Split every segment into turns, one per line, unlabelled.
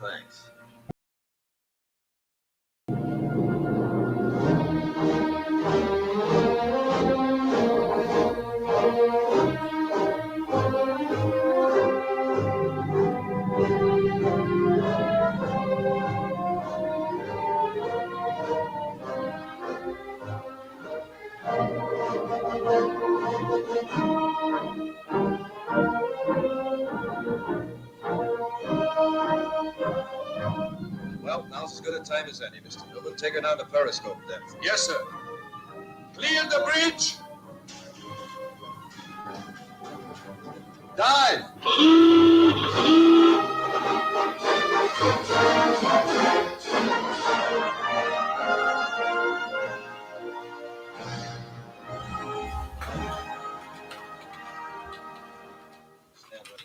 Thanks. Well, now's as good a time as any, Mr. Newman. Take her down to periscope depth.
Yes, sir. Clear the bridge.
Dive! Stand by.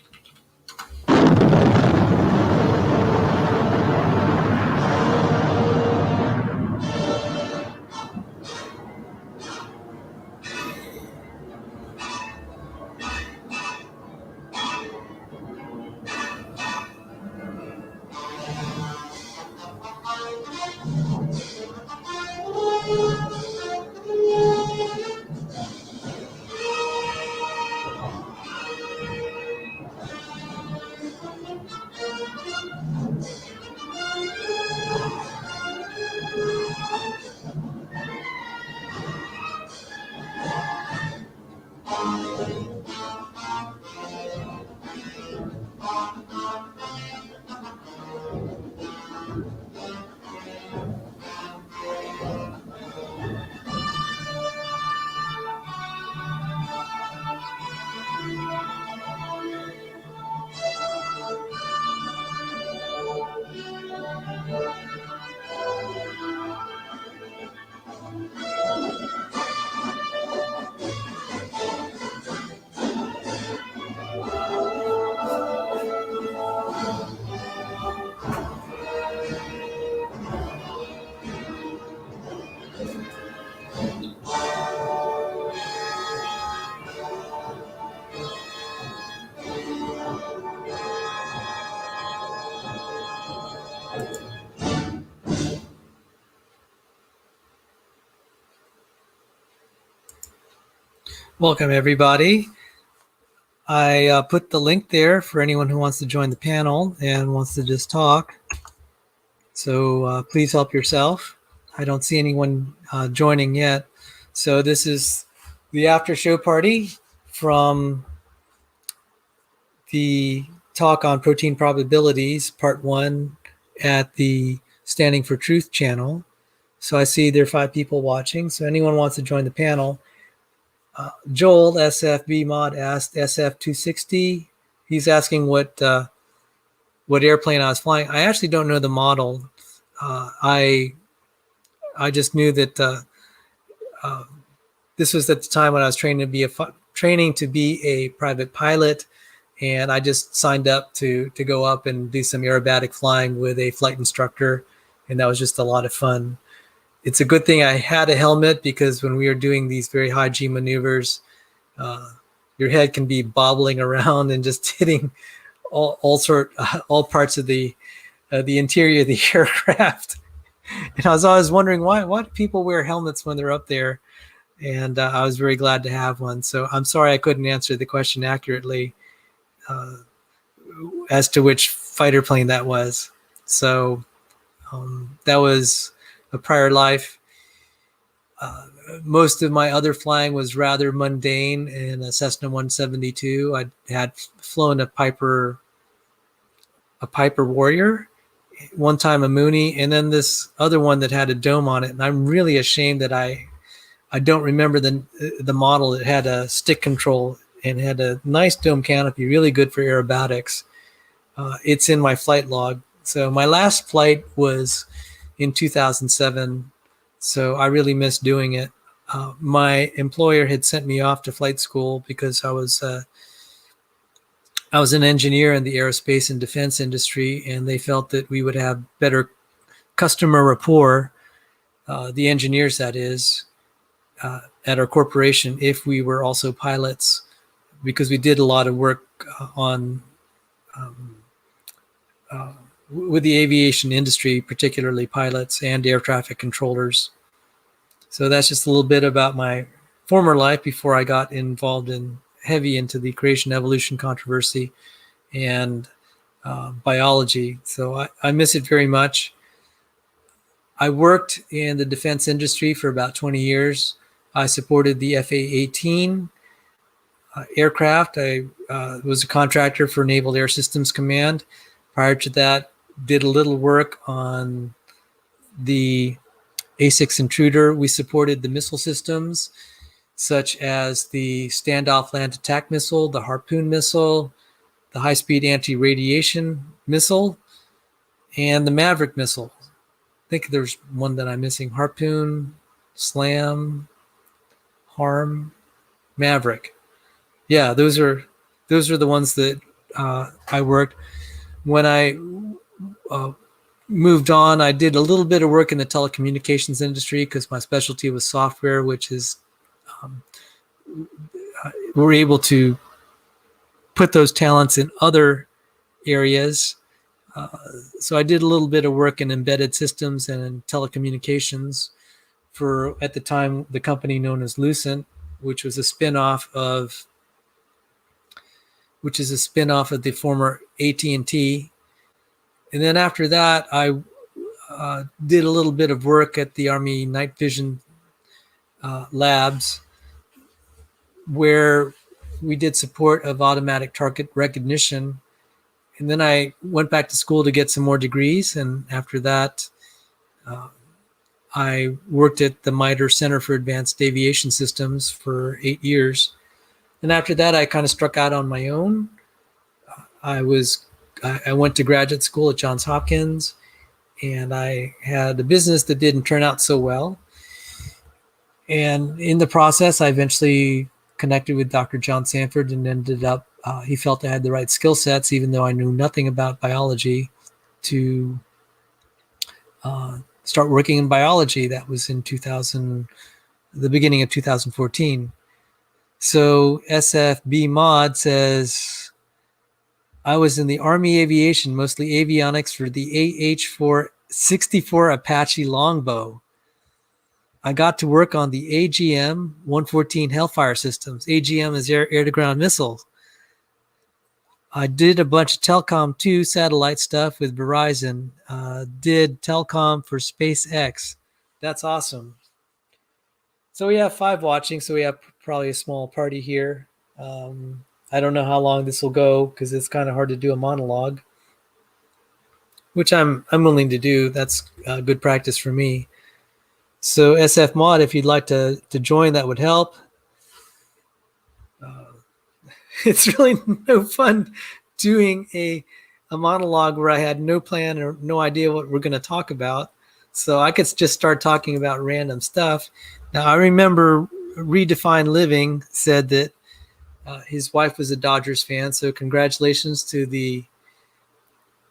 Welcome, everybody. I put the link there for anyone who wants to join the panel and wants to just talk. So please help yourself. I don't see anyone joining yet. So this is the after show party from the talk on protein probabilities, part 1 at the Standing for Truth channel. So I see there are 5 people watching. So anyone wants to join the panel. Joel SFB mod asked SF260. He's asking what airplane I was flying. I actually don't know the model. I just knew that this was at the time when I was training to be a private pilot, and I just signed up to go up and do some aerobatic flying with a flight instructor, and that was just a lot of fun. It's a good thing I had a helmet, because when we are doing these very high G maneuvers, your head can be bobbling around and just hitting all parts of the interior of the aircraft. And I was always wondering why do people wear helmets when they're up there? And I was very glad to have one. So I'm sorry I couldn't answer the question accurately as to which fighter plane that was. So that was a prior life. Most of my other flying was rather mundane in a Cessna 172. I had flown a Piper Warrior, one time a Mooney, and then this other one that had a dome on it. And I'm really ashamed that I don't remember the model. It had a stick control and had a nice dome canopy, really good for aerobatics. It's in my flight log. So my last flight was in 2007. So I really missed doing it. My employer had sent me off to flight school because I was an engineer in the aerospace and defense industry, and they felt that we would have better customer rapport, the engineers that is, at our corporation, if we were also pilots, because we did a lot of work on with the aviation industry, particularly pilots and air traffic controllers. So that's just a little bit about my former life before I got involved in heavy into the creation evolution controversy and biology. So I miss it very much. I worked in the defense industry for about 20 years. I supported the FA-18 aircraft. I was a contractor for Naval Air Systems Command. Prior to that, did a little work on the A-6 Intruder. We supported the missile systems such as the Standoff Land Attack Missile, the Harpoon missile, the High-Speed Anti-Radiation Missile, and the Maverick missile. I think there's one that I'm missing. Harpoon, Slam, Harm, Maverick. Yeah, those are the ones that I worked. When I moved on, I did a little bit of work in the telecommunications industry because my specialty was software, which is we're able to put those talents in other areas. So I did a little bit of work in embedded systems and in telecommunications for, at the time, the company known as Lucent, which was a spin-off of the former AT&T. And then after that, I did a little bit of work at the Army Night Vision labs, where we did support of automatic target recognition. And then I went back to school to get some more degrees. And after that, I worked at the MITRE Center for Advanced Aviation Systems for 8 years. And after that, I kind of struck out on my own. I went to graduate school at Johns Hopkins, and I had a business that didn't turn out so well. And in the process, I eventually connected with Dr. John Sanford and ended up, he felt I had the right skill sets, even though I knew nothing about biology, to start working in biology. That was in the beginning of 2014. So SFB Mod says, I was in the Army Aviation, mostly avionics for the AH-464 Apache Longbow. I got to work on the AGM-114 Hellfire systems. AGM is air-to-ground missiles. I did a bunch of telecom too, satellite stuff with Verizon. Did telecom for SpaceX. That's awesome. So we have 5 watching, so we have probably a small party here. I don't know how long this will go because it's kind of hard to do a monologue, which I'm willing to do. That's good practice for me. So SF Mod, if you'd like to join, that would help. It's really no fun doing a monologue where I had no plan or no idea what we're going to talk about. So I could just start talking about random stuff. Now, I remember Redefined Living said that his wife was a Dodgers fan. So congratulations to the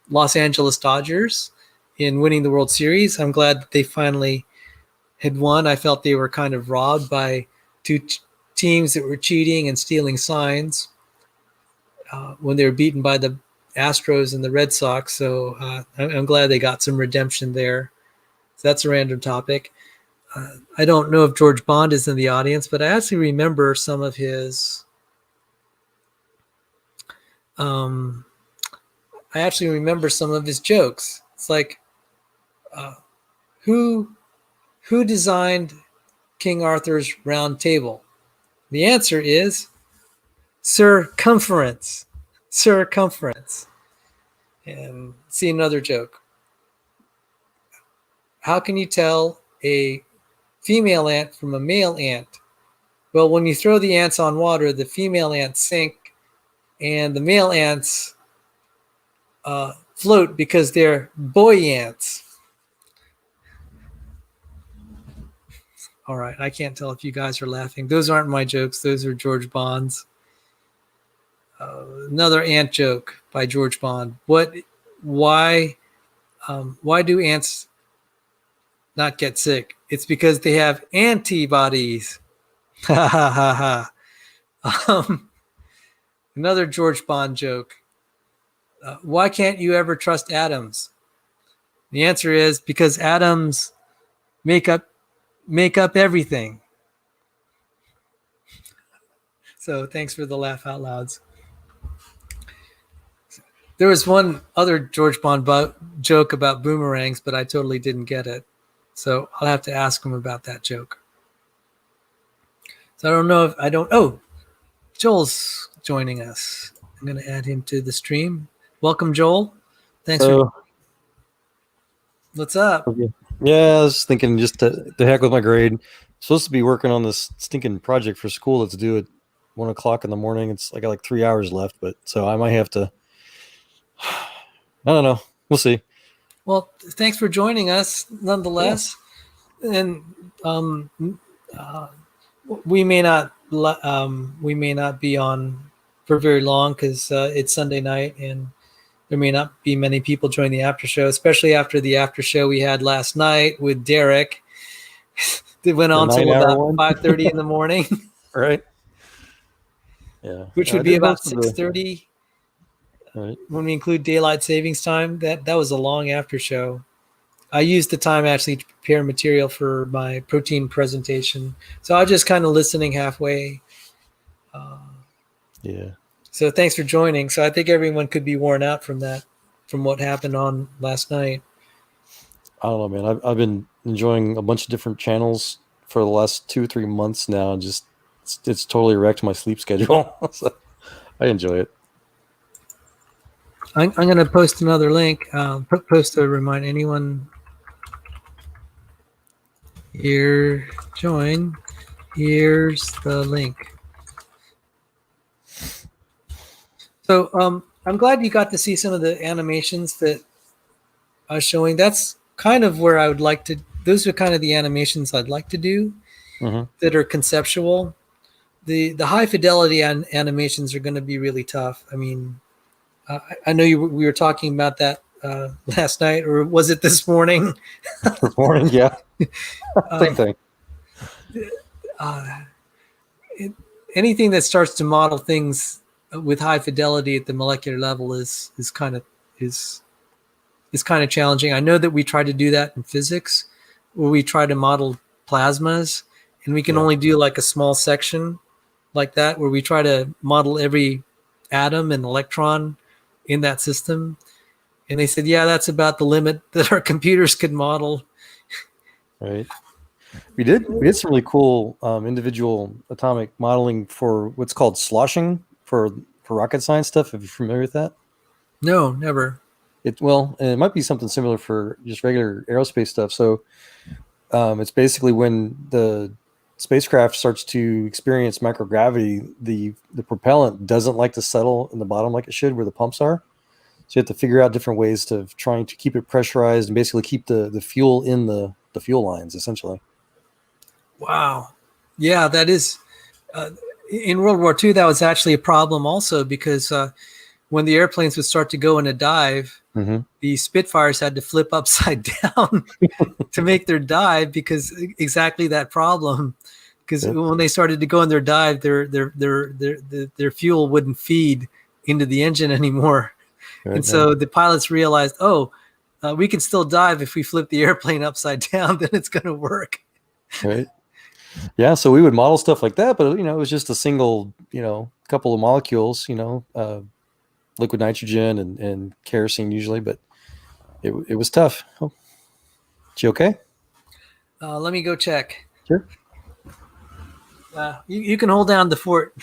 Los Angeles Dodgers in winning the World Series. I'm glad that they finally had won. I felt they were kind of robbed by 2 teams that were cheating and stealing signs when they were beaten by the Astros and the Red Sox. So I'm glad they got some redemption there. So that's a random topic. I don't know if George Bond is in the audience, but I actually remember some of his jokes. It's like, who designed King Arthur's round table? The answer is circumference. Circumference. And see another joke. How can you tell a female ant from a male ant? Well, when you throw the ants on water, the female ants sink and the male ants float because they're boy ants. All right, I can't tell if you guys are laughing. Those aren't my jokes. Those are George Bond's. Another ant joke by George Bond. Why do ants not get sick? It's because they have antibodies. Ha ha ha ha. Another George Bond joke. Why can't you ever trust atoms? The answer is because atoms make up everything. So thanks for the laugh out louds. There was one other George Bond joke about boomerangs, but I totally didn't get it. So I'll have to ask him about that joke. So I don't know if I don't. Oh, Joel's joining us. I'm going to add him to the stream. Welcome, Joel. Thanks for. What's up?
Okay. Yeah, I was thinking just to heck with my grade. Supposed to be working on this stinking project for school that's due at 1 o'clock in the morning. I got like 3 hours left, but so I might have to. I don't know. We'll see.
Well, thanks for joining us, nonetheless. Yeah. And we may not be on for very long because it's Sunday night and there may not be many people joining the after show, especially after the after show we had last night with Derek. It went on till about 5:30 in the morning.
Right. Yeah.
Which would be about 6:30. Right. When we include daylight savings time. That was a long after show. I used the time actually to prepare material for my protein presentation. So I was just kind of listening halfway.
Yeah.
So thanks for joining. So I think everyone could be worn out from what happened on last night.
I don't know, man. I've been enjoying a bunch of different channels for the last 2 or 3 months now. Just it's totally wrecked my sleep schedule. So I enjoy it.
I'm going to post another link. Post to remind anyone here join. Here's the link. So I'm glad you got to see some of the animations that I was showing. That's kind of where I would like to. Those are kind of the animations I'd like to do that are conceptual. The high fidelity animations are going to be really tough. I mean, I know we were talking about that last night, or was it this morning?
This morning, yeah. Same thing.
Anything that starts to model things with high fidelity at the molecular level is kind of challenging. I know that we try to do that in physics, where we try to model plasmas, and we can only do like a small section like that, where we try to model every atom and electron in that system. And they said, yeah, that's about the limit that our computers could model.
Right. We did some really cool individual atomic modeling for what's called sloshing for rocket science stuff. Are you familiar with that?
No, never.
It might be something similar for just regular aerospace stuff. So it's basically when the spacecraft starts to experience microgravity, the propellant doesn't like to settle in the bottom like it should where the pumps are. So you have to figure out different ways to trying to keep it pressurized and basically keep the fuel in the fuel lines, essentially.
Wow. Yeah, that is in World War II, that was actually a problem also because when the airplanes would start to go in a dive, the Spitfires had to flip upside down to make their dive because exactly that problem. Because when they started to go in their dive, their fuel wouldn't feed into the engine anymore. Right, and so the pilots realized, we can still dive if we flip the airplane upside down, then it's going to work.
Right. Yeah, so we would model stuff like that, but it was just a single, couple of molecules, liquid nitrogen and kerosene usually, but it was tough. Oh. You okay?
Let me go check.
Sure.
You can hold down the fort.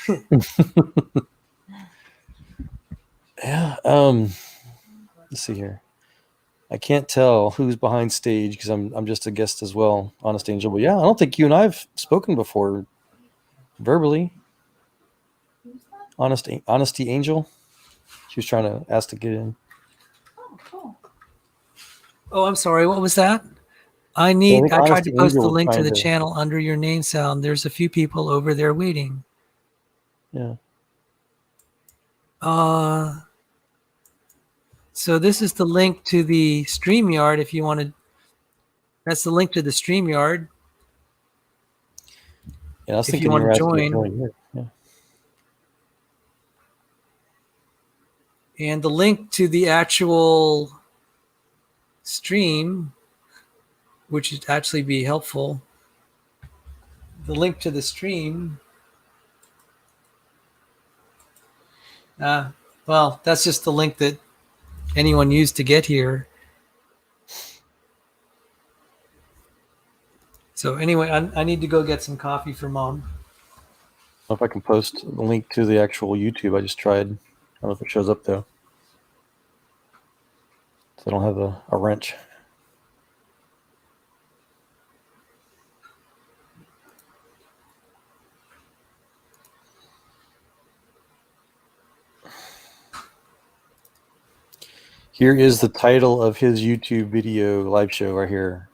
Yeah. Let's see here. I can't tell who's behind stage because I'm just a guest as well, Honest Angel. But yeah, I don't think you and I've spoken before verbally. Honesty Angel. She was trying to ask to get in.
Oh, cool. Oh, I'm sorry. What was that? I tried to post the link to the channel under your name sound. There's a few people over there waiting.
Yeah.
So this is the link to the StreamYard if you want to. That's the link to the StreamYard.
Yeah, I was thinking you want to join here. Yeah.
And the link to the actual stream, which would actually be helpful, the link to the stream, well, that's just the link that anyone used to get here. So anyway, I need to go get some coffee for Mom.
If I can post the link to the actual YouTube, I just tried. I don't know if it shows up though. So I don't have a wrench. Here is the title of his YouTube video live show right here.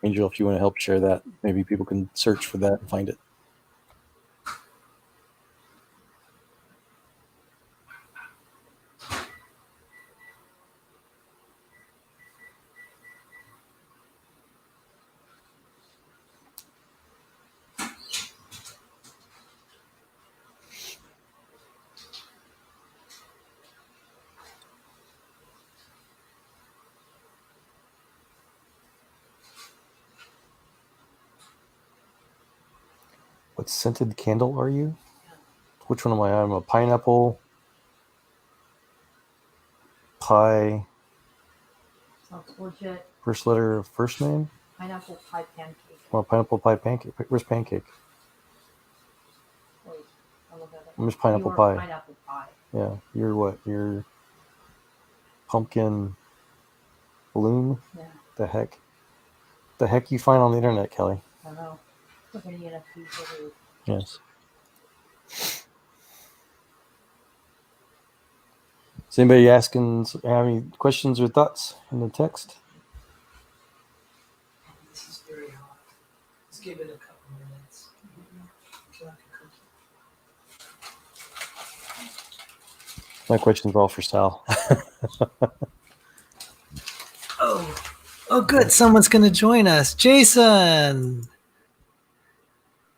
Angel, if you want to help share that, maybe people can search for that and find it. What scented candle are you? Which one am I? I'm a pineapple pie.
Sounds legit.
First letter of first name?
Pineapple pie pancake.
Well, pineapple pie pancake. Where's pancake?
Wait, I'll look at it.
Where's pineapple
You
pie?
are pineapple pie.
Yeah. You're what? You're pumpkin balloon?
Yeah,
The heck? The heck you find on the internet, Kelly?
I don't know. Look at ENFP for the
Yes. Is anybody have any questions or thoughts in the text?
This is very hot. Let's give it a couple minutes.
My questions are all for Sal.
Oh, good. Someone's going to join us. Jason.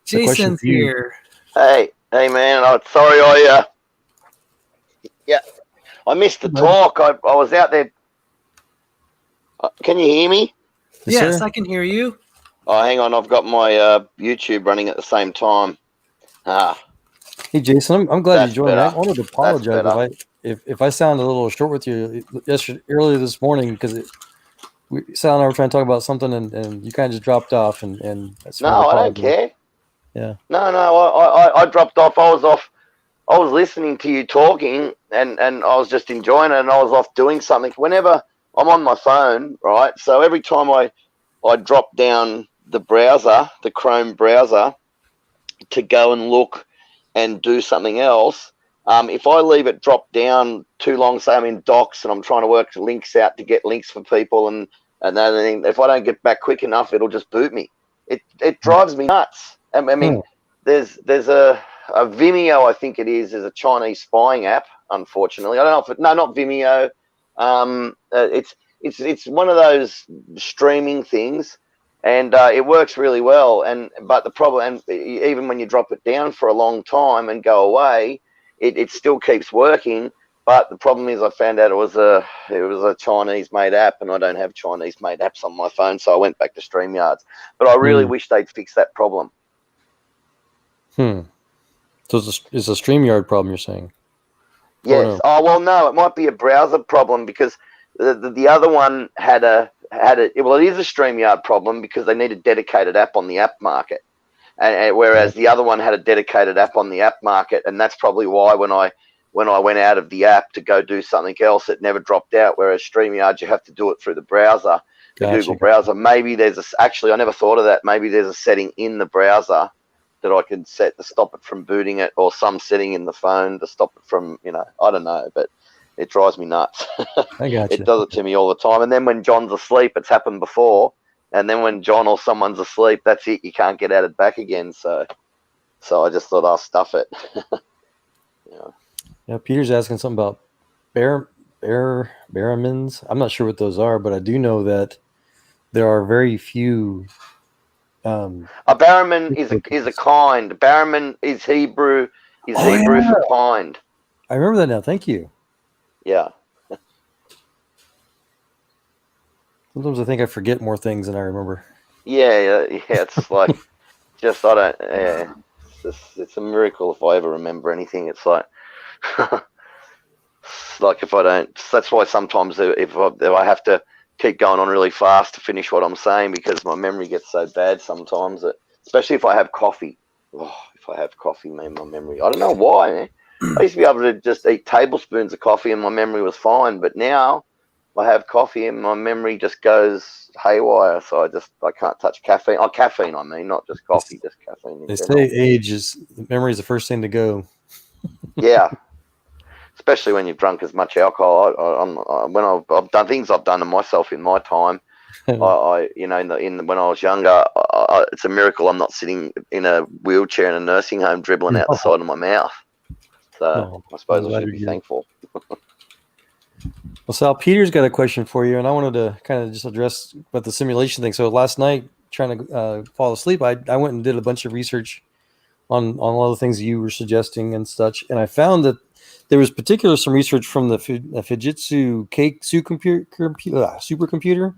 Jason's
for you.
here.
Hey, man. Sorry, I missed the talk. I was out there. Can you hear me?
Yes,
sir?
I can hear you.
Oh, hang on. I've got my YouTube running at the same time.
Hey, Jason, I'm glad
That's
you joined. I
better.
wanted to apologize if I sounded a little short with you earlier this morning because Sal and I were trying to talk about something and you kind of just dropped off and that's
No, I don't care.
Yeah.
No, I dropped off. I was listening to you talking and I was just enjoying it and I was off doing something. Whenever I'm on my phone, right? So every time I drop down the browser, the Chrome browser, to go and look and do something else, if I leave it drop down too long, say I'm in Docs and I'm trying to work links out to get links for people and then if I don't get back quick enough, it'll just boot me. It drives me nuts. I mean, there's a Vimeo, I think it is a Chinese spying app. Unfortunately, I don't know not Vimeo. It's one of those streaming things, and it works really well. But the problem, and even when you drop it down for a long time and go away, it still keeps working. But the problem is, I found out it was a Chinese-made app, and I don't have Chinese-made apps on my phone, so I went back to StreamYards. But I really wish they'd fix that problem.
So it's a StreamYard problem, you're saying?
Yes.
No?
Oh well, no, it might be a browser problem because the other one had it. Well, it is a StreamYard problem because they need a dedicated app on the app market, and whereas the other one had a dedicated app on the app market, and that's probably why when I went out of the app to go do something else, it never dropped out. Whereas StreamYard, you have to do it through the browser, the Google browser. Maybe actually, I never thought of that. Maybe there's a setting in the browser that I can set to stop it from booting it, or some setting in the phone to stop it from, I don't know, but it drives me nuts.
I got you.
It does it to me all the time. And then when John's asleep, it's happened before. And then when John or someone's asleep, that's it. You can't get at it back again. So I just thought I'll stuff it.
Yeah, Peter's asking something about Baramins. I'm not sure what those are, but I do know that there are very few.
A barraman is a kind. Barraman is Hebrew. For kind.
I remember that now. Thank you.
Yeah.
Sometimes I think I forget more things than I remember.
Yeah. It's like just I don't. Yeah. It's a miracle if I ever remember anything. It's like. Like if I don't, that's why sometimes if I have to keep going on really fast to finish what I'm saying because my memory gets so bad sometimes that, especially if I have coffee. Oh, if I have coffee, man, my memory. I don't know why, man. I used to be able to just eat tablespoons of coffee and my memory was fine, but now I have coffee and my memory just goes haywire. So I can't touch caffeine. Oh, caffeine, I mean, not just coffee, just caffeine in
They
general.
say age is memory is the first thing to go.
Yeah. Especially when you've drunk as much alcohol. When I've done things I've done to myself in my time, when I was younger, it's a miracle I'm not sitting in a wheelchair in a nursing home dribbling out the side of my mouth. So
No,
I suppose
I'm
I
glad
should
you're
be
good.
thankful.
Well, Sal, Peter's got a question for you, and I wanted to kind of just address about the simulation thing. So last night, trying to fall asleep, I went and did a bunch of research on all the things you were suggesting and such, and I found that there was some research from the Fujitsu Cake supercomputer,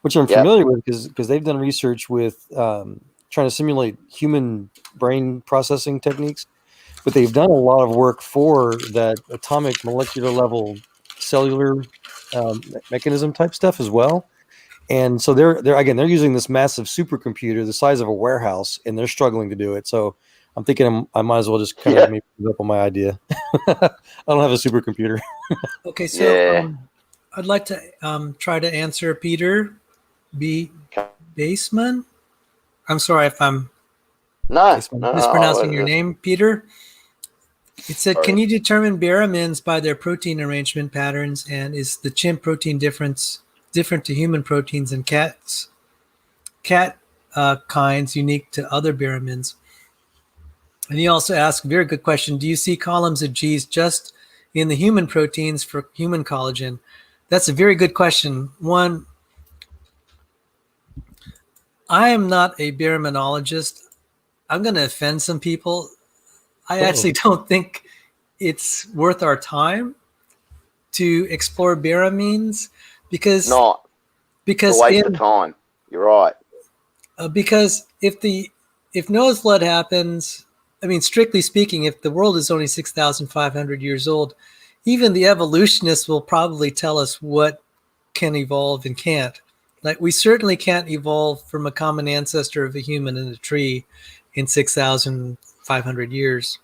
which I'm
Yep.
familiar with because they've done research with trying to simulate human brain processing techniques, but they've done a lot of work for that atomic molecular level cellular mechanism type stuff as well. And so they're using this massive supercomputer the size of a warehouse, and they're struggling to do it. So I'm thinking I might as well just kind
Yeah.
of maybe give up on my idea. I don't have a supercomputer.
Okay, so
Yeah.
I'd like to try to answer Peter B. Baseman. I'm sorry if I'm
No.
mispronouncing your name, Peter. It said, can
Sorry.
you determine baramins by their protein arrangement patterns? And is the chimp protein different to human proteins and cat kinds unique to other baramins? And he also asked, very good question, do you see columns of G's just in the human proteins for human collagen? That's a very good question. One, I am not a baraminologist. I'm going to offend some people. I actually don't think it's worth our time to explore baramines because
Not. It's a waste of time. You're right.
because if Noah's flood happens, I mean, strictly speaking, if the world is only 6,500 years old, even the evolutionists will probably tell us what can evolve and can't. Like we certainly can't evolve from a common ancestor of a human and a tree in 6,500 years.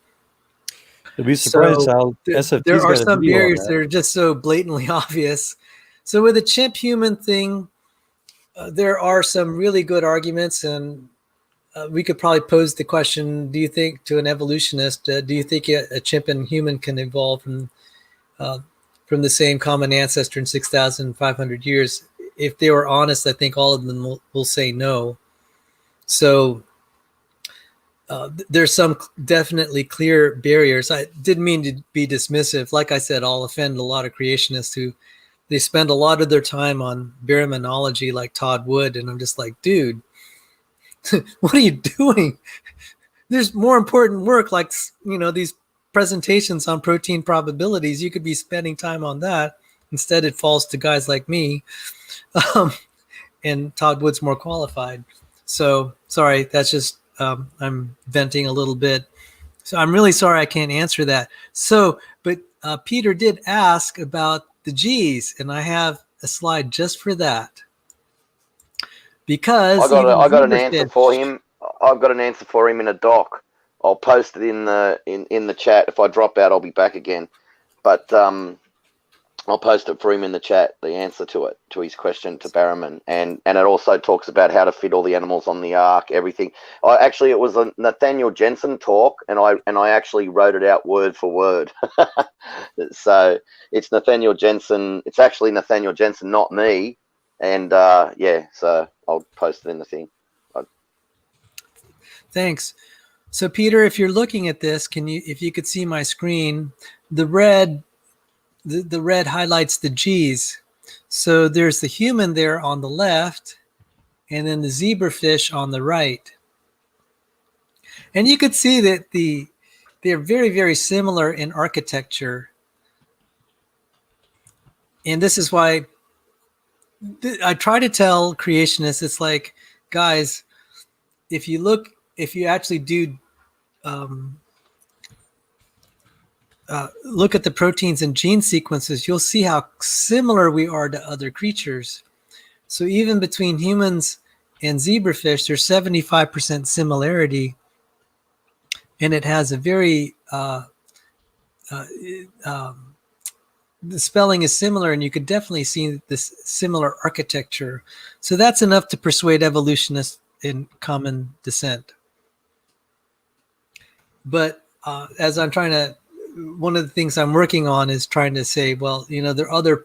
You'll be surprised
So
how
there
SFT's
are
got a
some
video on
barriers that are just so blatantly obvious. So with the chimp human thing, there are some really good arguments, and we could probably pose the question: do you think, to an evolutionist, do you think a chimp and human can evolve from the same common ancestor in 6,500 years? If they were honest, I think all of them will say no. So there's some definitely clear barriers. I didn't mean to be dismissive. Like I said, I'll offend a lot of creationists who they spend a lot of their time on baraminology, like Todd Wood, and I'm just like, dude, what are you doing? There's more important work, like these presentations on protein probabilities. You could be spending time on that. Instead, it falls to guys like me, and Todd Wood's more qualified. So sorry, that's just I'm venting a little bit. So I'm really sorry I can't answer that. So, but Peter did ask about the G's, and I have a slide just for that. Because
I got an answer for him. I've got an answer for him in a doc. I'll post it in the chat. If I drop out, I'll be back again. But I'll post it for him in the chat, the answer to his question to Barraman. And it also talks about how to fit all the animals on the ark, everything. It was a Nathaniel Jensen talk, and I actually wrote it out word for word. So it's Nathaniel Jensen. It's actually Nathaniel Jensen, not me. And so I'll post it in the thing.
Thanks. So Peter, if you're looking at this, if you could see my screen, the red highlights the G's. So there's the human there on the left, and then the zebrafish on the right. And you could see that they're very, very similar in architecture. And this is why I try to tell creationists, it's like, guys, if you actually do look at the proteins and gene sequences, you'll see how similar we are to other creatures. So even between humans and zebrafish, there's 75% similarity, and it has a very the spelling is similar, and you could definitely see this similar architecture. So that's enough to persuade evolutionists in common descent. But as I'm trying to, one of the things I'm working on is trying to say, well, there are other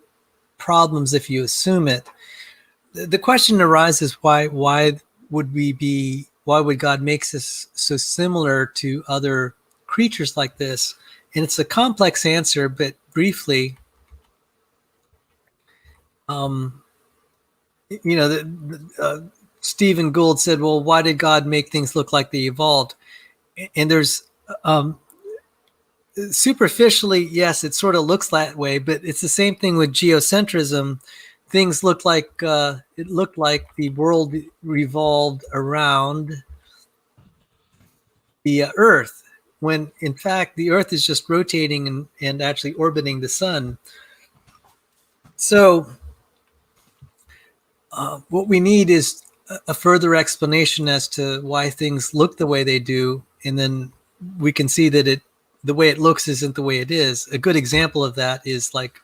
problems if you assume it. The question arises, why would God make us so similar to other creatures like this? And it's a complex answer, but briefly, Stephen Gould said, well, why did God make things look like they evolved? And there's superficially, yes, it sort of looks that way, but it's the same thing with geocentrism. Things looked like it looked like the world revolved around the Earth, when in fact the Earth is just rotating and actually orbiting the sun. So what we need is a further explanation as to why things look the way they do, and then we can see that the way it looks isn't the way it is. A good example of that is like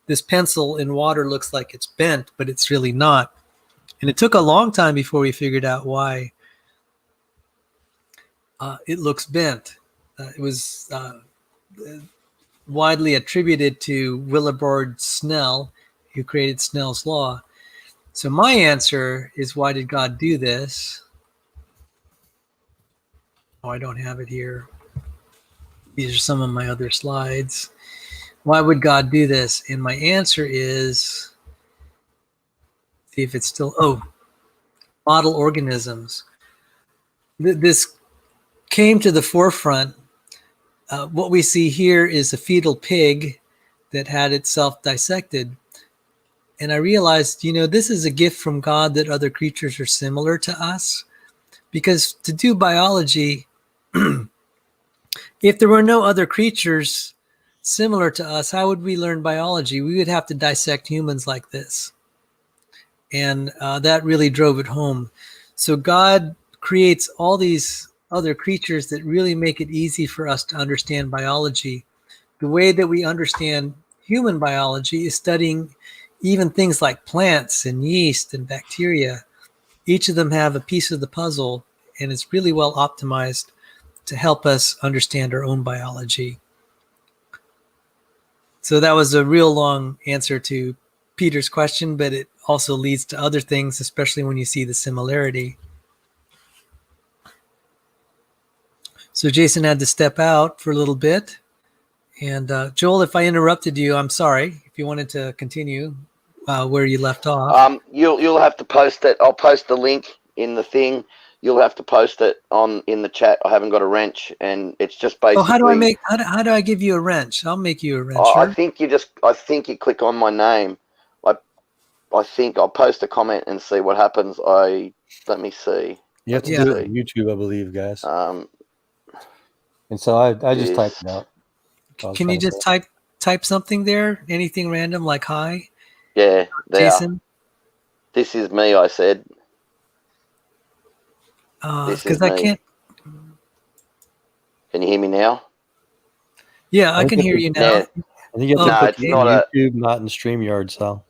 this pencil in water looks like it's bent, but it's really not. And it took a long time before we figured out why it looks bent. It was widely attributed to Willibord Snell, who created Snell's law. So my answer is, why did God do this? Oh, I don't have it here. These are some of my other slides. Why would God do this? And my answer is, see if it's still, model organisms. This came to the forefront. What we see here is a fetal pig that had itself dissected. And I realized, this is a gift from God that other creatures are similar to us. Because to do biology, if there were no other creatures similar to us, how would we learn biology? We would have to dissect humans like this. And that really drove it home. So God creates all these other creatures that really make it easy for us to understand biology. The way that we understand human biology is studying even things like plants and yeast and bacteria. Each of them have a piece of the puzzle, and it's really well optimized to help us understand our own biology. So that was a real long answer to Peter's question, but it also leads to other things, especially when you see the similarity. So Jason had to step out for a little bit. And Joel, if I interrupted you, I'm sorry. If you wanted to continue where you left off.
You'll have to post it. I'll post the link in the thing. You'll have to post it in the chat. I haven't got a wrench, and it's just basically.
Oh, how do I give you a wrench? I'll make you a wrench.
I think you click on my name. I think I'll post a comment and see what happens. Let me see.
You have to do it on YouTube, I believe, guys. And so I just typed it out.
Can you just type something there? Anything random like hi?
Yeah,
Jason.
This is me. I said.
Because I can't.
Can you hear me now?
Yeah, I can hear you now.
I think you have to
it's
put
not
YouTube, not in StreamYard, Sal.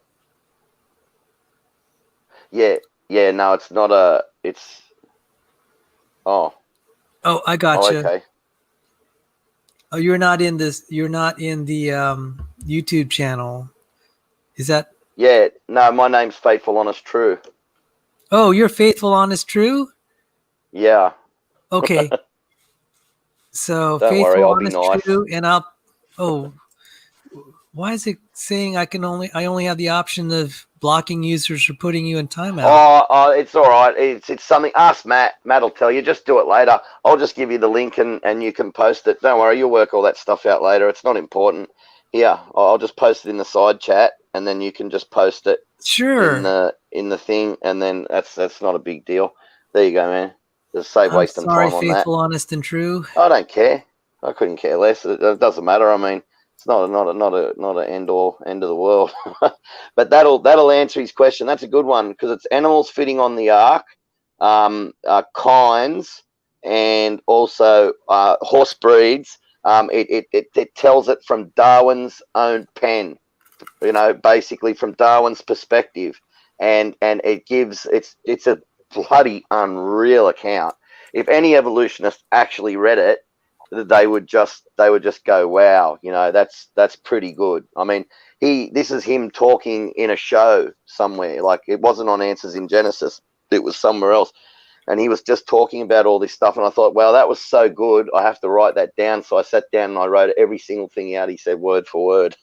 Yeah, no, it's not it's. Oh.
Oh, I got you.
Okay.
Oh, you're not in this. You're not in the YouTube channel. Is that?
Yeah. No, my name's Faithful, Honest, True.
Oh, you're Faithful, Honest, True?
Yeah.
Okay. So
Don't
Faithful,
worry, I'll
Honest,
be nice.
True, and I'll. Oh, why is it saying I only have the option of blocking users or putting you in timeout?
Oh, it's all right. It's something. Ask Matt. Matt will tell you. Just do it later. I'll just give you the link and you can post it. Don't worry, you'll work all that stuff out later. It's not important. Here, I'll just post it in the side chat, and then you can just post it
Sure.
in the thing, and then that's not a big deal. There you go, man. Just save
I'm
wasting
sorry,
time on that.
faithful, honest, and true.
I don't care. I couldn't care less. It doesn't matter. I mean, it's not an end of the world. But that'll answer his question. That's a good one because it's animals fitting on the ark, kinds, and also horse breeds. It tells it from Darwin's own pen. Basically from Darwin's perspective, and it gives it's a bloody unreal account. If any evolutionist actually read it, they would just go, wow, that's pretty good. I mean, this is him talking in a show somewhere. Like, it wasn't on Answers in Genesis, it was somewhere else, and he was just talking about all this stuff, and I thought, wow, that was so good, I have to write that down. So I sat down and I wrote every single thing out he said word for word.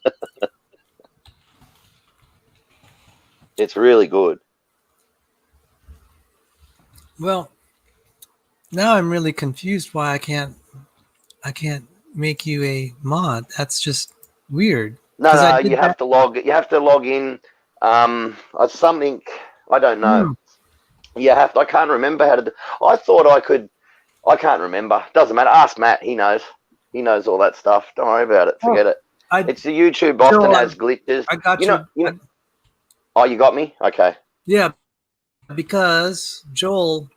It's really good.
Well, now I'm really confused why I can't make you a mod. That's just weird.
No,
'Cause I
no,
did
you have
that-
to log. You have to log in. Something I don't know. You have to. I can't remember how to do. I thought I could. I can't remember. Doesn't matter. Ask Matt. He knows. He knows all that stuff. Don't worry about it. Forget it. It's the YouTube often
Joel,
has glitches.
I got you.
Oh, you got me. Okay.
Yeah, because Joel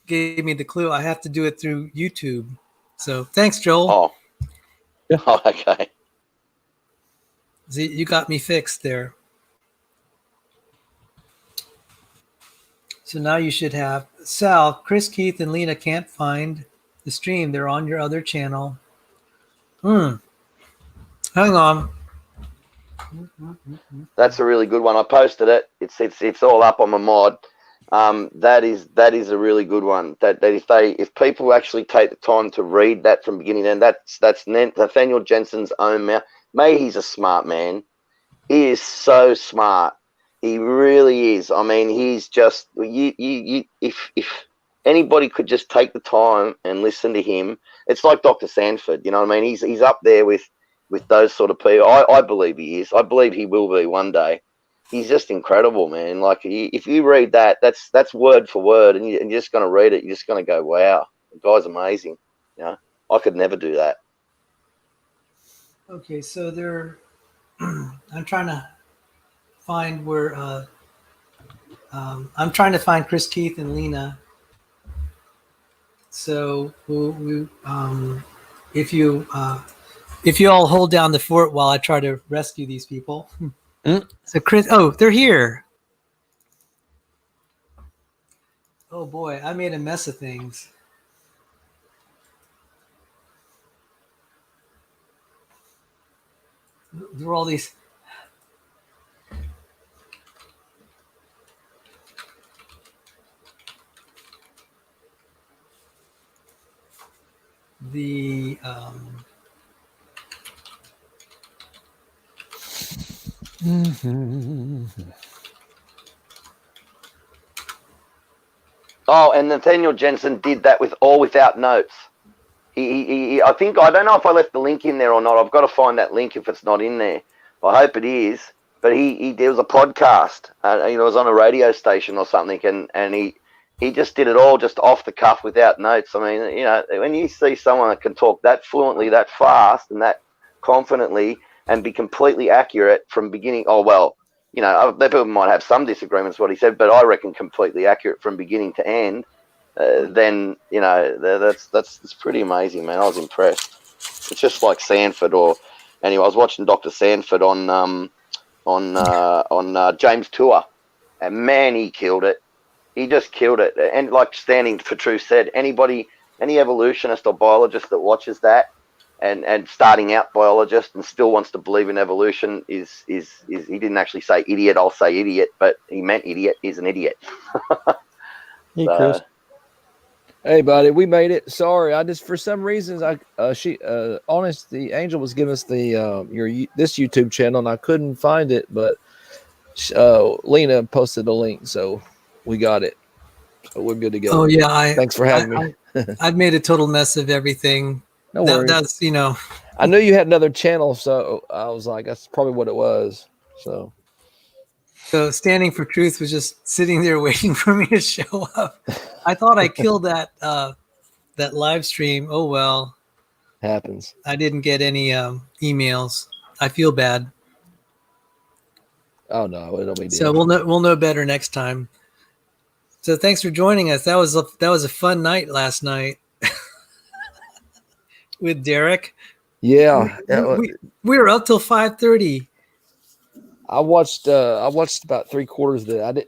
gave me the clue. I have to do it through YouTube. So thanks, Joel.
Oh. Oh, okay.
See, you got me fixed there. So now you should have Sal, Chris, Keith, and Lena can't find the stream. They're on your other channel. Hang on.
That's a really good one. I posted it. It's all up on my mod. That is a really good one. That if people actually take the time to read that from beginning to end, that's Nathaniel Jensen's own mouth. He's a smart man. He is so smart. He really is. I mean, he's just if anybody could just take the time and listen to him, it's like Dr. Sanford. You know what I mean? He's up there with those sort of people. I believe he is. I believe he will be one day. He's just incredible, man. Like, if you read that, that's word for word, and you're just going to read it. You're just going to go, wow, the guy's amazing. I could never do that.
Okay, so I'm trying to find where I'm trying to find Chris, Keith, and Lena. So if you all hold down the fort while I try to rescue these people. So Chris, they're here. Oh boy, I made a mess of things. There were all these.
Oh, and Nathaniel Jensen did that without notes. I think, I don't know if I left the link in there or not. I've got to find that link if it's not in there. I hope it is. But there was a podcast. It was on a radio station or something, and he just did it all just off the cuff without notes. I mean, when you see someone that can talk that fluently, that fast, and that confidently, and be completely accurate from beginning. Oh well, people might have some disagreements with what he said, but I reckon completely accurate from beginning to end. Then that's pretty amazing, man. I was impressed. It's just like Sanford, anyway. I was watching Dr. Sanford on James Tour, and man, he killed it. He just killed it. And like Standing for Truth said, any evolutionist or biologist that watches that, and starting out biologist and still wants to believe in evolution is he didn't actually say idiot. I'll say idiot, but he meant idiot. Is an idiot.
Hey, Chris.
Hey, buddy, we made it. Sorry, I just for some reasons the angel was giving us this YouTube channel and I couldn't find it, but Lena posted a link, so we got it. So we're good to go.
Oh yeah,
thanks for having me.
I've made a total mess of everything.
No worries.
That's
I knew you had another channel, so I was like, that's probably what it was. So
So Standing for Truth was just sitting there waiting for me to show up. I thought I killed that that live stream. Oh well,
happens.
I didn't get any emails. I feel bad.
Oh no, it'll be
So
deal.
we'll know better next time. So thanks for joining us. That was a fun night last night with Derek.
Yeah,
We were up till 5:30.
I watched about 3/4 of it. I did.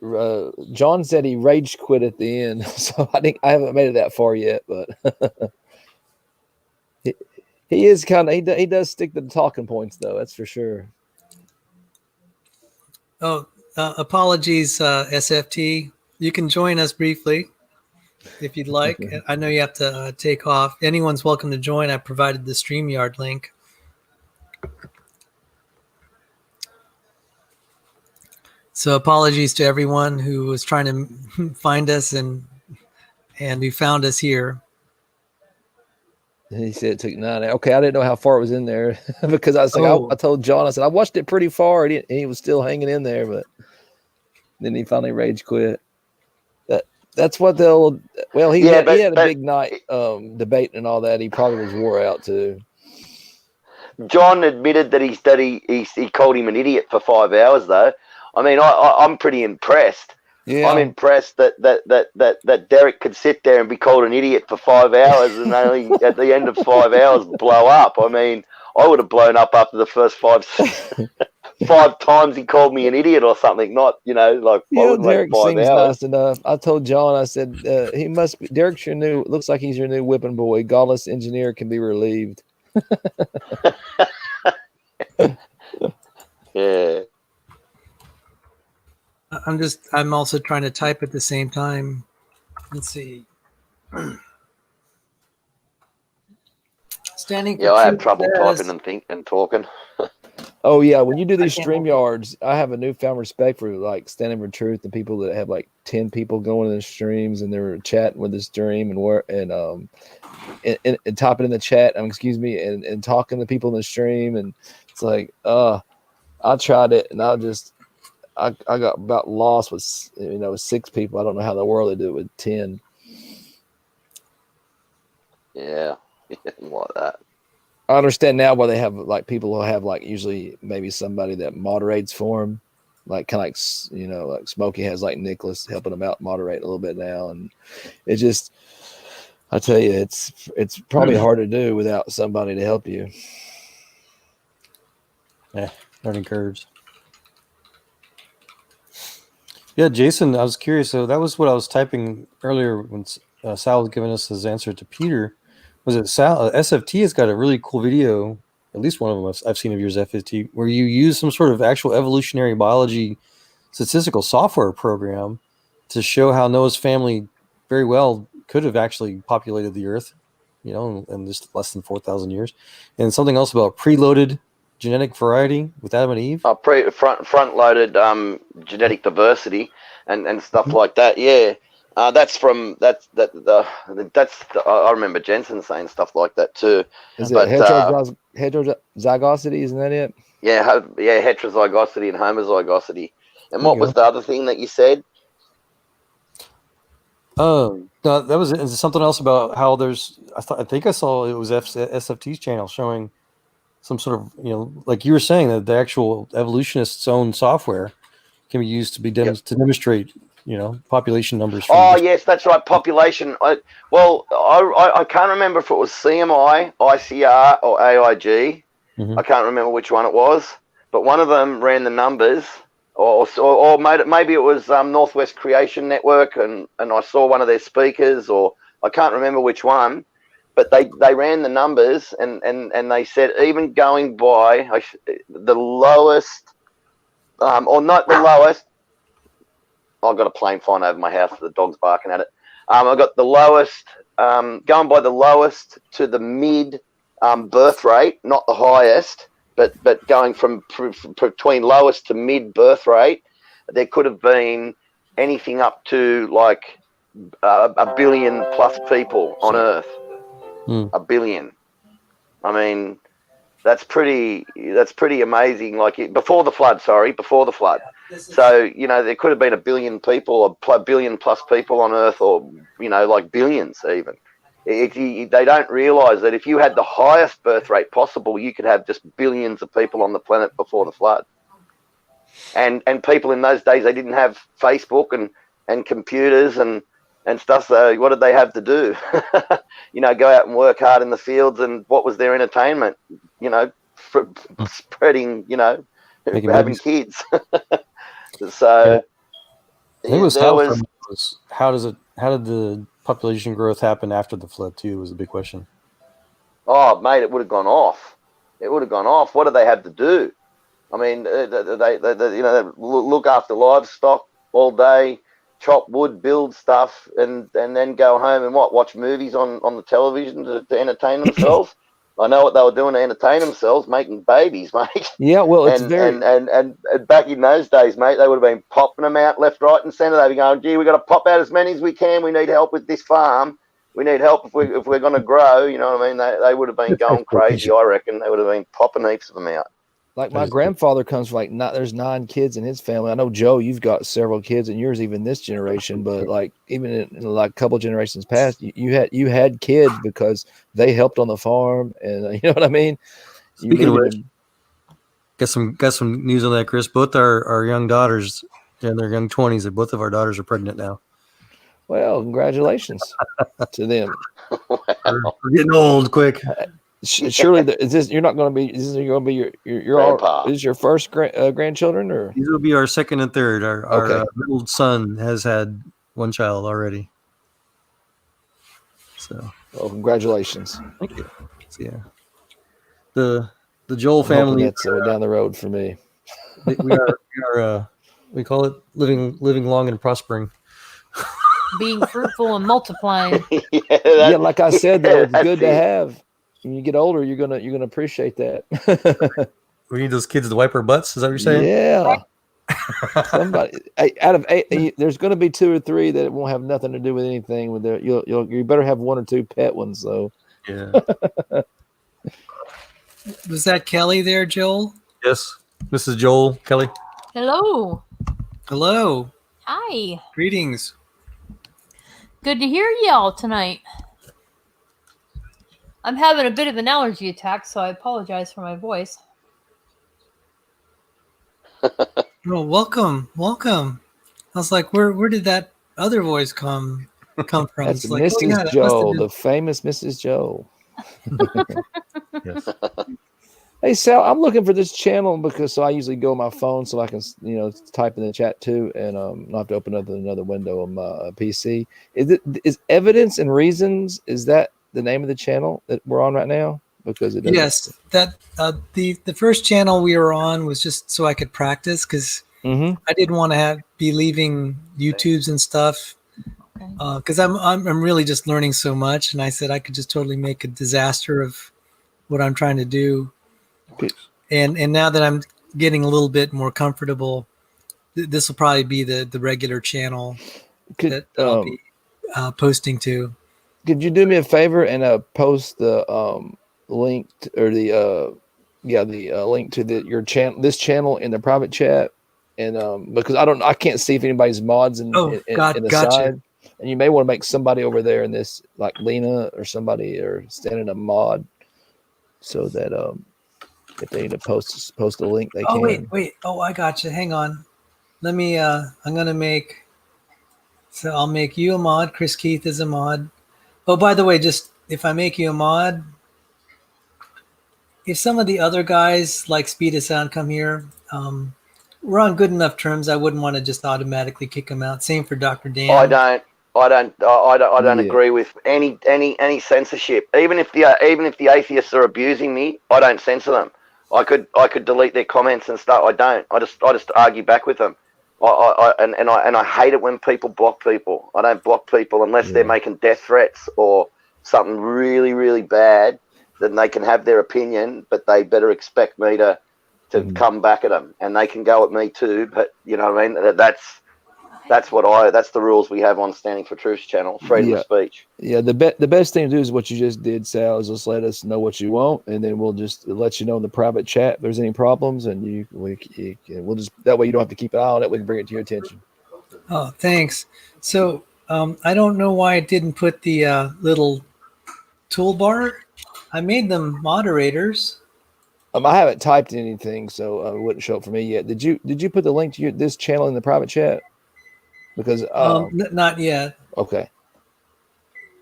John said he rage quit at the end, so I haven't made it that far yet. But he is kind of he does stick to the talking points though. That's for sure.
Oh, apologies, SFT. You can join us briefly if you'd like. I know you have to take off. Anyone's welcome to join. I provided the StreamYard link. So apologies to everyone who was trying to find us and who found us here.
He said it took 9 hours. Okay, I didn't know how far it was in there because I was like,
Oh.
I told John, I said I watched it pretty far, and he was still hanging in there, but then he finally rage quit. That's what they'll. Well, he had a big night debating and all that. He probably was wore out too.
John admitted that he called him an idiot for 5 hours, though. I mean, I'm pretty impressed.
Yeah,
I'm impressed that Derek could sit there and be called an idiot for 5 hours and only at the end of 5 hours blow up. I mean, I would have blown up after the first five times he called me an idiot or something. Not, like
Derek seems
hours.
nice enough. I told John, I said he must be. Derek's your new. Looks like he's your new whipping boy. Godless engineer can be relieved.
Yeah.
I'm also trying to type at the same time. Let's see. Standing for
Yeah, I have
Truth
trouble
says-
typing and talking.
Oh yeah, when you do these
I can't
StreamYards, I have a newfound respect for like Standing for Truth and people that have like 10 people going in the streams and they're chatting with the stream and typing in the chat. Excuse me, and talking to people in the stream, and it's like, I tried it and I got about lost with 6 people. I don't know how in the world they do it with 10.
Yeah, like that.
I understand now why they have like people who have like usually maybe somebody that moderates for them, like kind of like like Smokey has like Nicholas helping him out moderate a little bit now, and it just I tell you it's probably hard to do without somebody to help you.
Yeah, learning curves. Yeah, Jason, I was curious. So that was what I was typing earlier when Sal was giving us his answer to Peter. Was it Sal? SFT has got a really cool video, at least one of them I've seen of yours, FFT, where you use some sort of actual evolutionary biology statistical software program to show how Noah's family very well could have actually populated the Earth, in just less than 4,000 years. And something else about preloaded genetic variety with Adam and Eve.
Front-loaded genetic diversity and stuff like that. Yeah. I remember Jensen saying stuff like that too.
Is it heterozygosity? Isn't that it?
Yeah, heterozygosity and homozygosity. And what was the other thing that you said?
No, that was something else about how there's. I think I saw it was SFT's channel showing some sort of like you were saying that the actual evolutionist's own software can be used to demonstrate population numbers.
Yes, that's right. Population. I can't remember if it was CMI, ICR, or AIG.
Mm-hmm.
I can't remember which one it was, but one of them ran the numbers, or maybe it was Northwest Creation Network, and I saw one of their speakers, or I can't remember which one, but they ran the numbers, and they said even going by the lowest, or not the lowest. I've got a plane flying over my house. The dog's barking at it. I've got the lowest, going by the lowest to the mid birth rate, not the highest, but going from between lowest to mid birth rate, there could have been anything up to like a billion plus people on Earth. 1 billion. I mean, That's pretty amazing. Like before the flood. So, there could have been a billion people or a billion plus people on Earth, or, like billions even. They don't realize that if you had the highest birth rate possible, you could have just billions of people on the planet before the flood. And people in those days, they didn't have Facebook and computers and stuff. So what did they have to do? Go out and work hard in the fields. And what was their entertainment? Spreading,
Making
having
babies.
kids. So
I think it was
there was.
how did the population growth happen after the flood too? Was a big question.
Oh, mate, it would have gone off. What do they have to do? I mean, they look after livestock all day, chop wood, build stuff, and then go home and watch movies on the television to entertain themselves. I know what they were doing to entertain themselves, making babies, mate.
Yeah, well, it's
and back in those days, mate, they would have been popping them out left, right, and centre. They'd be going, "Gee, we got to pop out as many as we can. We need help with this farm. We need help if we're going to grow." You know what I mean? They would have been going crazy. I reckon they would have been popping heaps of them out.
Like my grandfather comes from there's 9 kids in his family. I know, Joe, you've got several kids in yours, even this generation, but like even in like a couple generations past, you had kids because they helped on the farm, and you know what I mean?
Speaking of which, got some news on that, Chris. Both our young daughters in their young 20s, both of our daughters are pregnant now.
Well, congratulations to them.
We're getting old quick.
Surely, is this you're not going to be? Is this going to be your is your first grandchildren, or
these will be our second and third? Our middle son has had one child already. So,
congratulations!
Thank you. So, yeah, the Joel family.
That's down the road for me.
We are we call it living long and prospering.
Being fruitful and multiplying.
Yeah, like I said, though, it's good to have. When you get older, you're gonna appreciate that.
We need those kids to wipe our butts. Is that what you're saying?
Yeah. Somebody out of 8, there's going to be 2 or 3 that won't have nothing to do with anything. With you better have 1 or 2 pet ones, though.
Yeah.
Was that Kelly there, Joel?
Yes, this is Joel. Kelly.
Hello.
Hello.
Hi.
Greetings.
Good to hear y'all tonight. I'm having a bit of an allergy attack, so I apologize for my voice.
Well, welcome. I was like, where did that other voice come from?
That's
like,
Mrs. Joe, the famous Mrs. Joe.
Yes.
Hey, Sal, I'm looking for this channel because I usually go on my phone so I can, type in the chat too, and not have to open up another window on my PC. Is Evidence and Reasons? Is that the name of the channel that we're on right now? Because it
yes, that the first channel we were on was just so I could practice because I didn't want to be leaving YouTubes and stuff because I'm really just learning so much, and I said I could just totally make a disaster of what I'm trying to do. And now that I'm getting a little bit more comfortable, this will probably be the regular channel that I'll be posting to.
Could you do me a favor and post the link the link to your channel, this channel, in the private chat, and because I can't see if anybody's mods in the side, and you may want to make somebody over there in this, like Lena or somebody, or standing a mod, so that if they need to post a link, they can.
Wait. Oh, I got you. Hang on. Let me. I'm gonna make. So I'll make you a mod. Chris Keith is a mod. Oh, by the way, just if I make you a mod, if some of the other guys like Speed of Sound come here, we're on good enough terms. I wouldn't want to just automatically kick them out. Same for Dr. Dan.
I don't agree with any censorship. Even if the atheists are abusing me, I don't censor them. I could delete their comments and stuff. I don't. I just argue back with them. I hate it when people block people. I don't block people unless they're making death threats or something really, really bad. Then they can have their opinion, but they better expect me to come back at them, and they can go at me too. But you know what I mean? That's the rules we have on Standing for Truth's channel, freedom of speech.
Yeah, the best thing to do is what you just did, Sal, is just let us know what you want, and then we'll just let you know in the private chat if there's any problems, and we'll just, that way you don't have to keep an eye on it. We can bring it to your attention.
Oh, thanks. So I don't know why it didn't put the little toolbar. I made them moderators.
I haven't typed anything, so it wouldn't show up for me yet. Did you put the link to this channel in the private chat? Because
not yet.
Okay.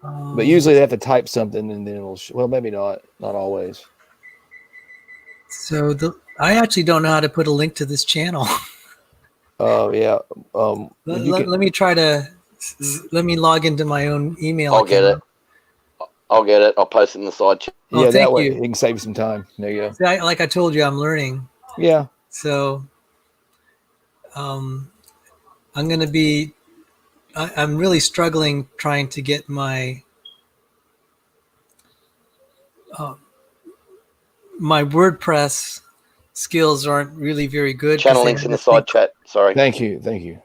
But usually they have to type something and then it'll well, maybe not always.
So I actually don't know how to put a link to this channel.
Oh yeah.
Let me try to let me log into my own email.
I'll get it. I'll post it in the side chat.
Oh,
yeah, that way
you.
It can save you some time. There you go.
See, like I told you, I'm learning.
Yeah.
So I'm going to be I'm really struggling trying to get my my WordPress skills aren't really very good.
Channel links in the side chat. Sorry.
Thank you.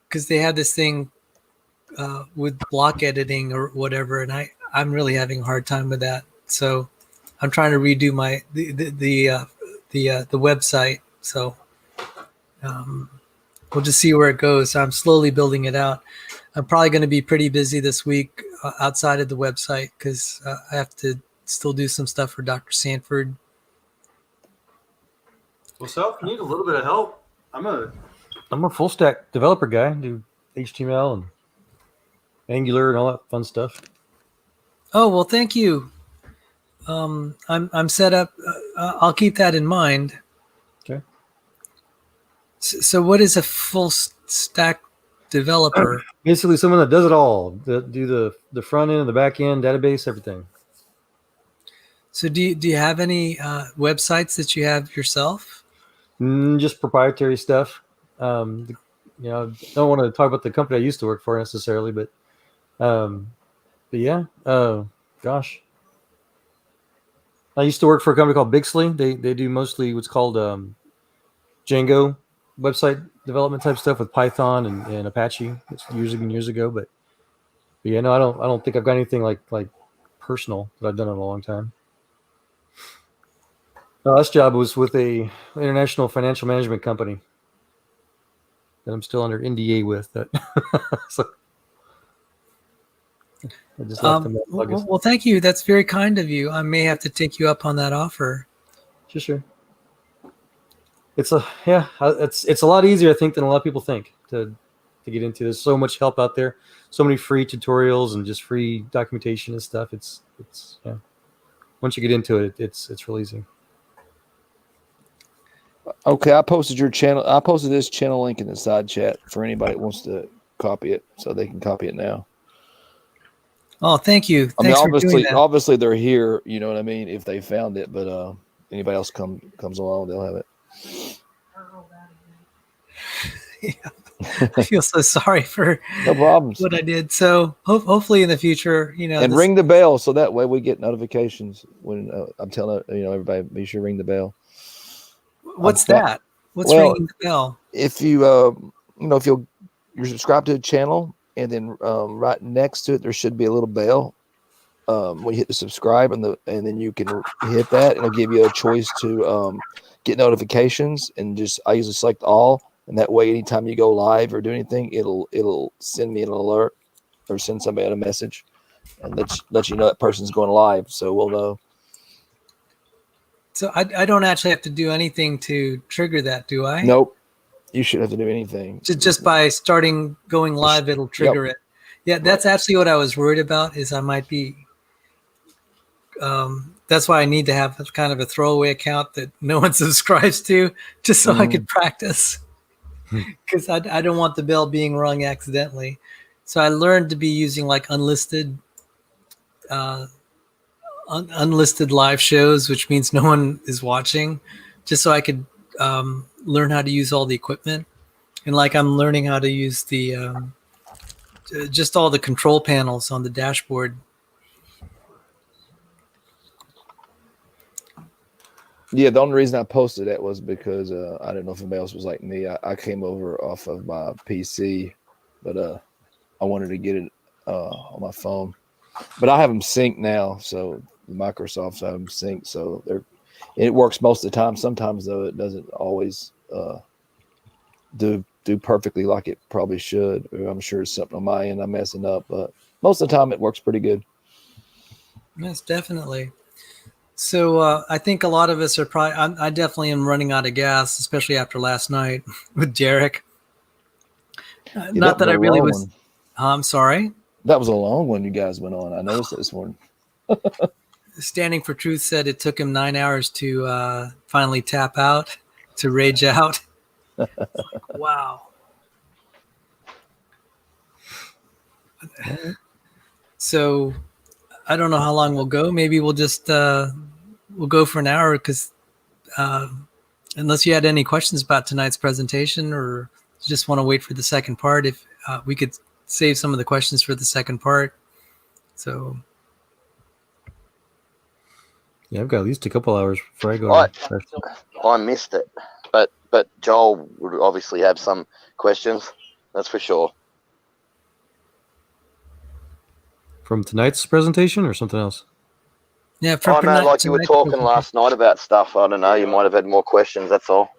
Because they have this thing with block editing or whatever, and I'm really having a hard time with that. So I'm trying to redo the website. So we'll just see where it goes. I'm slowly building it out. I'm probably going to be pretty busy this week outside of the website because I have to still do some stuff for Dr. Sanford.
Well, so if you need a little bit of help, I'm a full stack developer guy. I do HTML and Angular and all that fun stuff.
Oh, well, thank you. I'm set up. I'll keep that in mind.
Okay.
So what is a full stack developer?
Basically someone that does it all, do the front end and the back end, database, everything.
So do you have any websites that you have yourself?
Just proprietary stuff. Don't want to talk about the company I used to work for necessarily, but yeah. Gosh, I used to work for a company called Bixley. They do mostly what's called Django website development type stuff with Python and Apache. It's usually been years ago, but yeah, no, I don't think I've got anything like personal that I've done in a long time. Last job was with a international financial management company that I'm still under NDA with. That so I just left them.
Well, thank you. That's very kind of you. I may have to take you up on that offer.
Sure. It's a lot easier, I think, than a lot of people think to get into. There's so much help out there, so many free tutorials and just free documentation and stuff. It's once you get into it, it's real easy.
Okay, I posted your channel. I posted this channel link in the side chat for anybody that wants to copy it, so they can copy it now.
Oh, thank you. Thanks for doing that.
Obviously they're here. You know what I mean? If they found it, but anybody else comes along, they'll have it.
Yeah. I feel so sorry for
no problems.
What I did. So hopefully in the future,
and ring the bell so that way we get notifications when I'm telling everybody, be sure to ring the bell.
What's that? What's ringing the bell?
If you if you're subscribed to the channel, and then right next to it there should be a little bell. When you hit the subscribe and then you can hit that, it'll give you a choice to get notifications, and I usually select all, and that way anytime you go live or do anything, it'll send me an alert or send somebody a message and let you know that person's going live, so we'll know.
So I don't actually have to do anything to trigger that, do I?
Nope. You shouldn't have to do anything.
Just by going live, it'll trigger it. Yeah, that's actually what I was worried about, is I might be that's why I need to have kind of a throwaway account that no one subscribes to, just so I could practice, because I don't want the bell being rung accidentally. So I learned to be using like unlisted live shows, which means no one is watching, just so I could learn how to use all the equipment. And like I'm learning how to use the just all the control panels on the dashboard.
Yeah, the only reason I posted that was because I didn't know if anybody else was like me. I came over off of my PC, but I wanted to get it on my phone. But I have them synced now, so Microsoft's have them synced, so it works most of the time. Sometimes though, it doesn't always do perfectly like it probably should. I'm sure it's something on my end I'm messing up, but most of the time it works pretty good.
Yes, definitely. So I think a lot of us are probably. I definitely am running out of gas, especially after last night with Derek. Not that I really was. I'm sorry.
That was a long one you guys went on. I noticed it this morning.
Standing for Truth said it took him 9 hours to finally tap out, to rage out. Wow. So I don't know how long we'll go. Maybe we'll just we'll go for an hour because unless you had any questions about tonight's presentation or just want to wait for the second part, if we could save some of the questions for the second part. So
Yeah, I've got at least a couple hours before I go.
I missed it, but Joel would obviously have some questions. That's for sure.
From tonight's presentation or something else?
yeah,
I know, like you were talking last night about stuff. I don't know. You might have had more questions. That's all.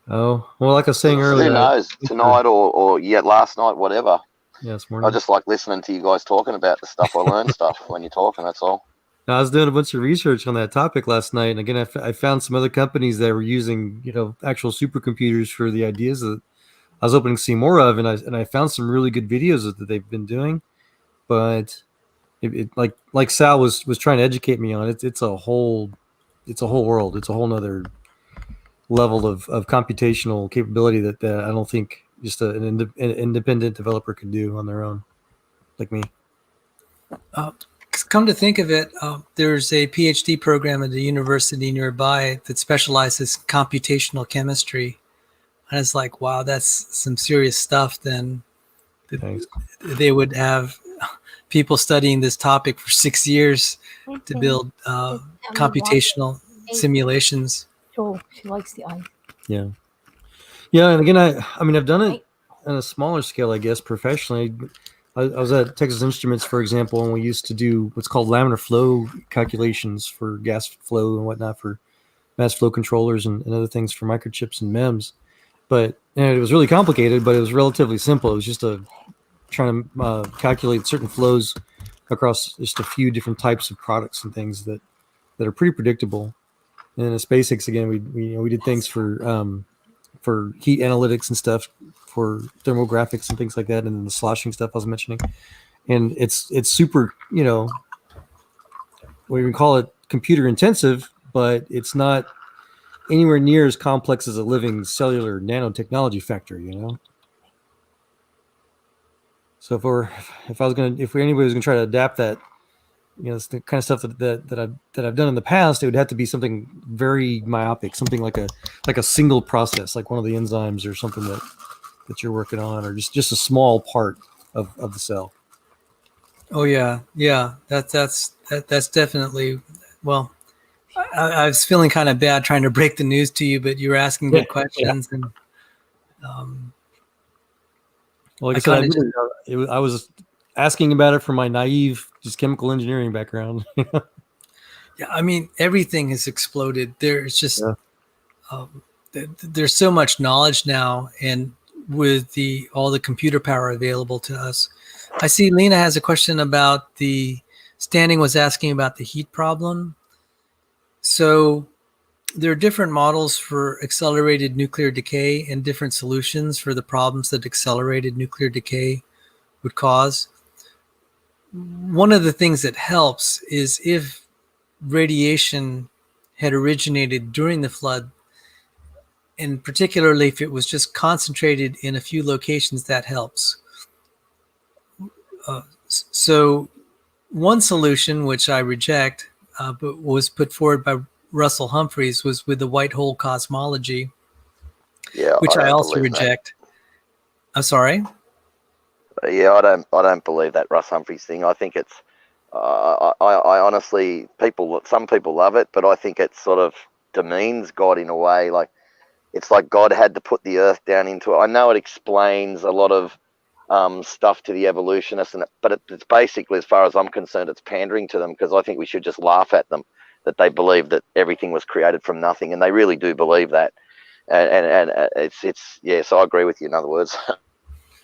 Oh, well, like I was saying earlier.
Who knows? Tonight or yet last night, whatever.
Yeah, this morning.
I just like listening to you guys talking about the stuff. I learn stuff when you're talking. That's all.
I was doing a bunch of research on that topic last night, and again, I found some other companies that were using, actual supercomputers for the ideas that I was hoping to see more of, and I found some really good videos that they've been doing, but it like Sal was trying to educate me on it. It's a whole world. It's a whole nother level of computational capability that I don't think just an independent developer could do on their own, like me.
Come to think of it, there's a PhD program at a university nearby that specializes in computational chemistry. And it's like, wow, that's some serious stuff. Then they would have people studying this topic for 6 years to build computational simulations.
Oh, she likes the ice.
Yeah. And again, I mean, I've done it on a smaller scale, I guess, professionally. I was at Texas Instruments, for example, and we used to do what's called laminar flow calculations for gas flow and whatnot for mass flow controllers and other things for microchips and MEMS. But it was really complicated, but it was relatively simple. It was just trying to calculate certain flows across just a few different types of products and things that are pretty predictable. And in SpaceX, again, we did things for heat analytics and stuff, for thermographics and things like that, and then the sloshing stuff I was mentioning. And it's super, we can call it computer intensive, but it's not anywhere near as complex as a living cellular nanotechnology factory, So if anybody was gonna try to adapt that, it's the kind of stuff that I've done in the past, it would have to be something very myopic, something like a single process, like one of the enzymes or something that you're working on, or just a small part of the cell.
Oh yeah. That's definitely. Well, I was feeling kind of bad trying to break the news to you, but you were asking good questions, and
like I said, I was asking about it from my naive, just chemical engineering background.
Yeah, I mean, everything has exploded. There's just there's so much knowledge now, and with all the computer power available to us. I see Lena has a question about Standing was asking about the heat problem. So there are different models for accelerated nuclear decay and different solutions for the problems that accelerated nuclear decay would cause. One of the things that helps is if radiation had originated during the flood, and particularly if it was just concentrated in a few locations, that helps. So one solution, which I reject, but was put forward by Russell Humphreys, was with the white hole cosmology, which I also reject. I'm sorry?
Yeah, I don't believe that Russ Humphreys thing. I think it's I honestly, some people love it, but I think it sort of demeans God in a way. Like, it's like God had to put the earth down into it. I know it explains a lot of stuff to the evolutionists, but it's basically, as far as I'm concerned, it's pandering to them, because I think we should just laugh at them that they believe that everything was created from nothing, and they really do believe that. And it's yeah. So I agree with you. In other words.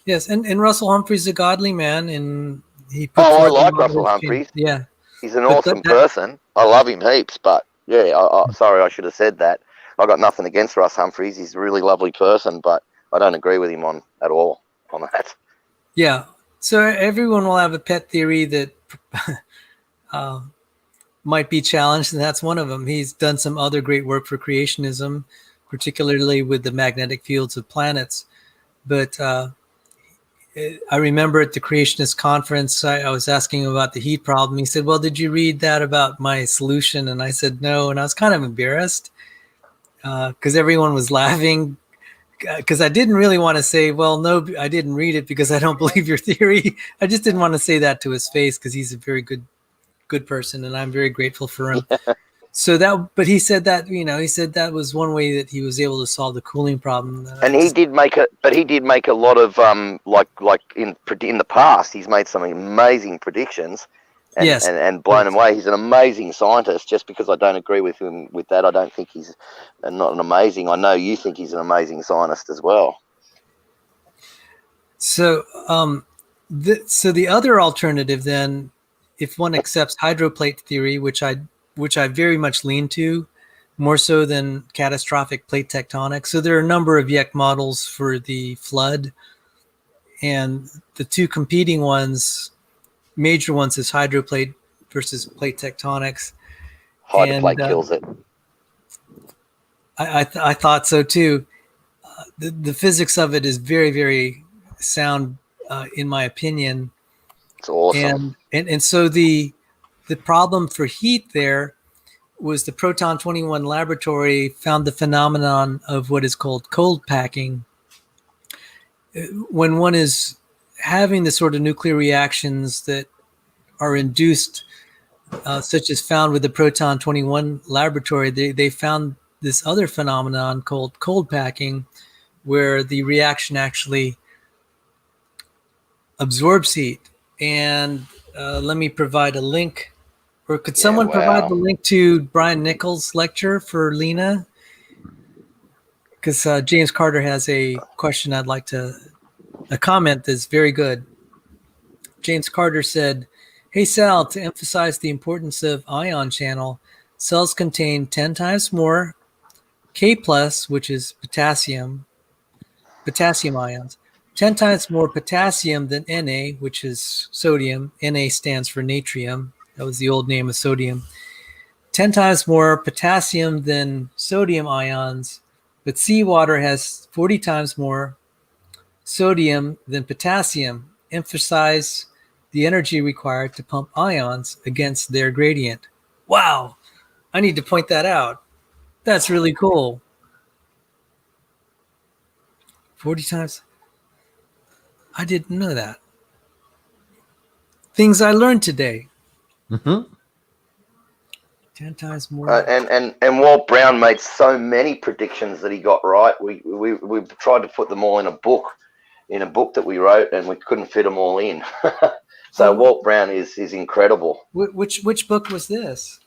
Yes, and Russell Humphrey's a godly man, and he put
Oh, I
forth a
like
lot of
Russell
his change.
Humphreys.
Yeah,
He's an
but
awesome person. I love him heaps, but yeah, sorry, I should have said that. I got nothing against Russ Humphreys. He's a really lovely person, but I don't agree with him at all on that.
yeah. So everyone will have a pet theory that uh, might be challenged, and that's one of them. He's done some other great work for creationism, particularly with the magnetic fields of planets. But I remember at the creationist conference, I was asking him about the heat problem. He said, "Well, did you read that about my solution?" And I said, "No," and I was kind of embarrassed because everyone was laughing. Because I didn't really want to say, well, no, I didn't read it because I don't believe your theory. I just didn't want to say that to his face, because he's a very good person, and I'm very grateful for him. So but he said that, he said that was one way that he was able to solve the cooling problem.
And he did make a lot of like in the past, he's made some amazing predictions.
Yes,
And blown him away. He's an amazing scientist. Just because I don't agree with him with that, I don't think he's not an amazing. I know you think he's an amazing scientist as well.
So, so the other alternative then, if one accepts hydroplate theory, which I very much lean to, more so than catastrophic plate tectonics. So there are a number of YEC models for the flood, and the two competing ones, major ones, is hydroplate versus plate tectonics.
Hydroplate kills it.
I thought so too. The physics of it is very, very sound, in my opinion.
It's awesome.
And so the problem for heat there was the Proton 21 laboratory found the phenomenon of what is called cold packing. When one is having the sort of nuclear reactions that are induced, such as found with the Proton 21 laboratory, they found this other phenomenon called cold packing, where the reaction actually absorbs heat. And let me provide a link. Or could someone provide the link to Brian Nichols' lecture for Lena? Because James Carter has a question I'd like a comment that's very good. James Carter said, "Hey Sal, to emphasize the importance of ion channel, cells contain 10 times more K+, which is potassium ions, 10 times more potassium than Na, which is sodium. Na stands for natrium. That was the old name of sodium. 10 times more potassium than sodium ions, but seawater has 40 times more sodium than potassium. Emphasize the energy required to pump ions against their gradient." Wow, I need to point that out. That's really cool. 40 times. I didn't know that. Things I learned today.
Mm-hmm.
10 times more.
And Walt Brown made so many predictions that he got right. We tried to put them all in a book that we wrote, and we couldn't fit them all in. So Walt Brown is incredible.
Which book was this?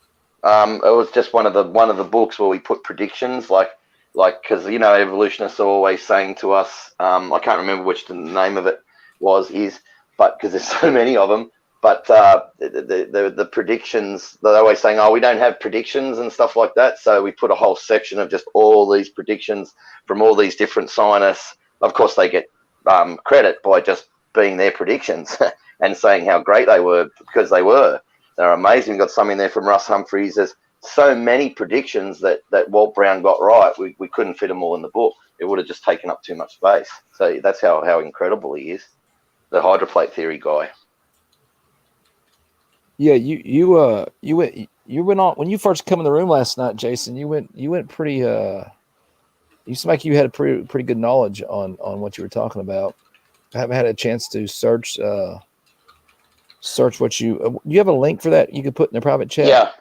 It was just one of the books where we put predictions, like because evolutionists are always saying to us, I can't remember which the name of it but because there's so many of them. But the predictions, they're always saying, "Oh, we don't have predictions," and stuff like that. So we put a whole section of just all these predictions from all these different scientists. Of course, they get credit by just being their predictions and saying how great they were, because they were. They're amazing. We've got some in there from Russ Humphreys. There's so many predictions that Walt Brown got right. We couldn't fit them all in the book. It would have just taken up too much space. So that's how incredible he is, the hydroplate theory guy.
Yeah, you went on when you first come in the room last night, Jason. You went pretty. You seem like you had a pretty good knowledge on what you were talking about. I haven't had a chance to search search what you. You have a link for that you could put in the private chat.
Yeah,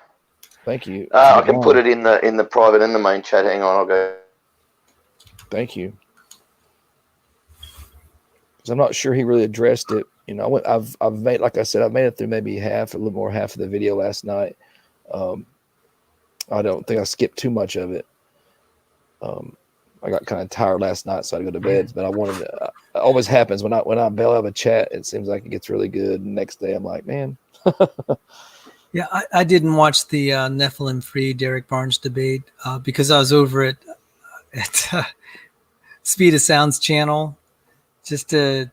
Thank you.
I can put it in the private and the main chat. Hang on, I'll go.
Thank you. Because I'm not sure he really addressed it. You know, I've made, like I said, I've made it through maybe a little more half of the video last night. I don't think I skipped too much of it. I got kind of tired last night, so I had to go to bed. But I wanted to. It always happens when I bail out of a chat. It seems like it gets really good. And next day, I'm like, man.
Yeah, I didn't watch the Nephilim Free Derek Barnes debate because I was over at Speed of Sound's channel. Just to,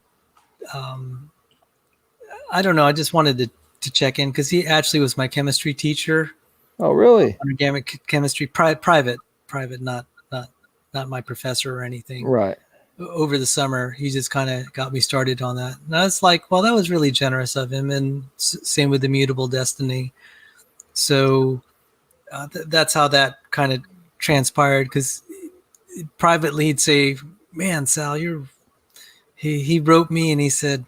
I don't know. I just wanted to check in because he actually was my chemistry teacher.
Oh, really?
Organic chemistry, private, not my professor or anything.
Right.
Over the summer, he just kind of got me started on that. And I was like, well, that was really generous of him. And same with Immutable Destiny. So that's how that kind of transpired. Because privately, he'd say, man, Sal, he wrote me and he said,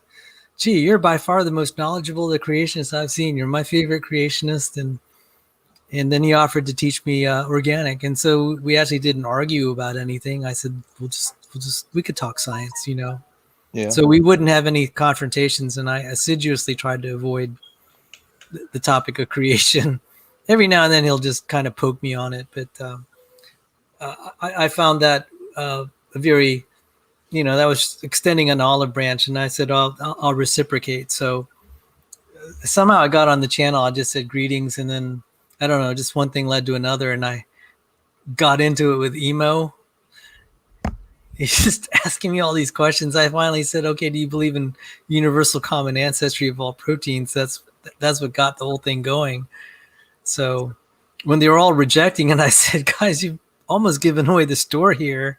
gee, you're by far the most knowledgeable of the creationists I've seen. You're my favorite creationist. And then he offered to teach me organic. And so we actually didn't argue about anything. I said, we could talk science, you know?
Yeah.
So we wouldn't have any confrontations. And I assiduously tried to avoid the topic of creation. Every now and then he'll just kind of poke me on it. But I found that a very, you know, that was extending an olive branch. And I said, I'll reciprocate. So somehow I got on the channel. I just said greetings. And then, I don't know, just one thing led to another. And I got into it with Emo. He's just asking me all these questions. I finally said, okay, do you believe in universal common ancestry of all proteins? That's what got the whole thing going. So when they were all rejecting it, I said, guys, you've almost given away the store here.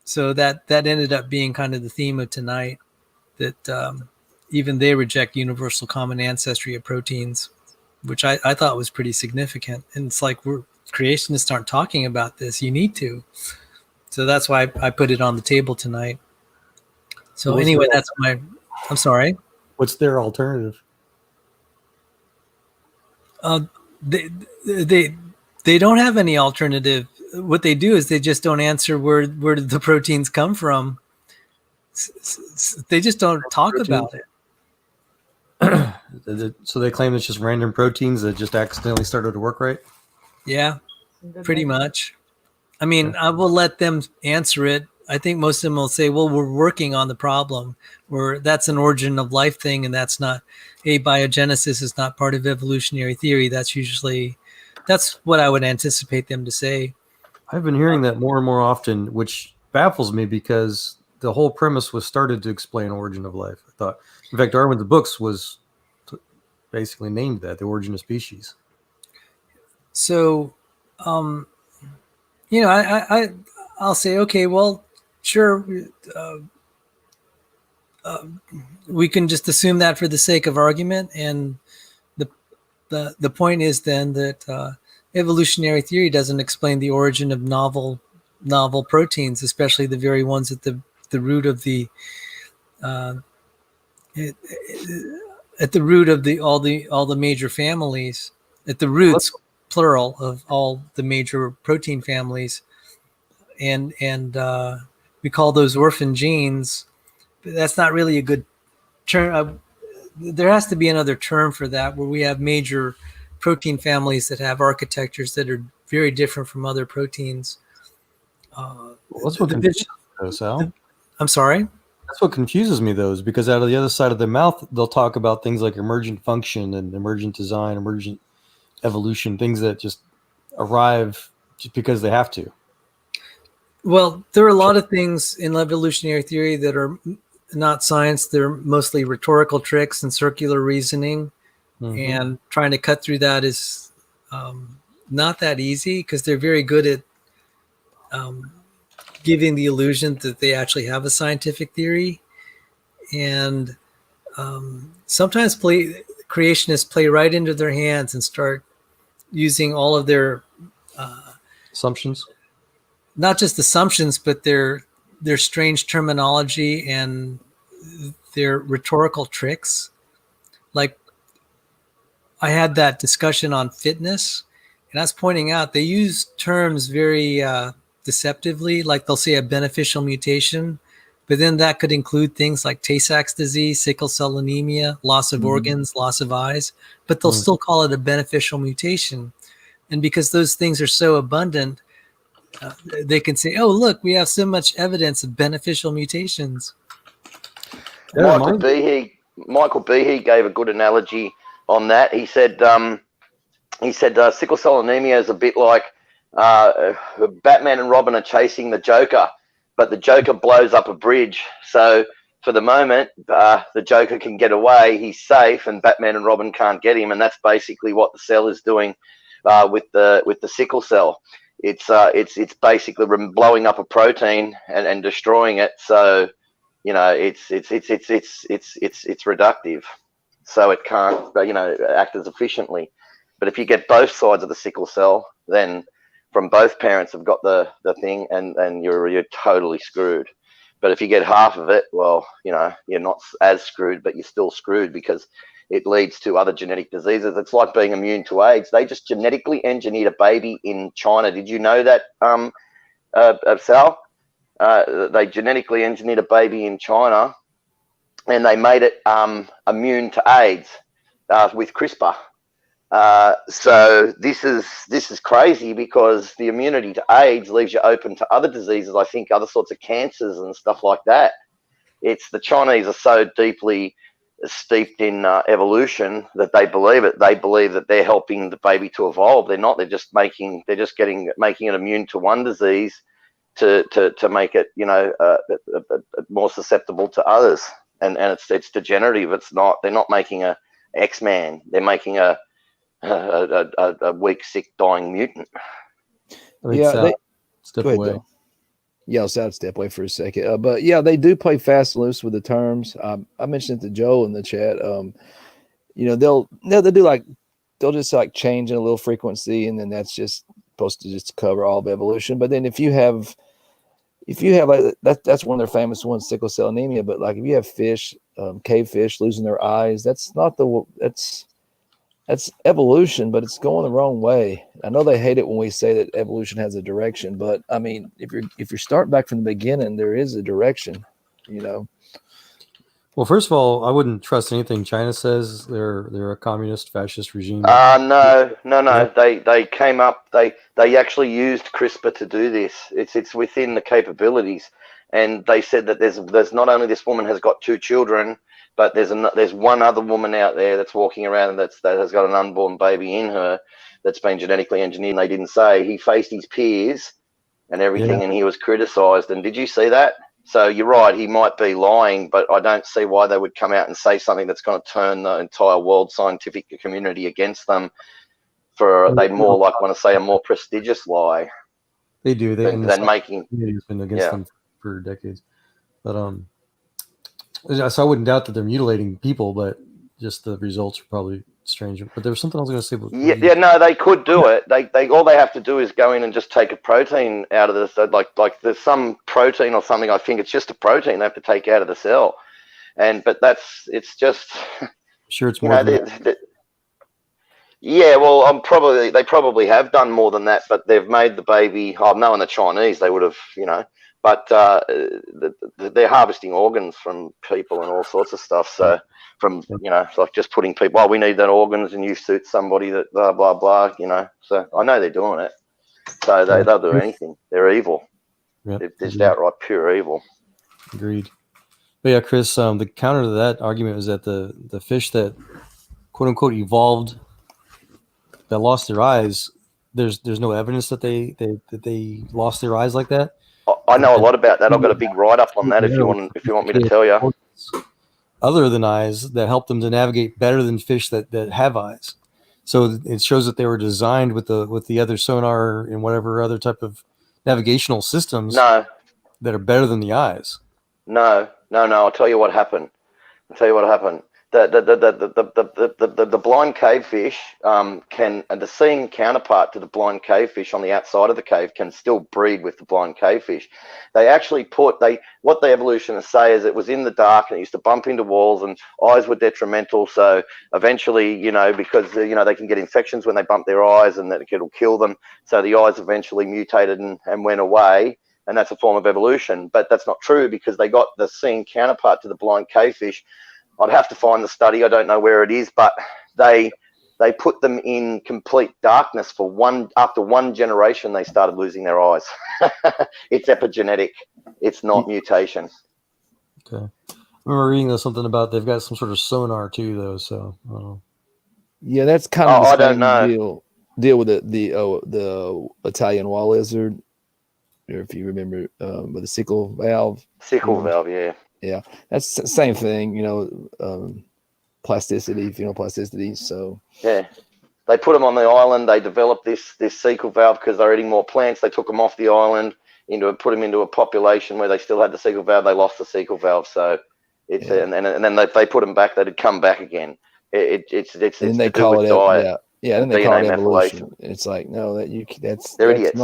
So that ended up being kind of the theme of tonight, that even they reject universal common ancestry of proteins, which I thought was pretty significant. And it's like, creationists aren't talking about this. You need to. So that's why I put it on the table tonight. So anyway, that's I'm sorry.
What's their alternative?
They don't have any alternative. What they do is they just don't answer where did the proteins come from. They just don't talk about it.
So they claim it's just random proteins that just accidentally started to work right?
Yeah, pretty much. I mean, I will let them answer it. I think most of them will say, well, we're working on the problem, or that's an origin of life thing, and that's not, biogenesis is not part of evolutionary theory. That's what I would anticipate them to say.
I've been hearing that more and more often, which baffles me because the whole premise was started to explain origin of life. I thought, in fact, Darwin's books was basically named that, the origin of species.
So, I'll say, okay, well, sure. We can just assume that for the sake of argument. And the point is then that evolutionary theory doesn't explain the origin of novel proteins, especially the very ones at the root of the all the major families, at the roots, plural, of all the major protein families. And we call those orphan genes. But that's not really a good term. There has to be another term for that, where we have major protein families that have architectures that are very different from other proteins.
That's what confuses me, Sal.
I'm sorry?
That's what confuses me, though, is because out of the other side of their mouth, they'll talk about things like emergent function and emergent design, emergent evolution, things that just arrive just because they have to.
Well, there are a lot of things in evolutionary theory that are not science. They're mostly rhetorical tricks and circular reasoning. Mm-hmm. And trying to cut through that is not that easy, because they're very good at giving the illusion that they actually have a scientific theory. And sometimes creationists play right into their hands and start using all of their
assumptions. Not
just assumptions, but their strange terminology and their rhetorical tricks like I had that discussion on fitness, and I was pointing out they use terms very deceptively. Like they'll say a beneficial mutation, but then that could include things like Tay-Sachs disease, sickle cell anemia, loss of organs, loss of eyes, but they'll still call it a beneficial mutation. And because those things are so abundant, they can say, "Oh, look, we have so much evidence of beneficial mutations."
Michael Behe gave a good analogy on that. He said sickle cell anemia is a bit like Batman and Robin are chasing the Joker, but the Joker blows up a bridge. So for the moment, the Joker can get away. He's safe, and Batman and Robin can't get him. And that's basically what the cell is doing with the sickle cell. It's basically blowing up a protein and destroying it. So it's reductive, so it can't act as efficiently. But if you get both sides of the sickle cell, then from both parents have got the thing, and you're totally screwed. But if you get half of it, well, you're not as screwed, but you're still screwed because it leads to other genetic diseases. It's like being immune to AIDS. They just genetically engineered a baby in China. Did you know that, Sal? They genetically engineered a baby in China, and they made it immune to AIDS with CRISPR. So this is crazy because the immunity to AIDS leaves you open to other diseases. I think other sorts of cancers and stuff like that. It's the Chinese are so deeply steeped in evolution that they believe it. They believe that they're helping the baby to evolve. They're not. They're just making it immune to one disease to make it more susceptible to others. And it's degenerative. It's not. They're not making a X-Man. They're making a weak, sick, dying mutant.
Step away.
Joe. Yeah, I'll step away for a second. But yeah, they do play fast and loose with the terms. I mentioned it to Joe in the chat. They'll do they'll just change in a little frequency, and then that's just supposed to just cover all of evolution. But then if you have that's one of their famous ones, sickle cell anemia. But if you have fish, cave fish losing their eyes, that's evolution, but it's going the wrong way. I know they hate it when we say that evolution has a direction, but I mean, if you're starting back from the beginning, there is a direction,
Well, first of all, I wouldn't trust anything China says. They're a communist, fascist regime.
No. They came up. They actually used CRISPR to do this. It's within the capabilities, and they said that there's not only this woman has got 2 children, but there's one other woman out there that's walking around that has got an unborn baby in her that's been genetically engineered. And they didn't say. He faced his peers and everything, and he was criticised. And did you see that? So you're right. He might be lying, but I don't see why they would come out and say something that's going to turn the entire world scientific community against them. They more want to say a more prestigious lie.
They do.
Than making.
It's been against them for decades, but so I wouldn't doubt that they're mutilating people, but just the results are probably strange. But there was something I was going to say.
No, they could do it. They all they have to do is go in and just take a protein out of this. Like there's some protein or something. I think it's just a protein they have to take out of the cell, but it's just.
I'm sure, it's more.
They probably have done more than that, but they've made the baby. Knowing the Chinese, they would have, But they're harvesting organs from people and all sorts of stuff. So just putting people, we need that organs, and you suit somebody that blah, blah, blah, So I know they're doing it. So they'll do anything. They're evil.
Yep.
They're just outright pure evil.
Agreed. But yeah, Chris, the counter to that argument was that the fish that quote unquote evolved that lost their eyes, there's no evidence that they lost their eyes like that.
I know a lot about that. I've got a big write-up on that if you want me to tell you.
Other than eyes that help them to navigate better than fish that have eyes. So it shows that they were designed with the other sonar and whatever other type of navigational systems that are better than the eyes.
No. I'll tell you what happened. the blind cavefish can, and the seen counterpart to the blind cavefish on the outside of the cave can still breed with the blind cavefish. They actually what the evolutionists say is it was in the dark and it used to bump into walls and eyes were detrimental. So eventually, because they can get infections when they bump their eyes and that it'll kill them. So the eyes eventually mutated and went away. And that's a form of evolution. But that's not true because they got the seen counterpart to the blind cavefish. I'd have to find the study. I don't know where it is, but they put them in complete darkness after one generation. They started losing their eyes. It's epigenetic. It's not mutation.
Okay. I remember reading something about they've got some sort of sonar too, though. So I don't know.
Yeah, that's kind of
I
the
don't
same
know.
deal with the Italian wall lizard, or if you remember, with the sickle valve.
Sickle valve, yeah.
Yeah, that's the same thing, plasticity, plasticity. So
yeah, they put them on the island. They developed this sickle valve because they're eating more plants. They took them off the island put them into a population where they still had the sickle valve. They lost the sickle valve, so it's and then they put them back. They'd come back again. It's
and then they
to do
call
with
it
diet.
Yeah, then they call it evolution. It's like
they're idiots.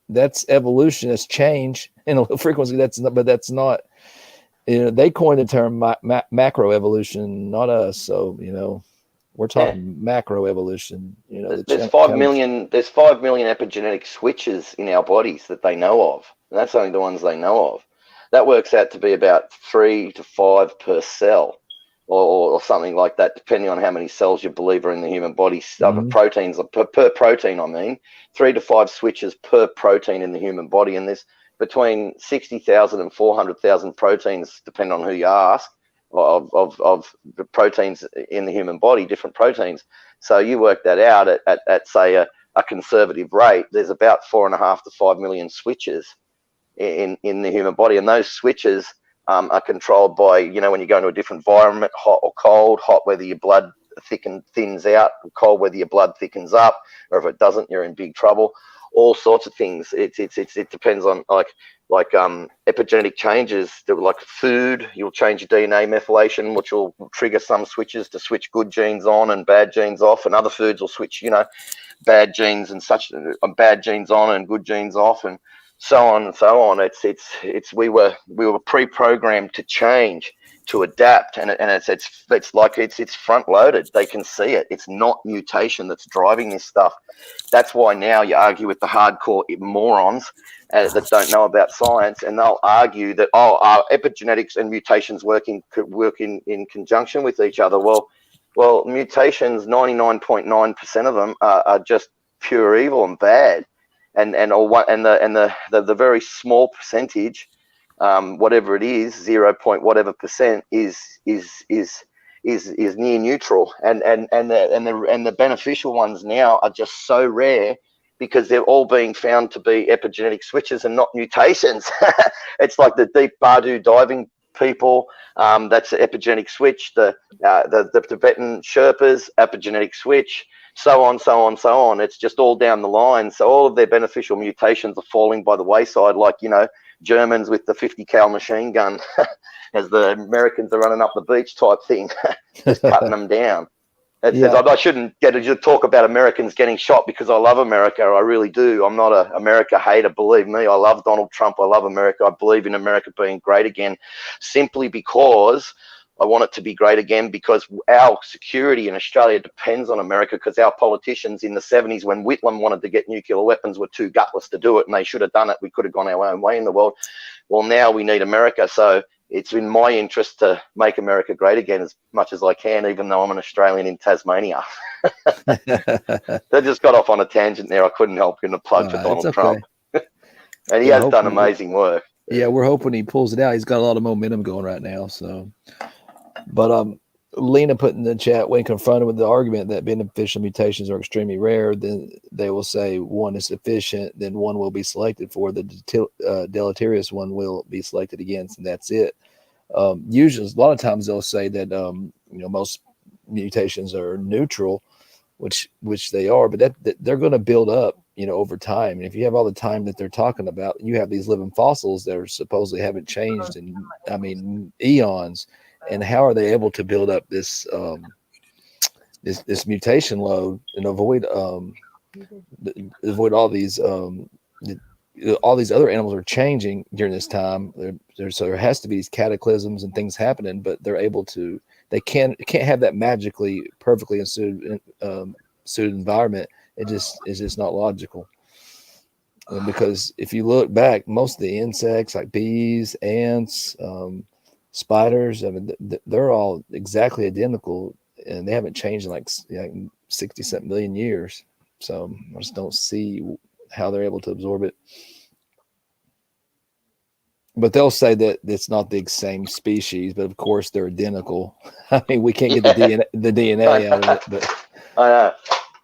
That's evolution. That's change in a low frequency. That's not. They coined the term macro evolution, not us. So we're talking macro evolution.
There's 5 million epigenetic switches in our bodies that they know of, and that's only the ones they know of. That works out to be about 3 to 5 per cell, or something like that, depending on how many cells you believe are in the human body. Proteins per protein. I mean, 3 to 5 switches per protein in the human body, and there's between 60,000 and 400,000 proteins, depending on who you ask, of the proteins in the human body, different proteins. So you work that out at say a conservative rate. There's about 4.5 to 5 million switches in the human body, and those switches are controlled by when you go into a different environment, hot or cold. Hot, whether your blood thins out; cold, whether your blood thickens up, or if it doesn't, you're in big trouble. All sorts of things. It depends on like epigenetic changes. Like food, you'll change your DNA methylation, which will trigger some switches to switch good genes on and bad genes off, and other foods will switch bad genes and such bad genes on and good genes off, and so on and so on. We were pre-programmed to change, to adapt, and it's front loaded. They can see it. It's not mutation that's driving this stuff. That's why now you argue with the hardcore morons that don't know about science, and they'll argue that our epigenetics and mutations work in conjunction with each other. Well, mutations, 99.9% of them are just pure evil and bad, and the very small percentage, whatever it is, 0. whatever percent is near neutral, and the beneficial ones now are just so rare because they're all being found to be epigenetic switches and not mutations. It's like the deep Bardu diving people, that's an epigenetic switch. The Tibetan Sherpas, epigenetic switch, so on. It's just all down the line. So all of their beneficial mutations are falling by the wayside, like Germans with the 50 cal machine gun as the Americans are running up the beach type thing, just cutting them down. I shouldn't get to talk about Americans getting shot because I love America. I really do. I'm not an America hater, believe me. I love Donald Trump. I love America. I believe in America being great again, simply because I want it to be great again, because our security in Australia depends on America, because our politicians in the 70s, when Whitlam wanted to get nuclear weapons, were too gutless to do it, and they should have done it. We could have gone our own way in the world. Well, now we need America. So it's in my interest to make America great again as much as I can, even though I'm an Australian in Tasmania. They just got off on a tangent there. I couldn't help in the plug for Donald Trump. And he has done amazing work.
Yeah, we're hoping he pulls it out. He's got a lot of momentum going right now. So, but Lena put in the chat, when confronted with the argument that beneficial mutations are extremely rare, then they will say one is sufficient, then one will be selected for, the deleterious one will be selected against, and that's it. Usually, a lot of times they'll say that most mutations are neutral, which they are, but that they're going to build up over time. And if you have all the time that they're talking about, you have these living fossils that are supposedly haven't changed in eons. and how are they able to build up this this mutation load and avoid all these all these other animals are changing during this time. So there has to be these cataclysms and things happening, but they're able to. They can't have that magically perfectly suited environment. It's just not logical. Because if you look back, most of the insects like bees, ants, spiders, I mean, they're all exactly identical, and they haven't changed in like 60-something million years. So I just don't see how they're able to absorb it. But they'll say that it's not the same species, but of course they're identical. I mean, we can't get the DNA out of it. But
I know.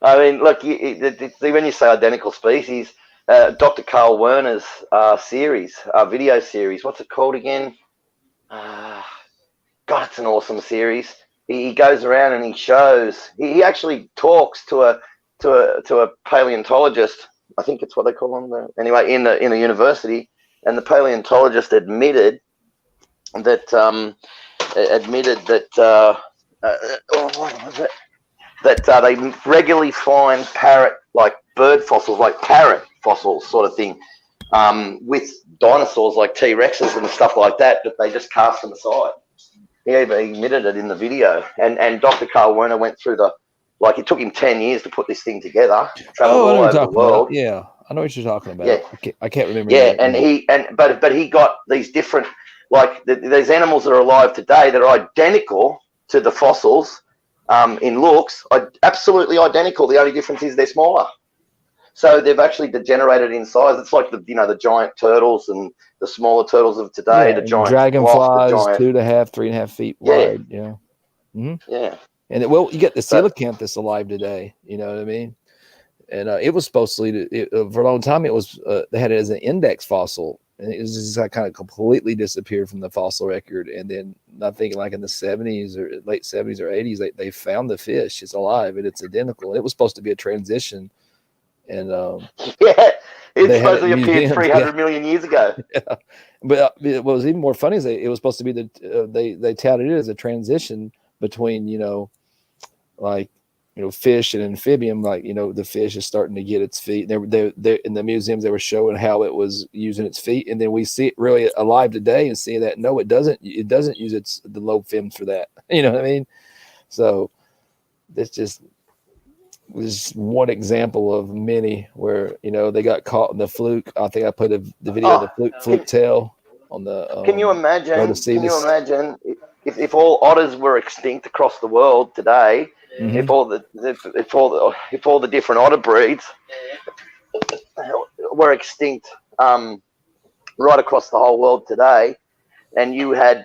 I mean, look, when you say identical species, Dr. Carl Werner's video series, what's it called again? God, it's an awesome series. He goes around and he shows. He actually talks to a paleontologist. I think it's what they call them. Anyway, in a university, and the paleontologist admitted that what was it? That they regularly find bird fossils, like parrot fossils, sort of thing, with dinosaurs like T-Rexes and stuff like that they just cast them aside. He even admitted it in the video. And Dr. Carl Werner went through it took him 10 years to put this thing together, traveled all over the world.
Yeah, I know what you're talking about.
Yeah.
I can't remember.
Yeah, but he got these different, these animals that are alive today that are identical to the fossils in looks, absolutely identical. The only difference is they're smaller. So they've actually degenerated in size. It's like the giant turtles and the smaller turtles of today. The giant
dragonflies, 2.5, 3.5 feet wide. Yeah. Mm-hmm.
Yeah.
And you get the coelacanthus alive today. You know what I mean? And it was supposedly for a long time. It was they had it as an index fossil, and it was just kind of completely disappeared from the fossil record. And then I think like in the 70s or late 70s or 80s, they found the fish. It's alive and it's identical. And it was supposed to be a transition. And
it supposedly appeared 300 million years ago.
Yeah. But what was even more funny is it was supposed to be they touted it as a transition between fish and amphibian. The fish is starting to get its feet. They in the museums they were showing how it was using its feet, and then we see it really alive today and see that no, it doesn't use the lobe fins for that. You know what I mean? So it's just was one example of many where they got caught in the fluke. I think I put the video of the fluke tail on the.
Can you imagine? Can you imagine if all otters were extinct across the world today? Mm-hmm. If all the different otter breeds were extinct right across the whole world today, and you had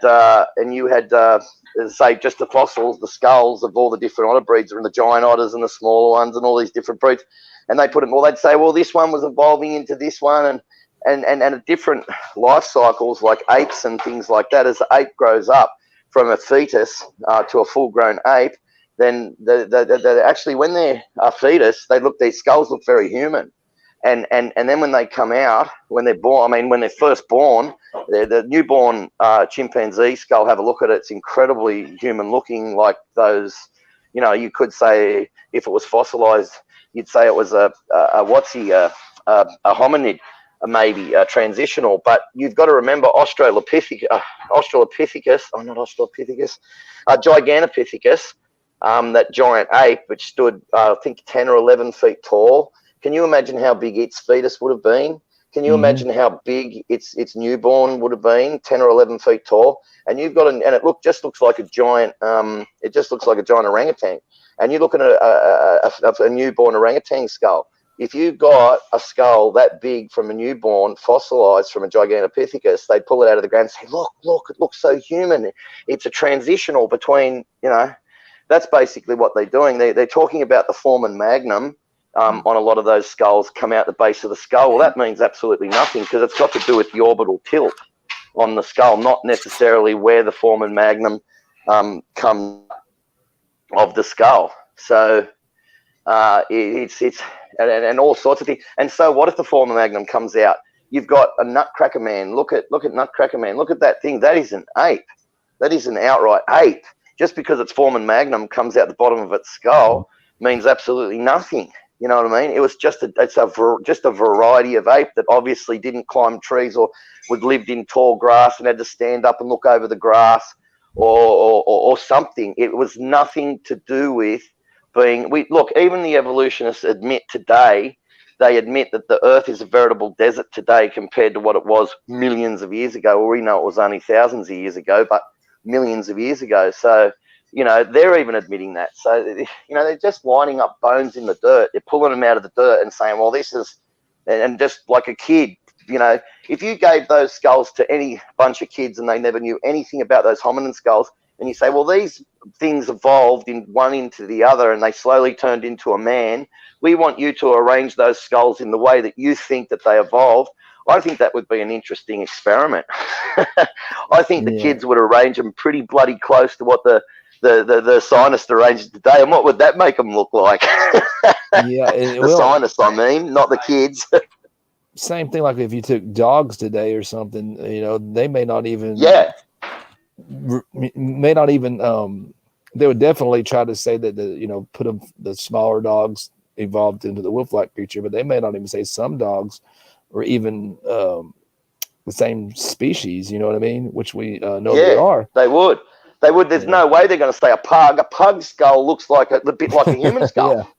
say just the fossils, the skulls of all the different otter breeds, and the giant otters and the smaller ones and all these different breeds, and they put them all. They'd say, well, this one was evolving into this one, and different life cycles like apes and things like that. As the ape grows up from a fetus to a full-grown ape, then actually when they're a fetus, their skulls look very human. And then when they come out, when they're born, when they're first born, the newborn chimpanzee skull, have a look at it. It's incredibly human looking, like those, you could say if it was fossilized, you'd say it was a hominid, maybe transitional. But you've got to remember Gigantopithecus, that giant ape, which stood, I think, 10 or 11 feet tall. Can you imagine how big its fetus would have been? Can you imagine how big its newborn would have been, 10 or 11 feet tall? And you've got and it just looks like a giant. It just looks like a giant orangutan. And you look at a newborn orangutan skull. If you got a skull that big from a newborn, fossilized from a Gigantopithecus, they'd pull it out of the ground and say, "Look, it looks so human." It's a transitional between, That's basically what they're doing. They're talking about the foramen magnum. On a lot of those skulls come out the base of the skull. Well, that means absolutely nothing because it's got to do with the orbital tilt on the skull, not necessarily where the foramen magnum comes of the skull. So it's all sorts of things. And so what if the foramen magnum comes out? You've got a nutcracker man. Look at nutcracker man. Look at that thing. That is an ape. That is an outright ape. Just because its foramen magnum comes out the bottom of its skull means absolutely nothing. You know what I mean? It was just a variety of ape that obviously didn't climb trees or lived in tall grass and had to stand up and look over the grass or something. It was nothing to do with being. Look, even the evolutionists admit today. They admit that the Earth is a veritable desert today compared to what it was millions of years ago. Well, we know it was only thousands of years ago, but millions of years ago. So, you know, they're even admitting that. So, you know, they're just lining up bones in the dirt. They're pulling them out of the dirt and saying, well, this is, and just like a kid, you know, if you gave those skulls to any bunch of kids and they never knew anything about those hominin skulls, and you say, well, these things evolved in one into the other and they slowly turned into a man. We want you to arrange those skulls in the way that you think that they evolved. I think that would be an interesting experiment. I think the kids would arrange them pretty bloody close to what the scientists arranged today. And what would that make them look like? The scientists, I mean, not the kids.
Same thing like if you took dogs today or something, you know, they may not even they would definitely try to say that put the smaller dogs evolved into the wolf-like creature, but they may not even say some dogs or even the same species, you know what I mean? Which we know they are.
They would. There's no way they're going to say a pug. A pug skull looks like a bit like a human skull.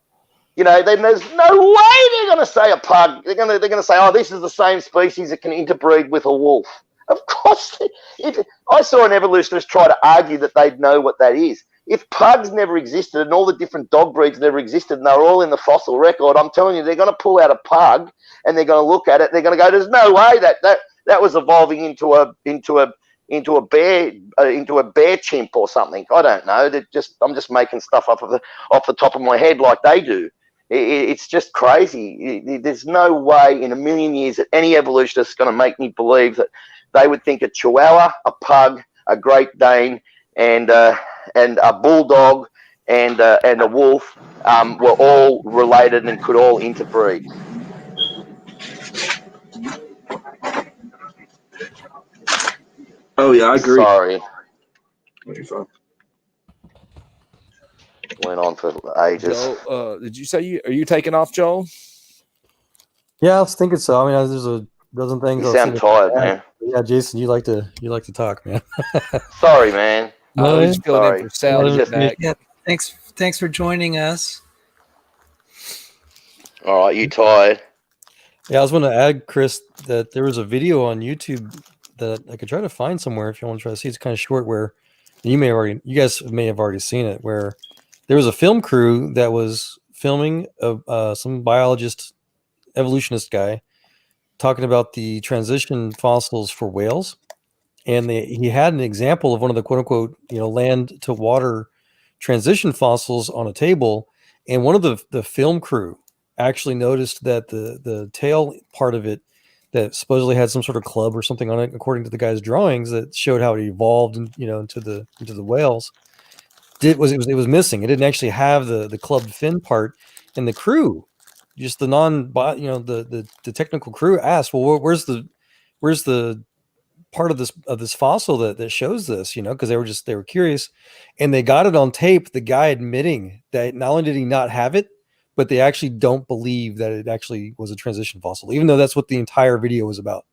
You know, then there's no way they're going to say a pug. They're going to say, oh, this is the same species that can interbreed with a wolf. Of course. I saw an evolutionist try to argue that they'd know what that is. If pugs never existed and all the different dog breeds never existed and they're all in the fossil record, I'm telling you, they're going to pull out a pug and they're going to look at it. They're going to go, there's no way that was evolving into a bear chimp or something. I don't know. I'm just making stuff up off the top of my head like they do. It's just crazy. There's no way in a million years that any evolutionist is going to make me believe that they would think a Chihuahua, a pug, a Great Dane, and a bulldog and a wolf were all related and could all interbreed.
Oh yeah, I agree.
Sorry.
You're fine.
Went on for ages.
Joel, did you say are you taking off, Joel?
Yeah, I was thinking so. I mean, there's a dozen things.
You sound tired, man.
Yeah, Jason, you like to talk, man.
Sorry, man.
No,
I just filling in for Sal.
Yeah, thanks for joining us.
All right, you tired?
Yeah, I was going to add, Chris, that there was a video on YouTube that I could try to find somewhere if you want to try to see. It's kind of short, where you guys may have already seen it, where there was a film crew that was filming some biologist, evolutionist guy talking about the transition fossils for whales, and he had an example of one of the quote unquote land to water transition fossils on a table, and one of the film crew actually noticed that the tail part of it that supposedly had some sort of club or something on it, according to the guy's drawings that showed how it evolved into the whales. It was missing. It didn't actually have the clubbed fin part, and the crew, just the the technical crew asked, well, where's the part of this fossil that shows this, because they were curious, and they got it on tape, the guy admitting that not only did he not have it, but they actually don't believe that it actually was a transition fossil, even though that's what the entire video was about.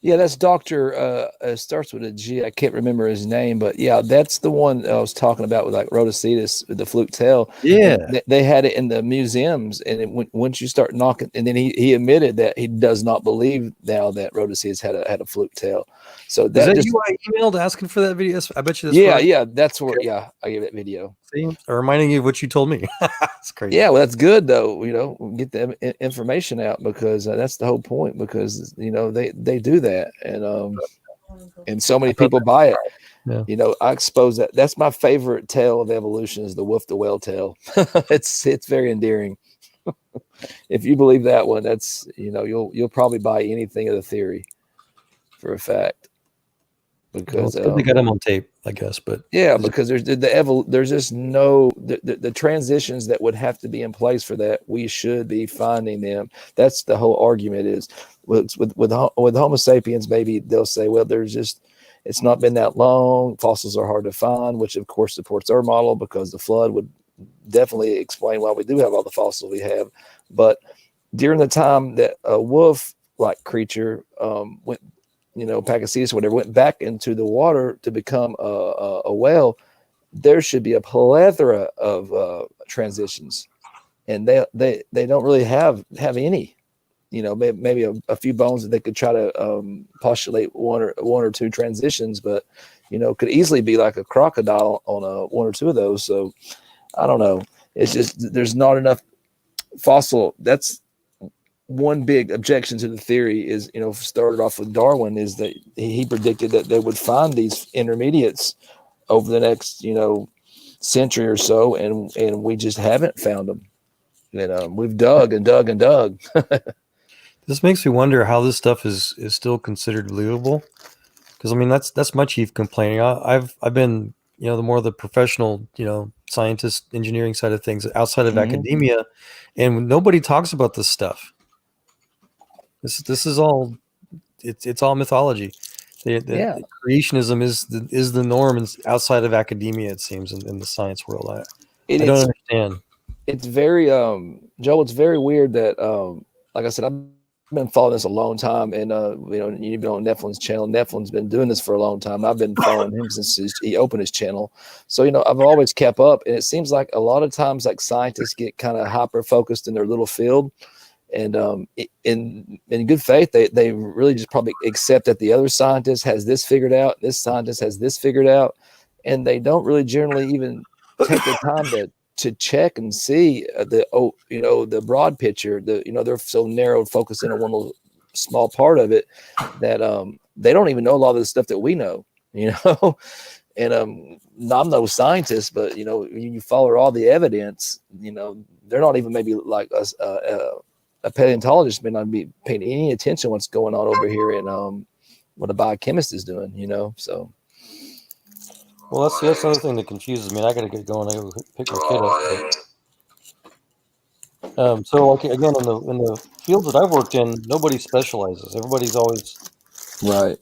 Yeah, that's Dr. Starts with a G. I can't remember his name, but yeah, that's the one I was talking about with like Rhodocetus, with the fluke tail.
Yeah.
They had it in the museums, and once you start knocking, and then he admitted that he does not believe now that Rhodocetus had a fluke tail. So that
you I emailed asking for that video? I bet you this.
Yeah, that's where, I gave that video.
See, reminding you of what you told me. It's crazy.
Yeah, well, that's good though. Get the information out, because that's the whole point. Because they do that, and so many people buy it. Yeah. I expose that. That's my favorite tale of evolution, is the wolf the whale tale. It's very endearing. If you believe that one, that's you'll probably buy anything of the theory for a fact. Because
they got them on tape, I guess, but
because there's there's just no the transitions that would have to be in place for that. We should be finding them. That's the whole argument. Is with Homo sapiens, maybe they'll say, well, there's just It's not been that long. Fossils are hard to find, which of course supports our model because the flood would definitely explain why we do have all the fossils we have. But during the time that a wolf-like creature went, Pachycetus, whatever, went back into the water to become a whale, there should be a plethora of transitions, and they don't really have any. Maybe a few bones that they could try to postulate one or two transitions, but could easily be like a crocodile on one or two of those. So I don't know. It's just there's not enough fossil. That's one big objection to the theory. Is started off with Darwin, is that he predicted that they would find these intermediates over the next century or so, and we just haven't found them. We've dug and dug and dug.
This makes me wonder how this stuff is still considered believable. Because I mean, that's my chief complaint. I've been the professional scientist, engineering side of things outside of academia, and nobody talks about this stuff. This is all it's all mythology. Creationism is the norm outside of academia. It seems in the science world. I don't understand.
It's very Joel. It's very weird that like I said, I've been following this a long time, and you've been on Nephilim's channel. Nephilim's been doing this for a long time. I've been following him since he opened his channel. So I've always kept up, and it seems like a lot of times like scientists get kind of hyper focused in their little field, and in good faith they really just probably accept that the other scientist has this figured out, this scientist has this figured out, and they don't really generally even take the time to check and see the broad picture. They're so narrow focused in on one little small part of it that they don't even know a lot of the stuff that we know. And I'm no scientist, but you follow all the evidence. They're not even maybe like us. A paleontologist may not be paying any attention to what's going on over here in what a biochemist is doing. So.
Well, that's another thing that confuses me. I got to get going. I got to pick my kid up. So, again, in the fields that I've worked in, nobody specializes. Everybody's always
right.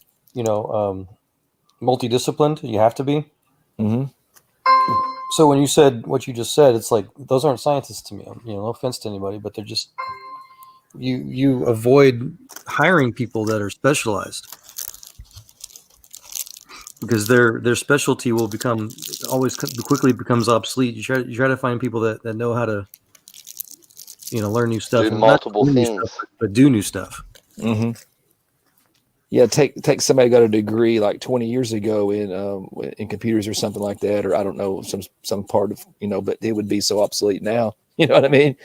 Multidisciplined. You have to be.
Mm-hmm.
So when you said what you just said, it's like those aren't scientists to me. No offense to anybody, but they're just you avoid hiring people that are specialized. Because their specialty will quickly becomes obsolete. You try to find people that know how to learn new stuff,
do multiple things,
but do new stuff.
Mm-hmm. Yeah, take somebody who got a degree like 20 years ago in computers or something like that, or I don't know, some part of but it would be so obsolete now. You know what I mean?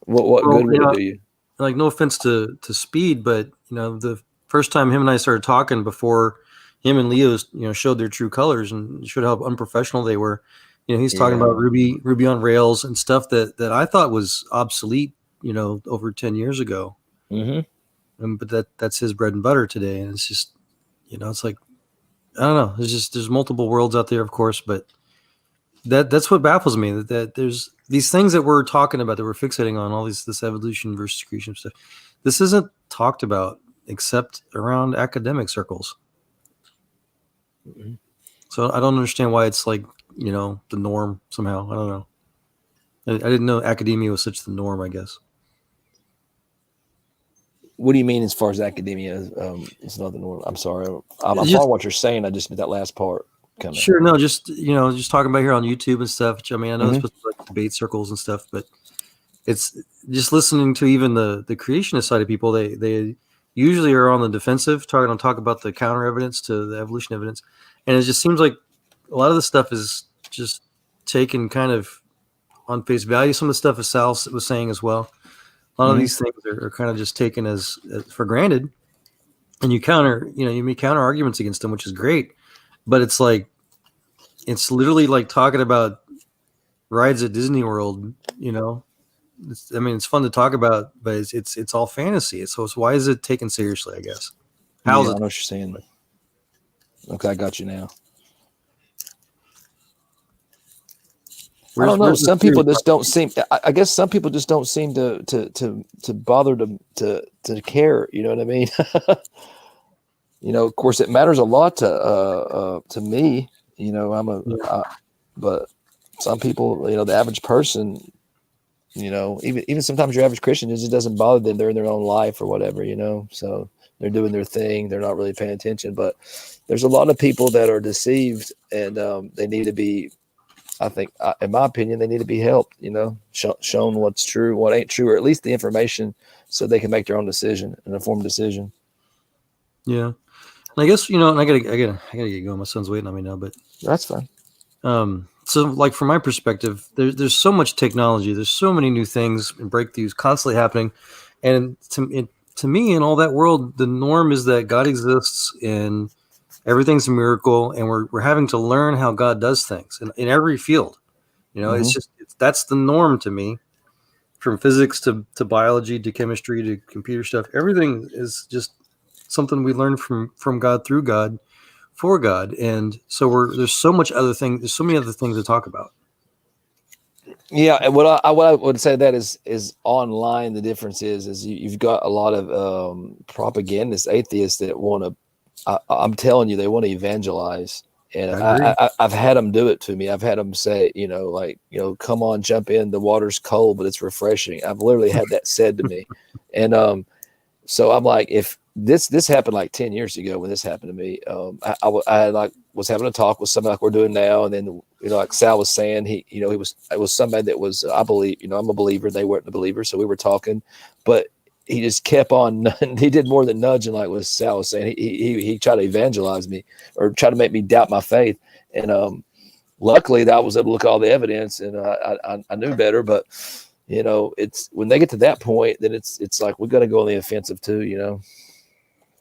What good would it do you?
Like, no offense to Speed, but the first time him and I started talking before him and Leo, showed their true colors and showed how unprofessional they were. He's talking about Ruby on Rails and stuff that I thought was obsolete, over 10 years ago.
Mm-hmm.
But that's his bread and butter today. And it's just, it's like, I don't know. There's multiple worlds out there, of course, but that's what baffles me, that there's these things that we're talking about, that we're fixating on, all this evolution versus creation stuff. This isn't talked about except around academic circles. So I don't understand why it's like, the norm somehow. I don't know. I didn't know academia was such the norm, I guess.
What do you mean as far as academia? It's not the norm. I'm sorry. I'm following what you're saying. I just missed that last part.
Sure. No, just talking about here on YouTube and stuff, which I mean, I know it's supposed to be like debate circles and stuff, but it's just listening to even the creationist side of people. They usually are on the defensive, talk about the counter evidence to the evolution evidence. And it just seems like a lot of the stuff is just taken kind of on face value. Some of the stuff, as Sal was saying as well, a lot of these things are kind of just taken as for granted, and you make counter arguments against them, which is great. But it's like, it's literally like talking about rides at Disney World. It's fun to talk about, but it's all fantasy. So why is it taken seriously, I guess?
I know what you're saying. Okay, I got you now. I don't know. Some people just don't seem. I guess some people just don't seem to bother to care. You know what I mean? Of course, it matters a lot to me. But some people, the average person, even sometimes your average Christian, it just doesn't bother them. They're in their own life or whatever, so they're doing their thing. They're not really paying attention. But there's a lot of people that are deceived, and they need to be, I think, in my opinion, they need to be helped, shown what's true, what ain't true, or at least the information so they can make their own decision, an informed decision.
Yeah. And I guess, and I gotta get going. My son's waiting on me now, but
That's fine.
So like from my perspective, there's so much technology, there's so many new things and breakthroughs constantly happening. And to me, in all that world, the norm is that God exists and everything's a miracle, and we're having to learn how God does things in every field. It's that's the norm to me, from physics to biology to chemistry to computer stuff. Everything is just something we learn from God, through God, for God. And so there's so many other things to talk about.
Yeah, and what I would say that is online. The difference is you've got a lot of propagandists, atheists that want to. I'm telling you, they want to evangelize, and I've had them do it to me. I've had them say, come on, jump in. The water's cold, but it's refreshing. I've literally had that said to me, and so I'm like, if this happened like 10 years ago when this happened to me, I was having a talk with somebody like we're doing now, and then like Sal was saying, it was somebody that was, I believe, I'm a believer, they weren't a believer, so we were talking, but he just kept on. He did more than nudging, like what Sal was saying. He tried to evangelize me or try to make me doubt my faith, and luckily that I was able to look at all the evidence, and I knew better, but. It's when they get to that point, then it's like we got to go on the offensive too.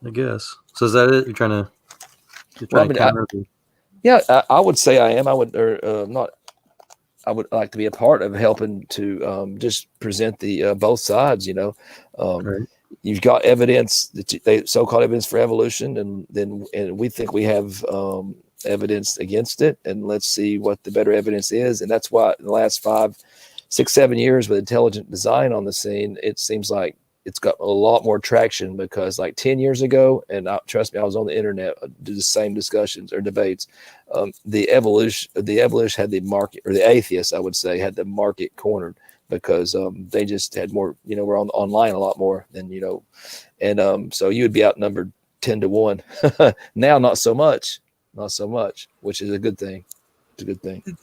I guess. So is that it? You're trying to counter?
Yeah, I would say I am. I would, or not. I would like to be a part of helping to just present the both sides.
Right.
You've got evidence that so-called evidence for evolution, and we think we have evidence against it, and let's see what the better evidence is. And that's why in the last 5, 6, 7 years with intelligent design on the scene, it seems like it's got a lot more traction, because like 10 years ago, and trust me, I was on the internet, do the same discussions or debates. The evolution had the market, or the atheists, I would say, had the market cornered, because they just had more, we're online a lot more than, and so you would be outnumbered 10-1. Now, not so much, which is a good thing. It's a good thing.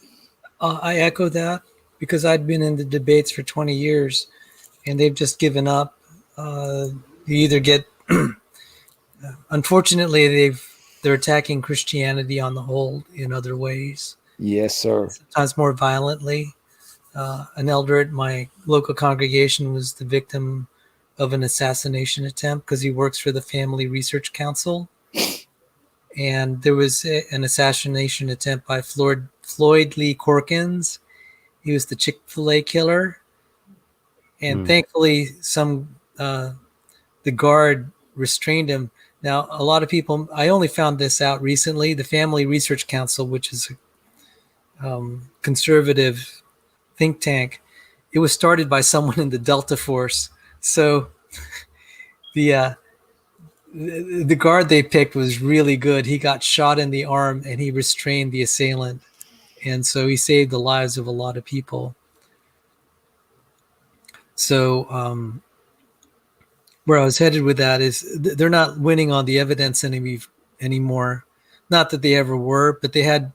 I echo that, because I'd been in the debates for 20 years and they've just given up. You either get, unfortunately, they're attacking Christianity on the whole in other ways.
Yes, sir.
Sometimes more violently. An elder at my local congregation was the victim of an assassination attempt because he works for the Family Research Council. And there was an assassination attempt by Floyd Lee Corkins. He was the Chick-fil-A killer. And thankfully, the guard restrained him. Now, a lot of people, I only found this out recently, the Family Research Council, which is a conservative think tank, it was started by someone in the Delta Force. So the guard they picked was really good. He got shot in the arm and he restrained the assailant. And so he saved the lives of a lot of people. So where I was headed with that is they're not winning on the evidence anymore. Not that they ever were, but they had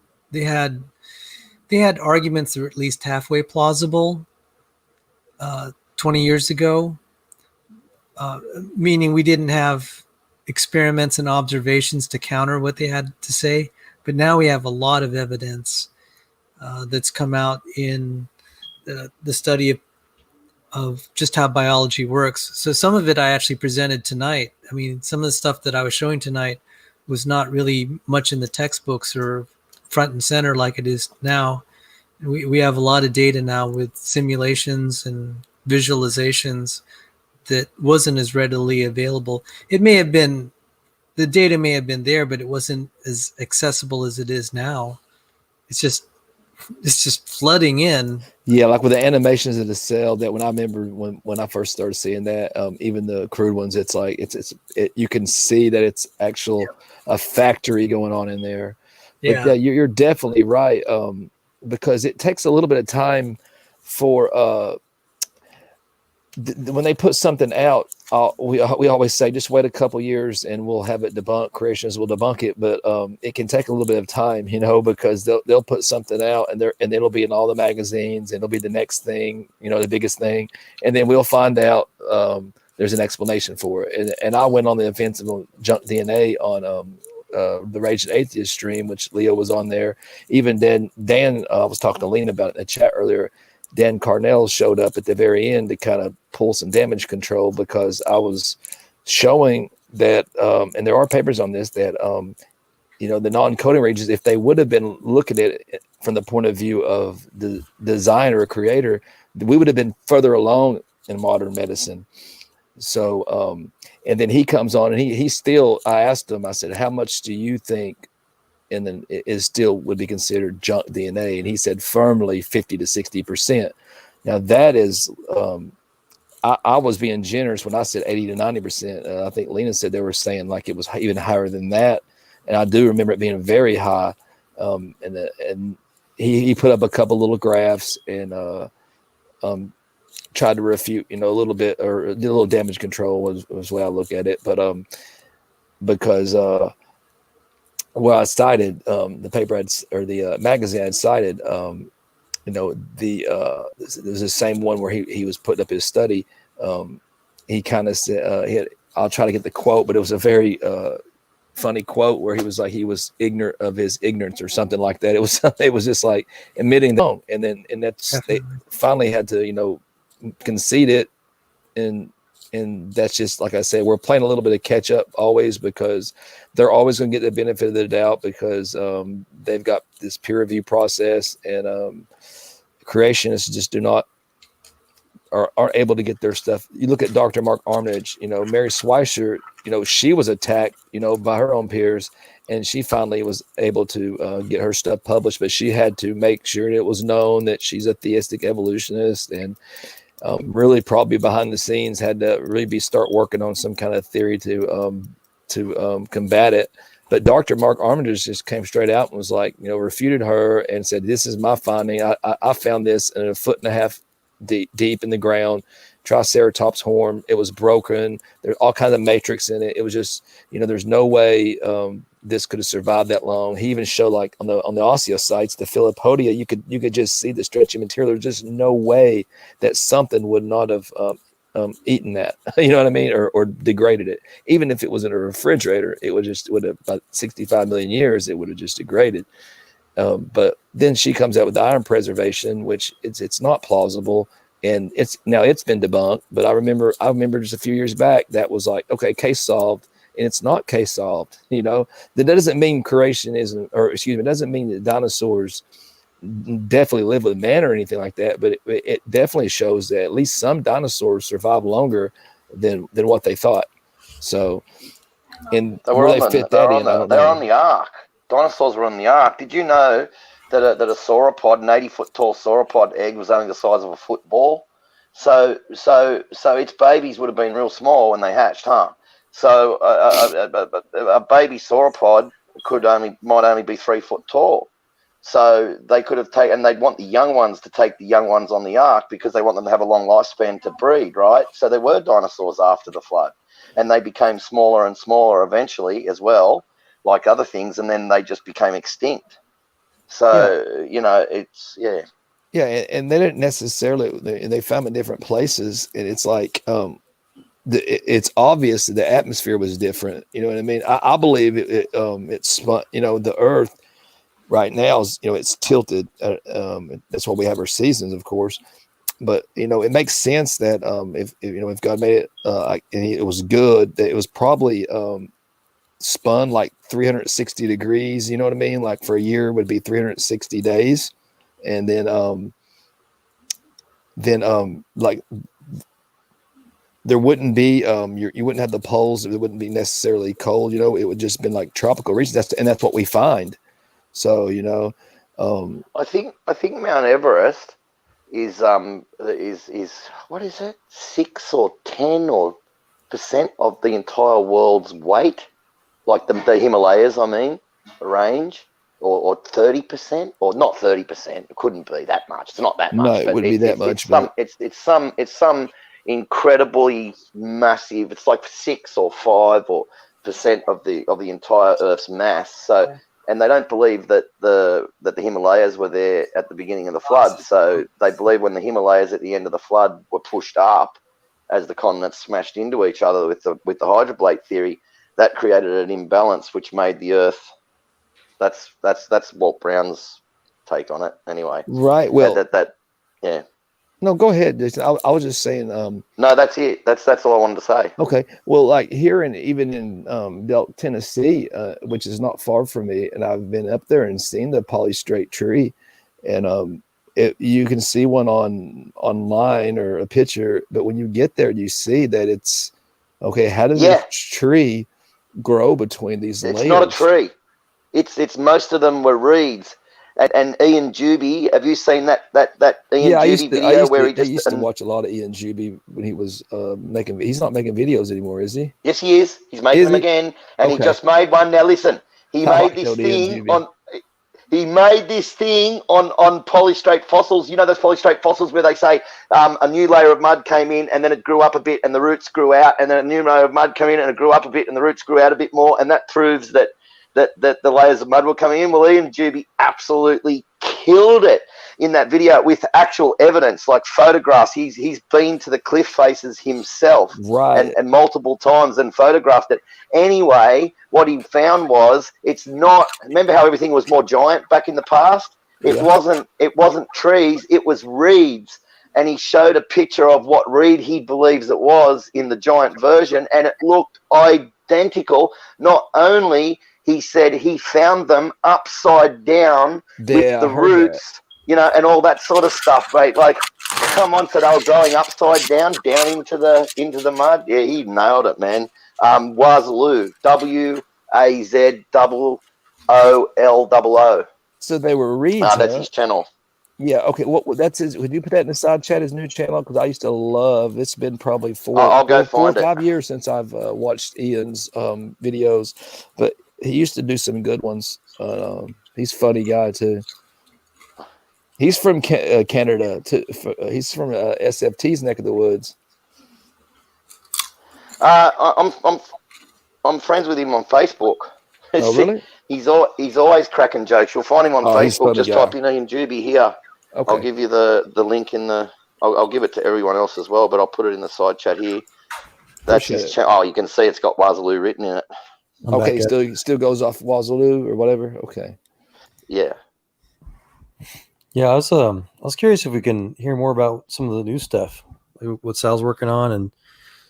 arguments that were at least halfway plausible 20 years ago, meaning we didn't have experiments and observations to counter what they had to say. But now we have a lot of evidence that's come out in the study of just how biology works. So some of it I actually presented tonight. I mean, some of the stuff that I was showing tonight was not really much in the textbooks or front and center like it is now. We have a lot of data now with simulations and visualizations that wasn't as readily available. It may have been, the data may have been there, but it wasn't as accessible as it is now. It's just it's just flooding in.
Yeah, like with the animations of the cell, that when I remember when I first started seeing that, even the crude ones, it's like you can see that it's actual a factory going on in there. But
Yeah.
yeah, you're definitely right, because it takes a little bit of time for when they put something out. We always say just wait a couple years and we'll have it debunked. Creationists will debunk it, but it can take a little bit of time, because they'll put something out and it'll be in all the magazines and it'll be the next thing, the biggest thing, and then we'll find out there's an explanation for it. And I went on the Invincible Junk DNA on the Raging Atheist stream, which Leo was on there. Even then, Dan was talking to Lena about it in the chat earlier. Dan Carnell showed up at the very end to kind of pull some damage control, because I was showing that, and there are papers on this, that, the non-coding ranges, if they would have been looking at it from the point of view of the designer or creator, we would have been further along in modern medicine. So, and then he comes on and he still, I asked him, I said, how much do you think and then it is still would be considered junk DNA? And he said firmly 50 to 60%. Now that is, I was being generous when I said 80 to 90%. I think Lena said they were saying like it was even higher than that. And I do remember it being very high. And he put up a couple little graphs and tried to refute, a little bit, or did a little damage control was the way I look at it. But because well, I cited the paper or the magazine had cited, there's the same one where he was putting up his study. He kind of said, I'll try to get the quote, but it was a very funny quote where he was like, he was ignorant of his ignorance or something like that. It was just like admitting that, and that's they finally had to concede it, and that's just, like I said, we're playing a little bit of catch up always, because they're always going to get the benefit of the doubt, because they've got this peer review process, and creationists just aren't able to get their stuff. You look at Dr. Mark Armitage, Mary Schweitzer, she was attacked, by her own peers, and she finally was able to get her stuff published, but she had to make sure it was known that she's a theistic evolutionist, and really probably behind the scenes had to really start working on some kind of theory to combat it. But Dr. Mark Armitage just came straight out and was like, refuted her and said, this is my finding. I found this in 1.5 feet deep in the ground, Triceratops horn. It was broken. There's all kinds of matrix in it. It was just, there's no way this could have survived that long. He even showed, like, on the osteocytes, the Philippodia, you could just see the stretchy material. There's just no way that something would not have eaten that, you know what I mean, or degraded it. Even if it was in a refrigerator, it would have about 65 million years, it would have just degraded. But then she comes out with the iron preservation, which it's not plausible, and it's been debunked. But I remember just a few years back that was like, okay, case solved. And it's not case solved. That doesn't mean it doesn't mean that dinosaurs definitely live with man or anything like that. But it definitely shows that at least some dinosaurs survive longer than what they thought. So, and where they fit that in, I don't know.
They're on the ark. Dinosaurs were on the ark. Did you know that a sauropod, an 80-foot tall sauropod egg, was only the size of a football? So its babies would have been real small when they hatched, huh? So a baby sauropod might only be 3 foot tall. So they could have taken, and they'd want the young ones to take the young ones on the ark because they want them to have a long lifespan to breed, right? So there were dinosaurs after the flood, and they became smaller and smaller eventually as well, like other things, and then they just became extinct. So, it's, yeah.
Yeah, and they didn't necessarily, they found in different places, and it's like, it's obvious that the atmosphere was different. You know what I mean? I believe it's spun, the earth right now is, it's tilted. That's why we have our seasons, of course. But, it makes sense that if God made it and it was good, that it was probably spun like 360 degrees. You know what I mean? Like for a year would be 360 days. And then like there wouldn't be you wouldn't have the poles. It wouldn't be necessarily cold. It would just been like tropical regions. That's what we find. So
I think Mount Everest is what is it? 6 or 10% of the entire world's weight, like the Himalayas. I mean, range, or 30%, or not 30%. It couldn't be that much. It's not that much.
No, it wouldn't be that much.
It's some incredibly massive. It's like 6 or 5% of the entire Earth's mass. So. And they don't believe that the Himalayas were there at the beginning of the flood. So they believe when the Himalayas at the end of the flood were pushed up as the continents smashed into each other with the hydroblade theory, that created an imbalance which made the Earth. That's Walt Brown's take on it, anyway.
Right. Well,
yeah.
No, go ahead. I was just saying.
No, that's it. That's all I wanted to say.
Okay. Well, like here even in Delta, Tennessee, which is not far from me, and I've been up there and seen the polystrate tree, and you can see one online or a picture, but when you get there, you see that it's okay. How does this tree grow between these layers?
It's not a tree. It's most of them were reeds. And Ian Juby, have you seen that Ian Juby video where he just...
I used to watch a lot of Ian Juby when he was making... He's not making videos anymore, is he?
Yes, he is. He's making them again. And he just made one. Now, listen. He made this thing on polystrate fossils. You know those polystrate fossils where they say a new layer of mud came in and then it grew up a bit and the roots grew out, and then a new layer of mud came in and it grew up a bit and the roots grew out a bit more, and that proves that the layers of mud were coming in. Well, Ian Juby absolutely killed it in that video with actual evidence, like photographs. He's been to the cliff faces himself,
right,
and multiple times, and photographed it. Anyway, what he found was it's not. Remember how everything was more giant back in the past? It wasn't trees. It was reeds. And he showed a picture of what reed he believes it was in the giant version, and it looked identical. Not only, he said he found them upside down with the roots, and all that sort of stuff, mate. Like, come on, so they were growing upside down into the mud. Yeah, he nailed it, man. Wazaloo, WAZOOLOO.
So they were reeds.
That's his channel.
Yeah. Okay. That's his. Would you put that in the side chat? His new channel, because I used to love. It's been probably 4 or 5 years since I've watched Ian's videos, but he used to do some good ones. He's a funny guy too. He's from Canada too. He's from SFT's neck of the woods.
I'm friends with him on Facebook.
Oh, really?
He's always cracking jokes. You'll find him on Facebook. Just type in Ian Juby here. Okay. I'll give you the link in the. I'll give it to everyone else as well, but I'll put it in the side chat here. That's his channel. Oh, you can see it's got Wazaloo written in it.
Okay, still goes off Wazaloo or whatever. Okay.
Yeah.
Yeah, I was curious if we can hear more about some of the new stuff, like what Sal's working on, and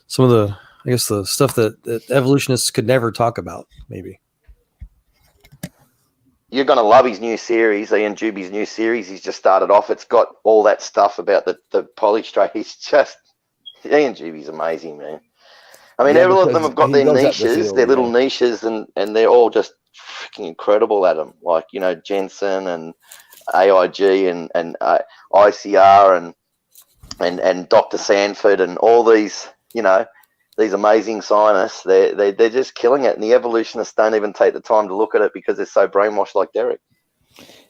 some of the, I guess, the stuff that evolutionists could never talk about, maybe.
You're going to love his new series, Ian Juby's new series. He's just started off. It's got all that stuff about the polystrate. Ian Juby's amazing, man. I mean, all of them have got their niches, their little niches, and they're all just freaking incredible at them. Like, Jensen and AIG and ICR and Dr. Sanford and all these, these amazing scientists. They're just killing it, and the evolutionists don't even take the time to look at it because they're so brainwashed, like Derek.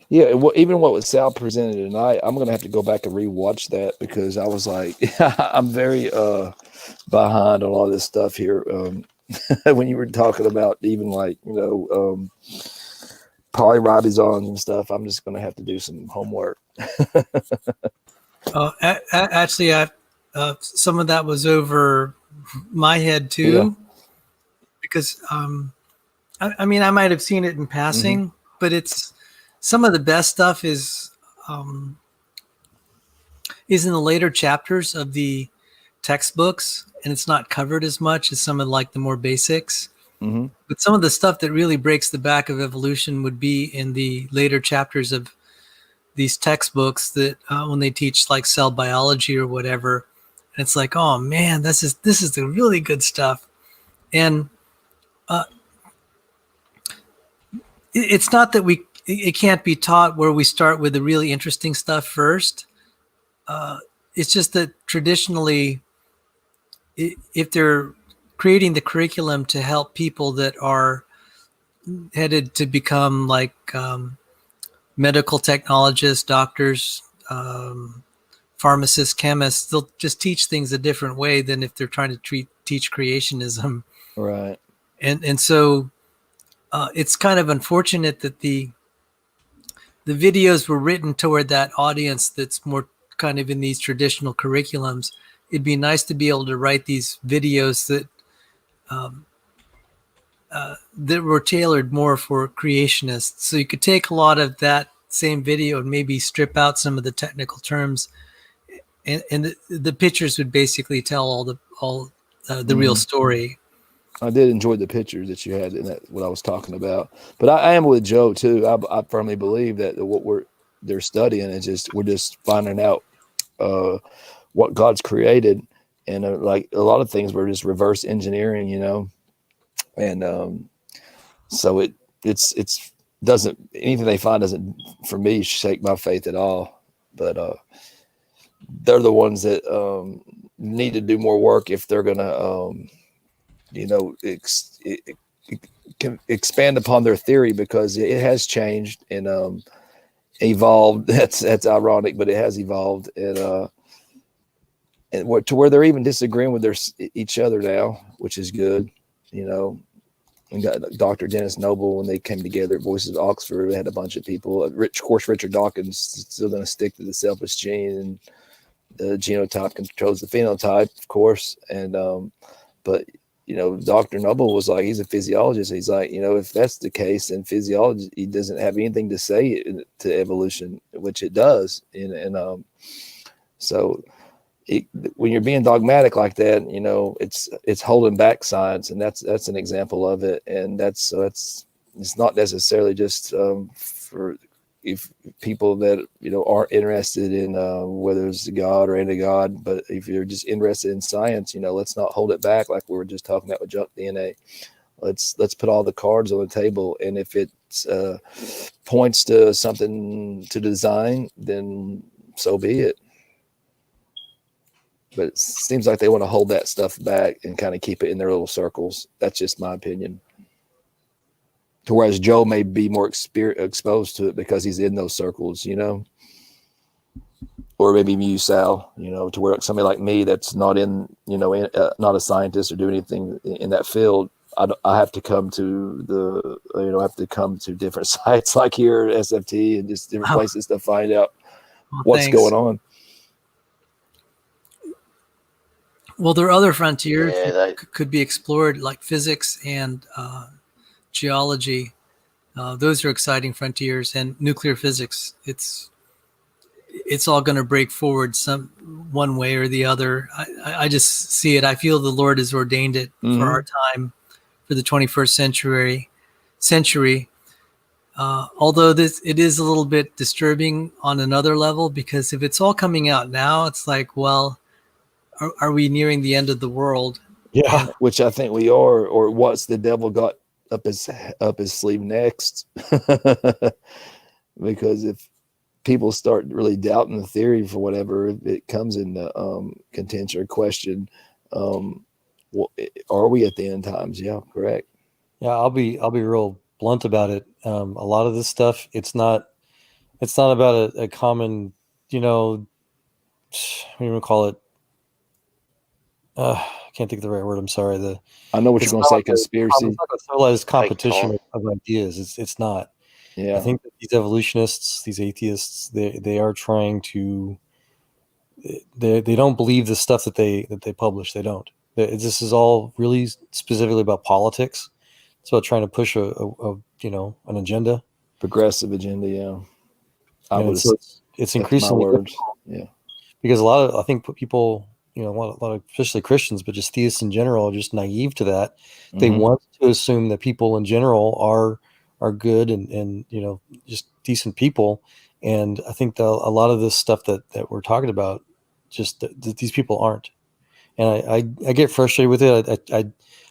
Yeah, even what Sal presented tonight, I'm gonna have to go back and rewatch that because I was like, I'm very behind on all this stuff here. When you were talking about even like polyribosomes and stuff, I'm just gonna have to do some homework.
Actually, some of that was over my head too, because I mean, I might have seen it in passing, but it's. Some of the best stuff is in the later chapters of the textbooks, and it's not covered as much as some of like the more basics.
Mm-hmm.
But some of the stuff that really breaks the back of evolution would be in the later chapters of these textbooks that when they teach like cell biology or whatever, and it's like, oh man, this is the really good stuff. And it's not that we it can't be taught where we start with the really interesting stuff first. It's just that traditionally, if they're creating the curriculum to help people that are headed to become like medical technologists, doctors, pharmacists, chemists, they'll just teach things a different way than if they're trying to teach creationism.
Right.
And so it's kind of unfortunate that the videos were written toward that audience that's more kind of in these traditional curriculums. It'd be nice to be able to write these videos that that were tailored more for creationists. So you could take a lot of that same video and maybe strip out some of the technical terms, and the pictures would basically tell all the real story.
I did enjoy the pictures that you had in that, what I was talking about. But I am with Joe too. I firmly believe that what they're studying is just, we're just finding out what God's created, and like a lot of things we're just reverse engineering, you know. And so it's doesn't, anything they find doesn't, for me, shake my faith at all. But they're the ones that need to do more work if they're gonna you know, expand upon their theory, because it has changed and evolved. That's ironic, but it has evolved, and to where they're even disagreeing with each other now, which is good. You know, we got Dr. Dennis Noble, when they came together at Voices of Oxford, they had a bunch of people. Of course, Richard Dawkins still going to stick to the selfish gene, and the genotype controls the phenotype, of course. And but you know, Dr. Noble was like, he's a physiologist. He's like, you know, if that's the case, then physiology, he doesn't have anything to say to evolution, which it does. And so when you're being dogmatic like that, you know, it's holding back science, and that's an example of it. And it's not necessarily just for if people that, you know, aren't interested in whether it's God or anti-God, but if you're just interested in science, you know, let's not hold it back like we were just talking about with junk DNA. Let's put all the cards on the table, and if it points to something to design, then so be it. But it seems like they want to hold that stuff back and kind of keep it in their little circles. That's just my opinion. To whereas Joe may be more exposed to it because he's in those circles, you know, or maybe you, Sal, you know, to where somebody like me that's not in, you know, not a scientist or do anything in that field, I have to come to different sites like here at SFT and just different places to find out what's going on.
Well, there are other frontiers that could be explored, like physics and geology. Those are exciting frontiers, and nuclear physics. It's all going to break forward one way or the other. I just see it. I feel the Lord has ordained it for our time, for the 21st century. Although it is a little bit disturbing on another level, because if it's all coming out now, it's like, well, are we nearing the end of the world?
Yeah, which I think we are. Or what's the devil got up his sleeve next? Because if people start really doubting the theory for whatever, it comes into contention or question. Are we at the end times? Yeah, correct.
Yeah, I'll be real blunt about it. A lot of this stuff, it's not about a common, you know, what do you want to call it? I can't think of the right word. I'm sorry.
I know what you're going to say. Conspiracy.
It's not a civilized competition of ideas. It's not.
Yeah.
I think that these evolutionists, these atheists, they are trying to. They don't believe the stuff that they publish. They don't. This is all really specifically about politics. It's about trying to push a an agenda,
progressive agenda. Yeah.
It's increasingly
words. Yeah.
Because I think people, you know, a lot of especially Christians, but just theists in general, are just naive to that. They want to assume that people in general are good and you know, just decent people. And I think that a lot of this stuff that we're talking about, just that these people aren't. And I get frustrated with it.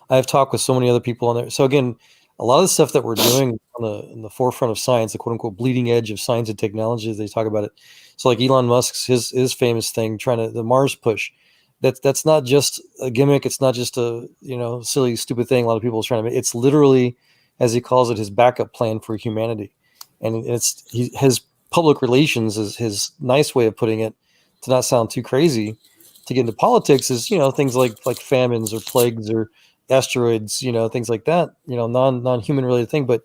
I have talked with so many other people on there. So again, a lot of the stuff that we're doing in the forefront of science, the quote unquote bleeding edge of science and technology, as they talk about it. So like Elon Musk's his famous thing, the Mars push. That's not just a gimmick. It's not just a silly stupid thing a lot of people are trying to make. It's literally, as he calls it, his backup plan for humanity, and his public relations is his nice way of putting it, to not sound too crazy. To get into politics is things like famines or plagues or asteroids, things like that, non-human related thing. But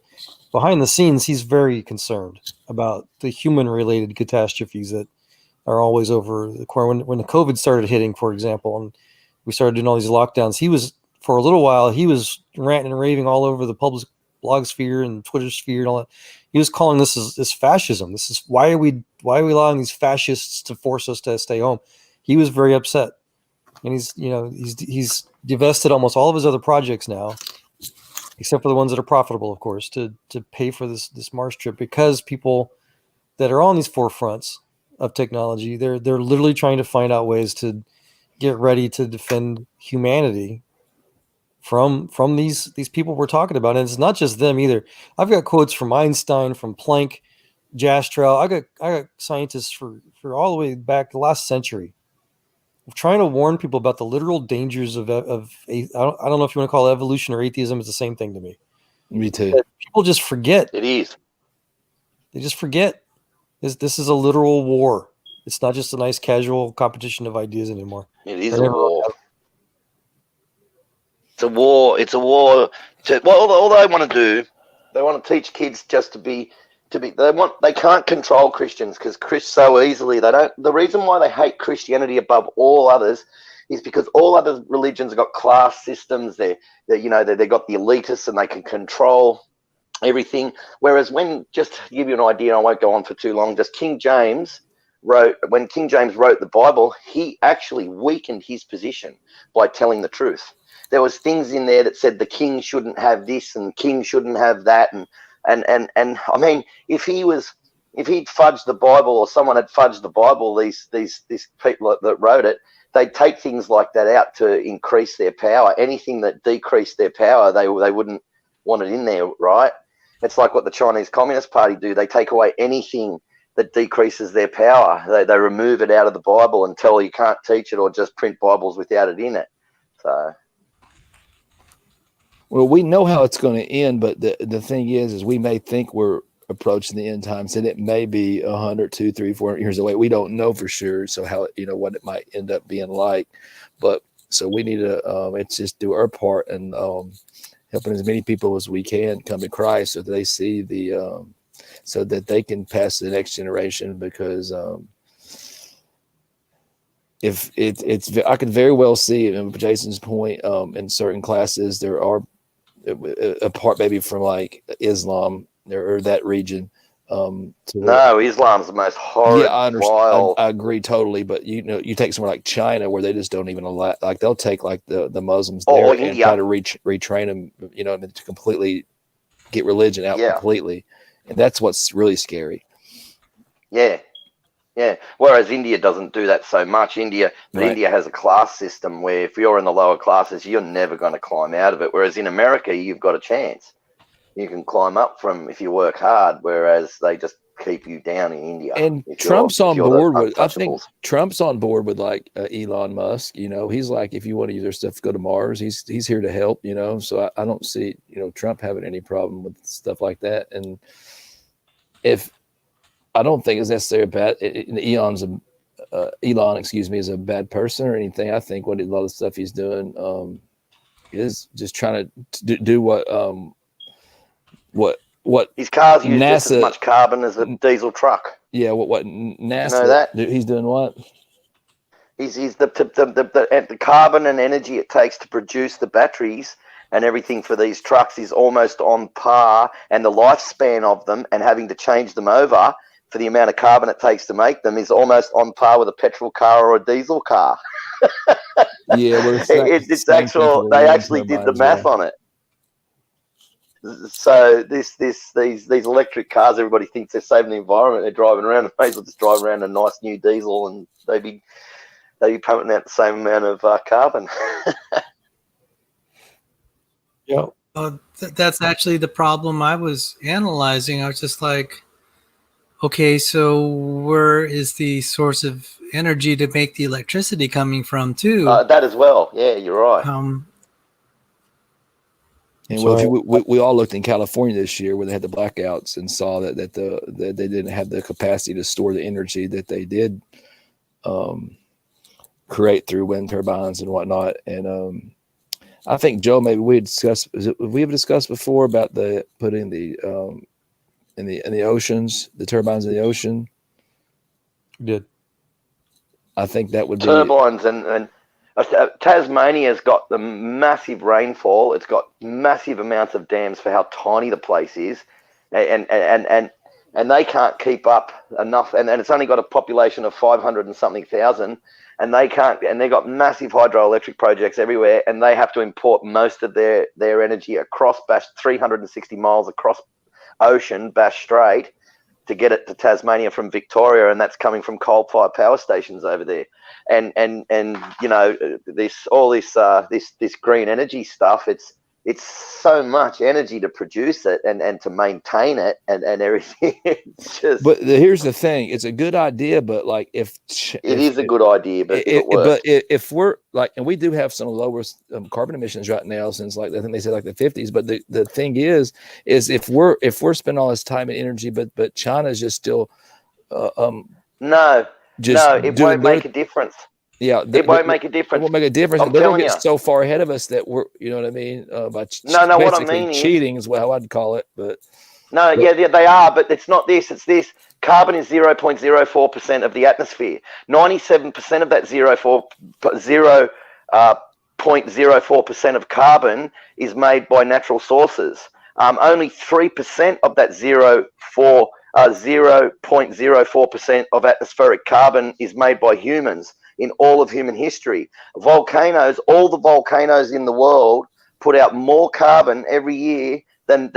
behind the scenes, he's very concerned about the human related catastrophes that are always over the corner. When the COVID started hitting, for example, and we started doing all these lockdowns, for a little while, he was ranting and raving all over the public blog sphere and Twitter sphere and all that. He was calling this fascism. This is why are we allowing these fascists to force us to stay home? He was very upset, and he's divested almost all of his other projects now, except for the ones that are profitable, of course, to pay for this Mars trip, because people that are on these forefronts of technology, they're literally trying to find out ways to get ready to defend humanity from these people we're talking about. And it's not just them either. I've got quotes from Einstein, from Planck, Jastrow. I got scientists for all the way back the last century, trying to warn people about the literal dangers of I don't know if you want to call it evolution or atheism. It's the same thing to me.
Me too.
But people just forget.
It is.
They just forget. This is a literal war. It's not just a nice casual competition of ideas anymore.
It is a war. It's a war. It's a war. All they want to do, they want to teach kids just to be. They can't control Christians, because so easily they don't. The reason why they hate Christianity above all others is because all other religions have got class systems. They've got the elitists and they can control everything. Whereas just to give you an idea, I won't go on for too long. Just when King James wrote the Bible, he actually weakened his position by telling the truth. There was things in there that said the king shouldn't have this and the king shouldn't have that, and I mean, if he'd fudged the Bible, or someone had fudged the Bible, these people that wrote it, they'd take things like that out to increase their power. Anything that decreased their power, they wouldn't want it in there, right? It's like what the Chinese Communist Party do. They take away anything that decreases their power. They remove it out of the Bible and tell you can't teach it, or just print Bibles without it in it. So.
Well, we know how it's going to end, but the thing is we may think we're approaching the end times, and it may be 100, 200, 300, 400 years away. We don't know for sure. So how what it might end up being like, but so we need to it's just do our part and helping as many people as we can come to Christ, so that they see so that they can pass to the next generation. Because if it's I could very well see, and Jason's point, in certain classes there are, apart maybe from like Islam or that region.
No, Islam's the most horrid.
Yeah, I understand.
Wild.
I agree totally. But you take somewhere like China, where they just don't even allow. Like they'll take like the Muslims there and
India.
try to retrain them, to completely get religion out completely, and that's what's really scary.
Yeah. Yeah, whereas India doesn't do that so much. India has a class system where if you're in the lower classes, you're never going to climb out of it. Whereas in America, you've got a chance. You can climb up if you work hard, whereas they just keep you down in India.
And Trump's on board with, I think Trump's on board with like Elon Musk. He's like, if you want to use their stuff to go to Mars, he's here to help. So I don't see Trump having any problem with stuff like that. And I don't think it's necessarily bad. Elon, is a bad person or anything. I think a lot of the stuff he's doing is just trying to do what
his cars use
NASA,
just as much carbon as a diesel truck.
Yeah, what NASA?
That?
He's doing what?
He's the carbon and energy it takes to produce the batteries and everything for these trucks is almost on par, and the lifespan of them and having to change them over for the amount of carbon it takes to make them is almost on par with a petrol car or a diesel car.
Yeah, well,
it's actual. They actually did the math on it. So these electric cars, everybody thinks they're saving the environment. They're driving around, and may as well just drive around a nice new diesel, and they'd be pumping out the same amount of carbon.
Yeah,
That's actually the problem I was analyzing. I was just like, okay, so where is the source of energy to make the electricity coming from too?
That as well. Yeah, you're right.
And well, if we all looked in California this year where they had the blackouts and saw that they didn't have the capacity to store the energy that they did create through wind turbines and whatnot. And I think, Joe, maybe we had discussed. We have discussed before about putting the in the oceans, the turbines in the ocean.
We did.
I think that would be
turbines and Tasmania's got the massive rainfall. It's got massive amounts of dams for how tiny the place is, and they can't keep up enough. And it's only got a population of 500 and something thousand, and they can't. And they've got massive hydroelectric projects everywhere, and they have to import most of their energy across 360 miles across ocean, Bass Strait, to get it to Tasmania from Victoria, and that's coming from coal-fired power stations over there. And you know, this green energy stuff, it's so much energy to produce it and to maintain it and everything. It's just,
but here's the thing, it's a good idea, but like if
is a good idea, but
if we're like, and we do have some lower carbon emissions right now since like I think they said like the 50s, but the thing is if we're spending all this time and energy, but China's just still
it won't make a difference.
Yeah,
it won't make a difference.
It won't make a difference. They're going to get so far ahead of us that we're, you know what I mean? By
what I mean
cheating is how I'd call it. But
yeah, they are. But it's not this. It's this. Carbon is 0.04% of the atmosphere. 97% of that 0.04% of carbon is made by natural sources. Only 3% of that 0.04% of atmospheric carbon is made by humans in all of human history. Volcanoes, all the volcanoes in the world put out more carbon every year than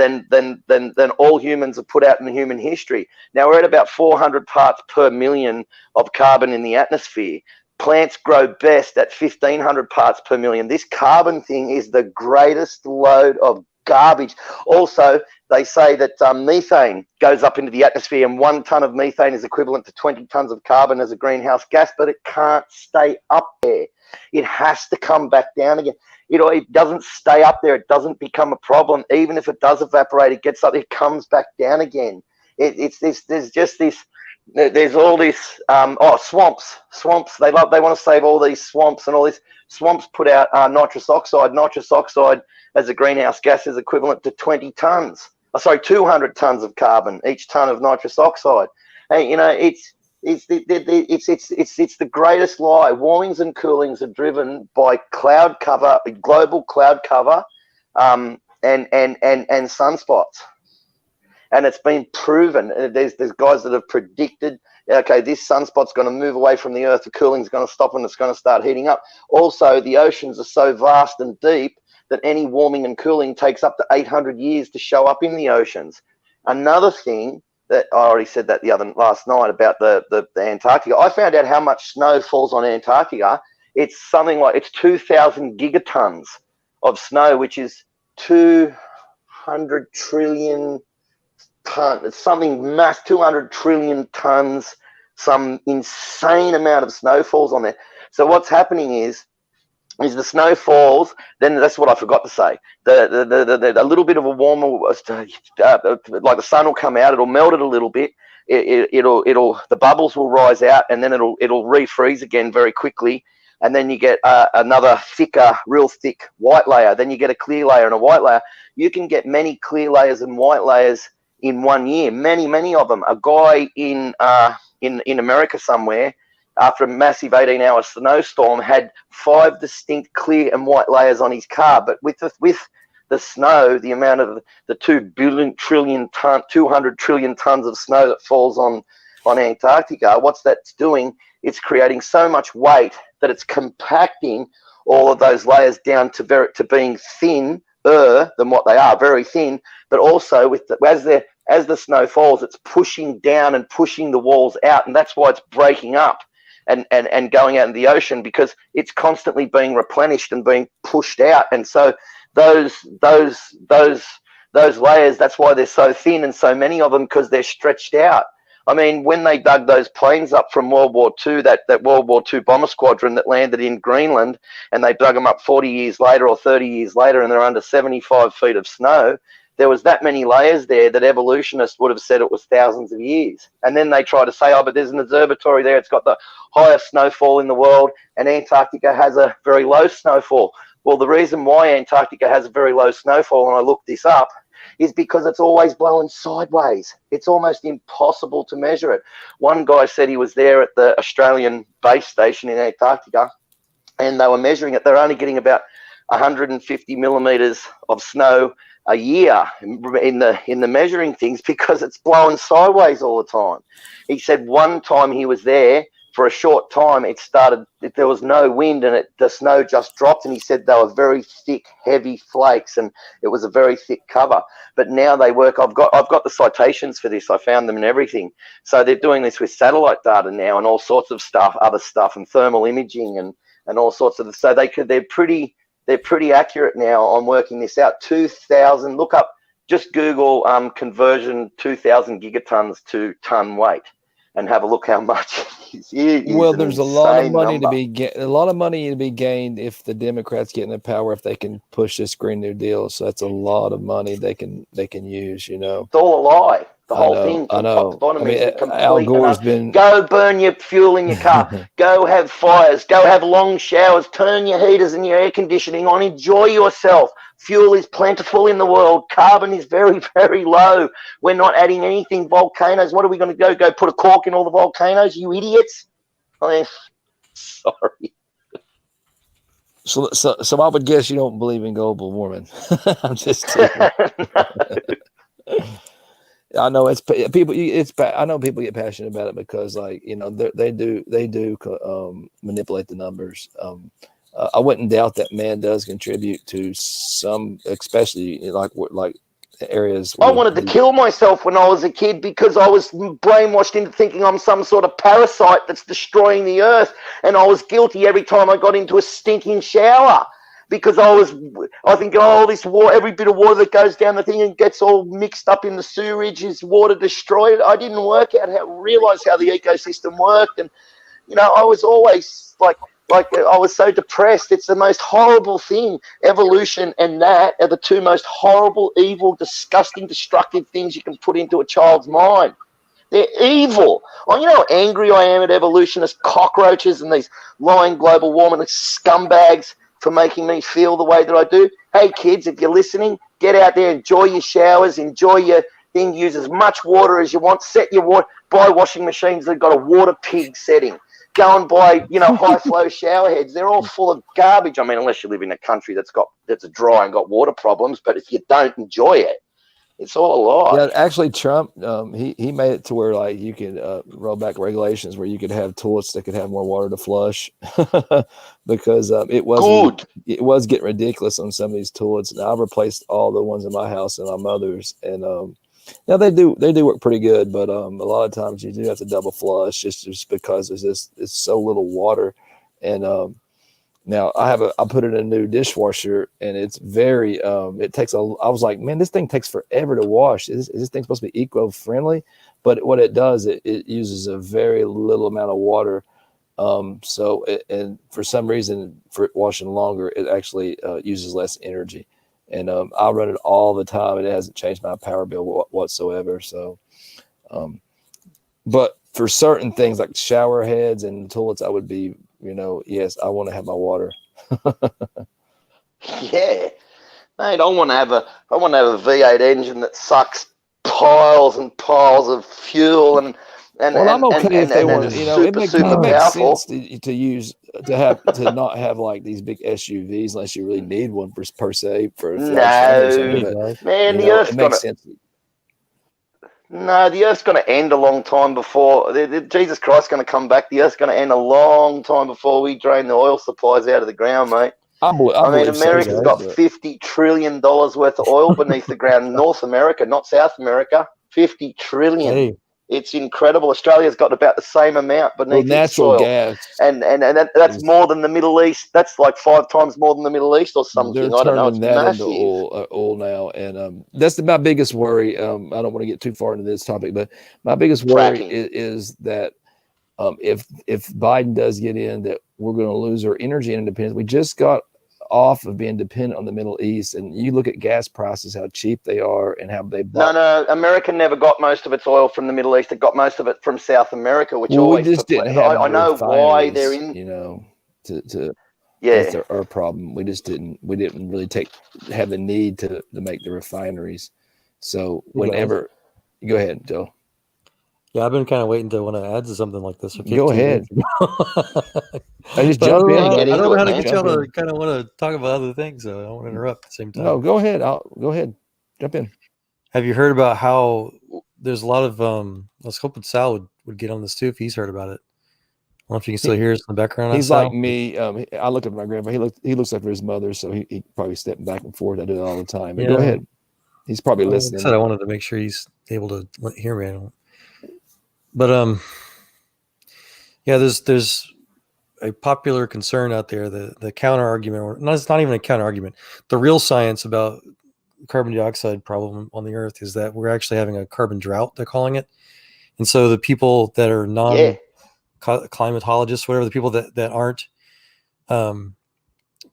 all humans have put out in human history. Now we're at about 400 parts per million of carbon in the atmosphere. Plants grow best at 1,500 parts per million. This carbon thing is the greatest load of garbage. Also, they say that methane goes up into the atmosphere, and 1 ton of methane is equivalent to 20 tons of carbon as a greenhouse gas, but it can't stay up there. It has to come back down again. It doesn't stay up there. It doesn't become a problem. Even if it does evaporate, it gets up, it comes back down again. There's all this swamps. They want to save all these swamps, and all these swamps put out nitrous oxide. Nitrous oxide as a greenhouse gas is equivalent to 200 tons of carbon each ton of nitrous oxide. And it's the greatest lie. Warmings and coolings are driven by cloud cover, global cloud cover, and sunspots. And it's been proven. There's guys that have predicted, okay, this sunspot's going to move away from the Earth, the cooling's going to stop, and it's going to start heating up. Also, the oceans are so vast and deep that any warming and cooling takes up to 800 years to show up in the oceans. Another thing that I already said that last night about the Antarctica, I found out how much snow falls on Antarctica. It's something like 2,000 gigatons of snow, which is 200 trillion tons. It's something mass, 200 trillion tons, some insane amount of snow falls on there. So what's happening is the snow falls, then that's what I forgot to say. A little bit of a warmer, like the sun will come out, it'll melt it a little bit. The bubbles will rise out, and then it'll refreeze again very quickly. And then you get another thicker, real thick white layer. Then you get a clear layer and a white layer. You can get many clear layers and white layers in 1 year. Many of them. A guy in America somewhere, after a massive 18-hour snowstorm, had 5 distinct clear and white layers on his car. But with the snow, the amount of the 200 trillion tons of snow that falls on Antarctica, what's that's doing? It's creating so much weight that it's compacting all of those layers down to being thinner than what they are, very thin. But also as the snow falls, it's pushing down and pushing the walls out, and that's why it's breaking up and going out in the ocean, because it's constantly being replenished and being pushed out. And so those layers. That's why they're so thin and so many of them, because they're stretched out. I mean, when they dug those planes up from World War II, that World War II bomber squadron that landed in Greenland, and they dug them up 40 years later or 30 years later, and they're under 75 feet of snow, there was that many layers there that evolutionists would have said it was thousands of years. And then they try to say, oh, but there's an observatory there. It's got the highest snowfall in the world, and Antarctica has a very low snowfall. Well, the reason why Antarctica has a very low snowfall, and I looked this up, is because it's always blowing sideways. It's almost impossible to measure it. One guy said he was there at the Australian base station in Antarctica, and they were measuring it. They're only getting about 150 millimeters of snow a year in the measuring things, because it's blowing sideways all the time. He said one time he was there for a short time, there was no wind, and the snow just dropped, and he said they were very thick, heavy flakes, and it was a very thick cover. But now they work. I've got the citations for this. I found them and everything. So they're doing this with satellite data now and all sorts of stuff, other stuff, and thermal imaging and all sorts of. So they're pretty accurate now on working this out. 2,000. Look up. Just Google conversion 2,000 gigatons to ton weight, and have a look how much it is.
Well, there's a lot of money
number.
to be gained if the Democrats get in the power, if they can push this Green New Deal. So that's a lot of money they can use. You know,
It's all a lie. The whole thing
I
from
know.
top to bottom
I mean,
is complete.
Al Gore's been.
Go burn your fuel in your car. Go have fires. Go have long showers. Turn your heaters and your air conditioning on. Enjoy yourself. Fuel is plentiful in the world. Carbon is very, very low. We're not adding anything. Volcanoes. What are we going to go put a cork in all the volcanoes? You idiots. I mean, sorry.
So I would guess you don't believe in global warming. I'm just kidding. I know it's people. I know people get passionate about it because, like, you know, they do manipulate the numbers. I wouldn't doubt that man does contribute to some, especially like areas.
I wanted to kill myself when I was a kid because I was brainwashed into thinking I'm some sort of parasite that's destroying the earth, and I was guilty every time I got into a stinking shower. Because I think, oh, this water, every bit of water that goes down the thing and gets all mixed up in the sewerage is water destroyed. I didn't realize how the ecosystem worked. And, you know, I was always like I was so depressed. It's the most horrible thing. Evolution and that are the two most horrible, evil, disgusting, destructive things you can put into a child's mind. They're evil. Oh, you know how angry I am at evolutionists, cockroaches, and these lying global warming scumbags for making me feel the way that I do. Hey, kids, if you're listening, get out there, enjoy your showers, enjoy your thing, use as much water as you want, set your water, buy washing machines that have got a water pig setting. Go and buy, you know, high flow shower heads. They're all full of garbage. I mean, unless you live in a country that's dry and got water problems, but if you don't enjoy it, it's all a lie.
Yeah, actually, Trump, he made it to where, like, you could roll back regulations where you could have toilets that could have more water to flush because it was getting ridiculous on some of these toilets. And I've replaced all the ones in my house and my mother's, and yeah, they do work pretty good, but a lot of times you do have to double flush just because it's so little water. And now I put in a new dishwasher, and it's very it takes I was like, man, this thing takes forever to wash. Is this thing supposed to be eco-friendly? But what it does, it uses a very little amount of water. And for some reason, for it washing longer, it actually uses less energy. And I run it all the time, and it hasn't changed my power bill whatsoever. So, but for certain things like shower heads and toilets, I would be, you know, yes, I want to have my water.
Yeah, mate, I want to have a V8 engine that sucks piles and piles of fuel and
well, I'm okay if they want to, you know, it makes
powerful.
sense to not have like these big SUVs unless you really need one per se for
No,
but,
man,
the
Earth's
it makes sense.
No, the Earth's going to end a long time before Jesus Christ's going to come back. The Earth's going to end a long time before we drain the oil supplies out of the ground, mate. I mean, America's got $50 trillion worth of oil beneath the ground. North America, not South America. $50 trillion.
Hey,
It's incredible. Australia's got about the same amount beneath its
natural
soil.
gas.
And that's more than the Middle East. That's like 5 times more than the Middle East or something.
They're
I don't know. It's
turning that
massive.
into oil now, and that's my biggest worry. I don't want to get too far into this topic, but my biggest worry is that if Biden does get in, that we're going to lose our energy independence. We just got off of being dependent on the Middle East, and you look at gas prices, how cheap they are, and how they bought.
No, America never got most of its oil from the Middle East. It got most of it from South America, which always.
We just didn't have.
I know why they're in.
You know, to
yeah,
that's our problem. We just didn't. We didn't really have the need to make the refineries. So whenever, go ahead, Joe.
Yeah, I've been kind of waiting to want to add to something like this.
Go ahead. I just jump in.
I don't know how to
man.
get y'all to kind of want to talk about other things, so I don't want to interrupt at the same time.
No, go ahead. Go ahead. Jump in.
Have you heard about how there's a lot of I was hoping Sal would get on this too if he's heard about it. I don't know if you can still hear us in the background.
He's like me. I look at my grandpa. He looks like his mother, so he probably stepping back and forth. I do it all the time. But go ahead. He's probably listening.
I wanted to make sure he's able to hear me. But yeah, there's a popular concern out there, the counter argument, or no, it's not even a counter argument. The real science about carbon dioxide problem on the earth is that we're actually having a carbon drought, they're calling it. And so the people that are climatologists, whatever, the people that aren't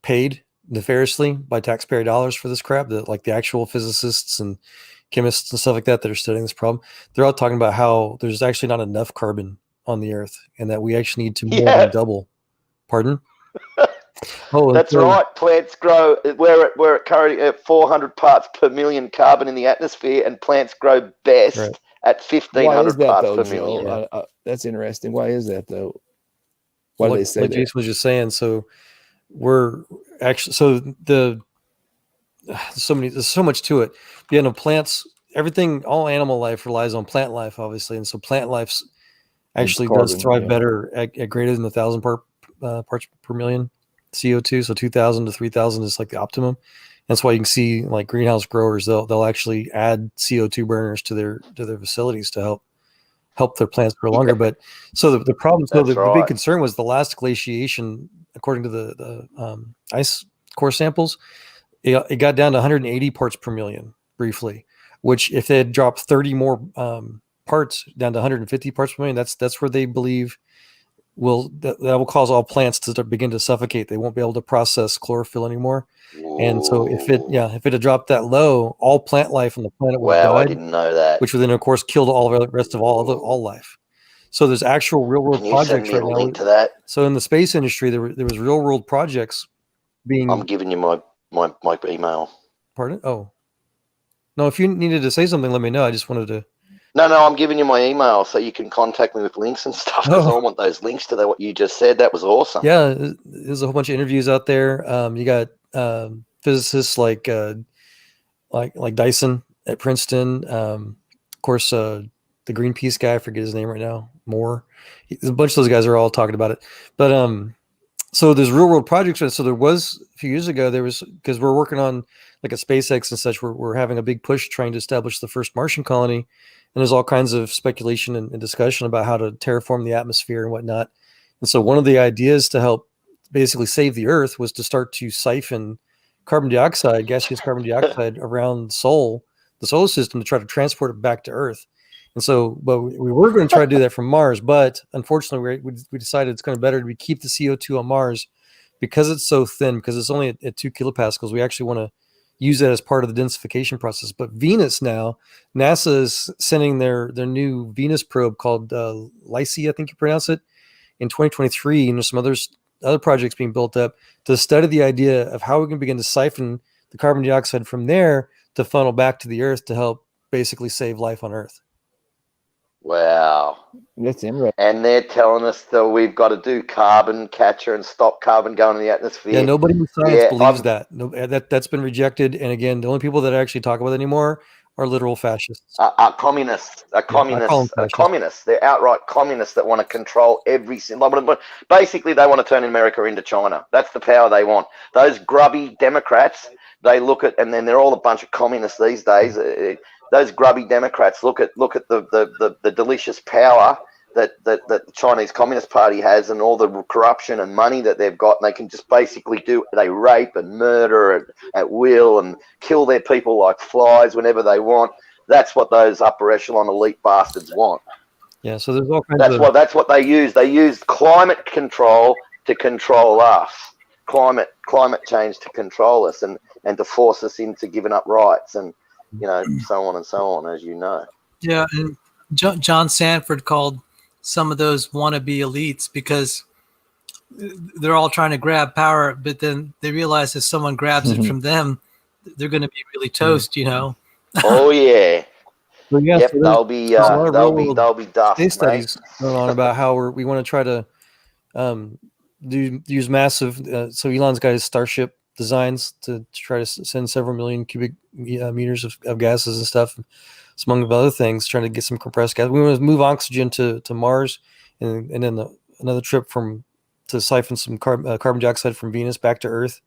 paid nefariously by taxpayer dollars for this crap, like the actual physicists and chemists and stuff like that are studying this problem, they're all talking about how there's actually not enough carbon on the earth and that we actually need to more than double. Pardon?
That's right. Plants grow. We're currently at 400 parts per million carbon in the atmosphere, and plants grow best at 1,500 parts per million.
That's interesting. Why is that though? Why do they say that?
Jason was just saying. So we're actually there's so much to it. You know, plants, everything, all animal life relies on plant life, obviously, and so plant life actually does thrive better at greater than 1,000 parts per million CO2. So 2,000 to 3,000 is like the optimum. That's why you can see like greenhouse growers, they'll actually add CO2 burners to their facilities to help their plants grow longer. But so the problem, the big concern was the last glaciation, according to the ice core samples, it got down to 180 parts per million briefly, which if they had dropped 30 more parts down to 150 parts per million, that's where they believe that will cause all plants to begin to suffocate. They won't be able to process chlorophyll anymore. Whoa. And so if it had dropped that low, all plant life on the planet would have died.
I didn't know that.
Which would then of course killed all the rest of all life. So there's actual real world projects right now.
To that?
So in the space industry, there was real world projects being.
I'm giving you my email.
Pardon? Oh, no. If you needed to say something, let me know. I just wanted to.
No, I'm giving you my email so you can contact me with links and stuff because I want those links to what you just said. That was awesome.
Yeah, there's a whole bunch of interviews out there. You got physicists like Dyson at Princeton. Of course, the Greenpeace guy, I forget his name right now. Moore. A bunch of those guys are all talking about it. But so there's real world projects. So there was a few years ago, because we're working on like a SpaceX and such, we're having a big push trying to establish the first Martian colony. And there's all kinds of speculation and discussion about how to terraform the atmosphere and whatnot. And so one of the ideas to help basically save the Earth was to start to siphon gaseous carbon dioxide around the solar system to try to transport it back to Earth. And so, but we were going to try to do that from Mars, but unfortunately we decided it's going to better to keep the CO2 on Mars because it's so thin, because it's only at 2 kilopascals. We actually want to use that as part of the densification process. But Venus now, NASA is sending their new Venus probe called LICE, I think you pronounce it, in 2023. And there's some other projects being built up to study the idea of how we can begin to siphon the carbon dioxide from there to funnel back to the Earth to help basically save life on Earth.
Wow.
That's interesting.
And they're telling us that we've got to do carbon capture and stop carbon going in the atmosphere.
Yeah, nobody in science believes that. No, that's been rejected. And again, the only people that actually talk about it anymore are literal fascists.
Communists. Communists. They're outright communists that want to control every single. But basically, they want to turn America into China. That's the power they want. Those grubby Democrats, they look at, and then they're all a bunch of communists these days. those grubby Democrats look at the delicious power that the Chinese Communist Party has, and all the corruption and money that they've got, and they can just basically they rape and murder at will and kill their people like flies whenever they want. That's what those upper echelon elite bastards want.
Yeah, so there's all kinds
That's what they use. They use climate control to control us. Climate change to control us and to force us into giving up rights, and so on and so on, as you know.
Yeah, and John Sanford called some of those wannabe elites because they're all trying to grab power, but then they realize if someone grabs it from them, they're going to be really toast,
Oh yeah.
Well, yeah,
Yep,
so
they'll be dust,
case studies
mate.
going on about how we want to try to use massive. So Elon's got his Starship designs to try to send several million cubic meters of gases and stuff. It's among other things, trying to get some compressed gas. We want to move oxygen to Mars, and then another trip to siphon some carbon dioxide from Venus back to Earth,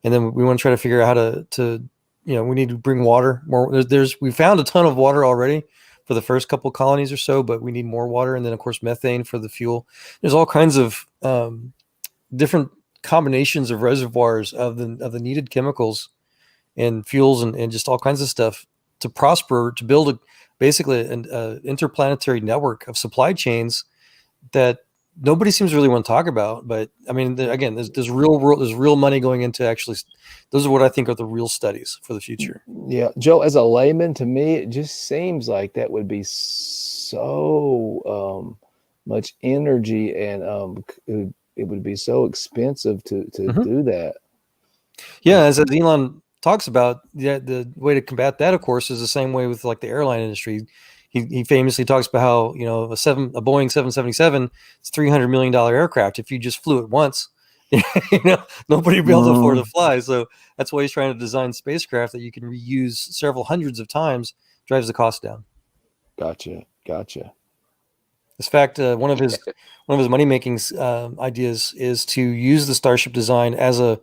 and then we want to try to figure out how to we need to bring water more. We found a ton of water already for the first couple colonies or so, but we need more water, and then of course methane for the fuel. There's all kinds of different combinations of reservoirs of the needed chemicals and fuels and just all kinds of stuff to prosper, to build basically an interplanetary network of supply chains that nobody seems to really want to talk about. But I mean, again, there's real money going into actually. Those are what I think are the real studies for the future.
Yeah, Joe, as a layman, to me, it just seems like that would be so much energy, and it would be so expensive to do that.
Yeah, as Elon talks about, the way to combat that, of course, is the same way with like the airline industry. He famously talks about how a Boeing 777, it's $300 million aircraft. If you just flew it once, nobody would be able to afford to fly. So that's why he's trying to design spacecraft that you can reuse several hundreds of times. Drives the cost down. Gotcha. In fact, one of his money making ideas is to use the Starship design as a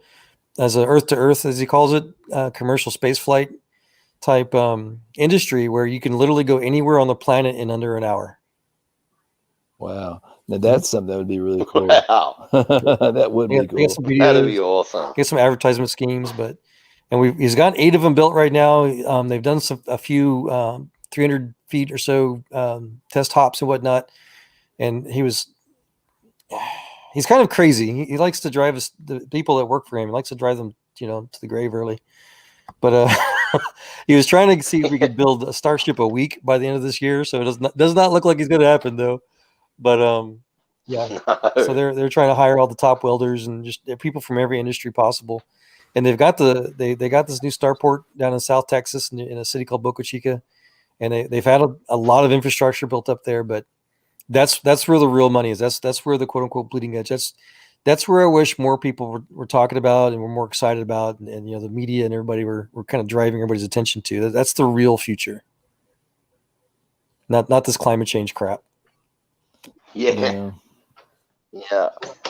Earth to Earth, as he calls it, commercial space flight type industry where you can literally go anywhere on the planet in under an hour.
Wow. Now that's something that would be really cool.
Wow.
That would be cool.
That'd be awesome.
Get some advertisement schemes, he's got 8 of them built right now. They've done a few 300 feet or so test hops and whatnot. And he's kind of crazy. He likes to drive the people that work for him. He likes to drive them, to the grave early. But he was trying to see if we could build a Starship a week by the end of this year. So it does not look like it's going to happen though. But yeah.
No.
So they're trying to hire all the top welders and just people from every industry possible. And they've got they got this new starport down in South Texas in a city called Boca Chica, and they've had a lot of infrastructure built up there. But that's where the real money is. That's where the quote unquote bleeding edge. That's where I wish more people were talking about and were more excited about, and the media and everybody were kind of driving everybody's attention to. That's the real future. Not this climate change crap.
Yeah.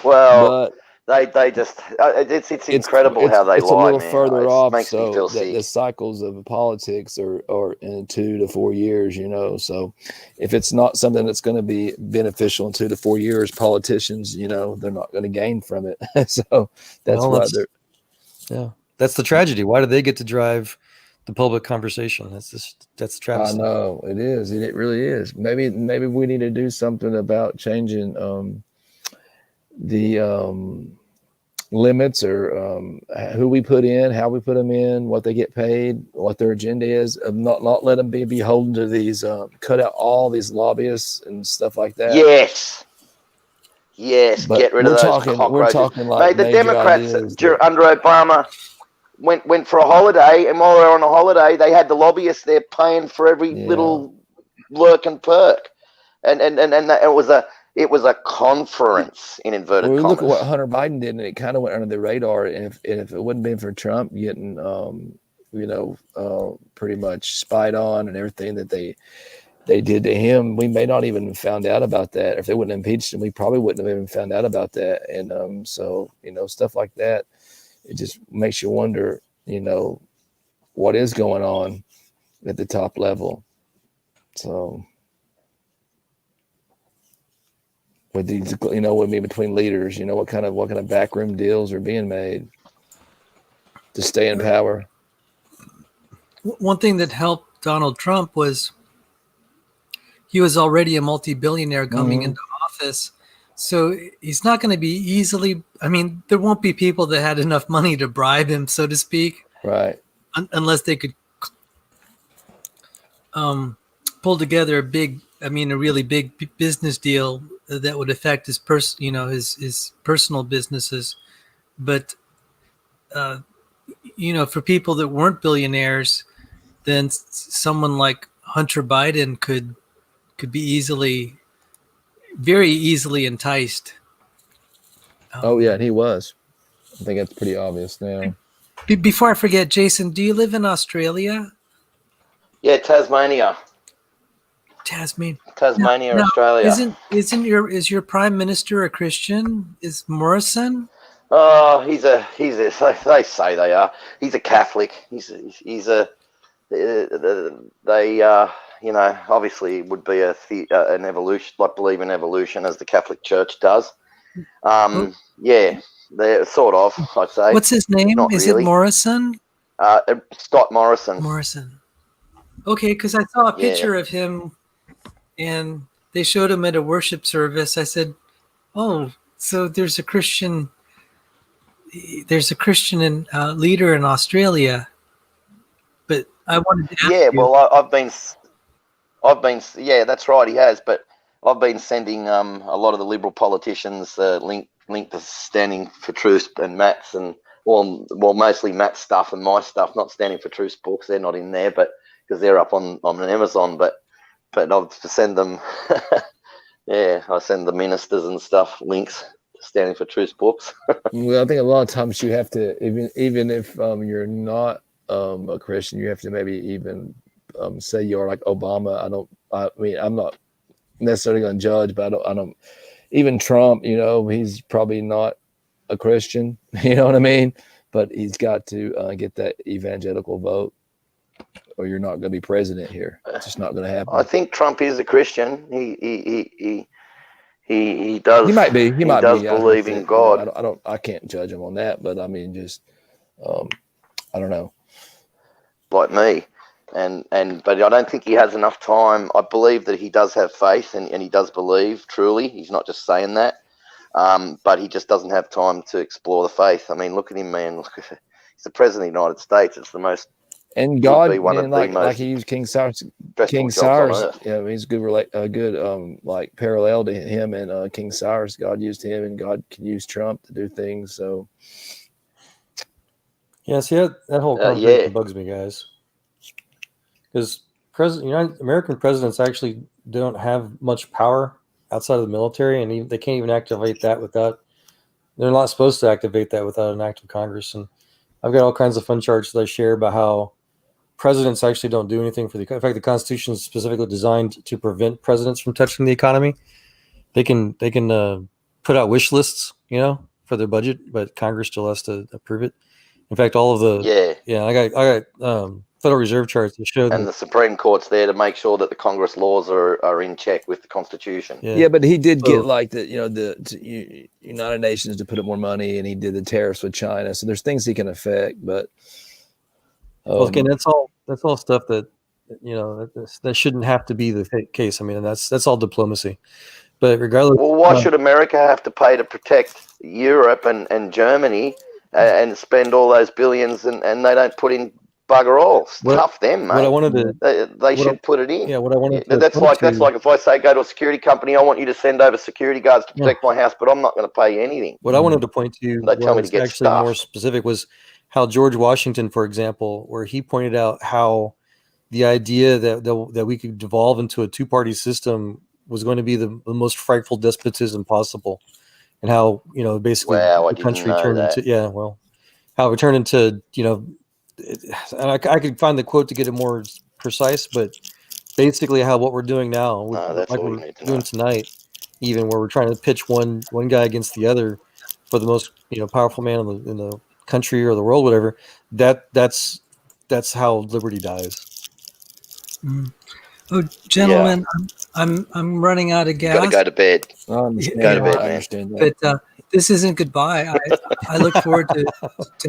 Well, they just it's incredible how they lie.
It's a little
man.
further
It
off,
makes me
so
feel
that the
sick.
cycles of politics are in 2 to 4 years. So if it's not something that's going to be beneficial in 2 to 4 years, politicians, they're not going to gain from it. So that's
that's the tragedy. Why do they get to drive the public conversation? That's the travesty.
I know it is. It really is. Maybe we need to do something about changing the limits, or who we put in, how we put them in, what they get paid, what their agenda is, of not let them be beholden to these, cut out all these lobbyists and stuff like that.
Yes,
But
get rid of those cockroaches.
We're talking like
the Democrats
ideas
under Obama went for a holiday, and while they were on a holiday, they had the lobbyists there paying for every little lurk and perk, and it was a conference in inverted commas.
Look at what Hunter Biden did, and it kind of went under the radar. And if it wouldn't been for Trump getting, pretty much spied on and everything that they did to him, we may not even have found out about that. If they wouldn't have impeached him, we probably wouldn't have even found out about that. And so stuff like that, it just makes you wonder, what is going on, at the top level. So with these, with me between leaders, what kind of backroom deals are being made to stay in power.
One thing that helped Donald Trump was he was already a multi-billionaire coming into office. So he's not going to be easily, there won't be people that had enough money to bribe him, so to speak.
Right.
Unless they could pull together a really big business deal that would affect his personal businesses. But, for people that weren't billionaires, then someone like Hunter Biden could be very easily enticed.
Oh yeah, and he was. I think that's pretty obvious now.
Before I forget, Jason, do you live in Australia?
Yeah, Tasmania,
Now,
Australia.
Is your prime minister a Christian? Is Morrison?
Oh, he's a. They say they are. He's a Catholic. He's a. They obviously it would be an evolution, like believe in evolution as the Catholic Church does. Yeah, they're sort of. I'd say.
What's his name?
Not
Is
really.
it Morrison?
Scott Morrison.
Morrison. Okay, because I saw a picture of him, and they showed him at a worship service. I said, "Oh, so there's a Christian leader in Australia." But I wanted to ask you.
Well, I've been. Yeah, that's right. He has, but I've been sending a lot of the Liberal politicians link to Standing for Truth and Matt's and well, mostly Matt's stuff and my stuff, not Standing for Truth's books. They're not in there, but because they're up on Amazon. But I've send them. I send the ministers and stuff links to Standing for Truth's books.
Well, I think a lot of times you have to even if you're not a Christian, you have to maybe even say you're like Obama. I'm not necessarily going to judge, but I don't. Even Trump, he's probably not a Christian. You know what I mean? But he's got to get that evangelical vote, or you're not going to be president here. It's just not going to happen.
I think Trump is a Christian. He does.
He might be. He might
believe in God.
I can't judge him on that, but I mean, just I don't know.
Like me, but I don't think he has enough time. I believe that he does have faith and he does believe truly. He's not just saying that, but he just doesn't have time to explore the faith. I mean, look at him, man. He's the president of the United States. It's the most.
And God, like he used King Cyrus. Yeah, he's a good like parallel to him and King Cyrus. God used him, and God can use Trump to do things. So.
Yeah, see that whole conversation bugs me, guys. Because American presidents actually don't have much power outside of the military, and they can't even activate that without. They're not supposed to activate that without an act of Congress. And I've got all kinds of fun charts that I share about how presidents actually don't do anything for in fact, the Constitution is specifically designed to prevent presidents from touching the economy. They can put out wish lists, for their budget, but Congress still has to approve it. In fact, all of the I got Federal Reserve charts that show
and the Supreme Court's there to make sure that the Congress laws are in check with the Constitution.
Yeah, but he did get like the United Nations to put up more money, and he did the tariffs with China. So there's things he can affect, but
again, that's all stuff that that shouldn't have to be the case. I mean, that's all diplomacy. But regardless,
well, why should America have to pay to protect Europe and Germany and spend all those billions and they don't put in bugger all? Tough them, mate.
What I wanted to,
they should put it in.
Yeah, what I wanted to.
That's like if I say go to a security company, I want you to send over security guards to protect my house, but I'm not going to pay you anything.
What I wanted to point to,
they tell me to get
actually
stuff.
More specific, was how George Washington, for example, where he pointed out how the idea that we could devolve into a two-party system was going to be the most frightful despotism possible, and how basically the country turned into how it turned into and I could find the quote to get it more precise, but basically how what we're doing now, like we're doing tonight, even where we're trying to pitch one guy against the other for the most powerful man in the country or the world, whatever. That's how liberty dies.
Oh, gentlemen, I'm running out of
You got to
gas.
go to bed.
I understand.
Go to bed,
I
man.
understand that.
But this isn't goodbye. I look forward to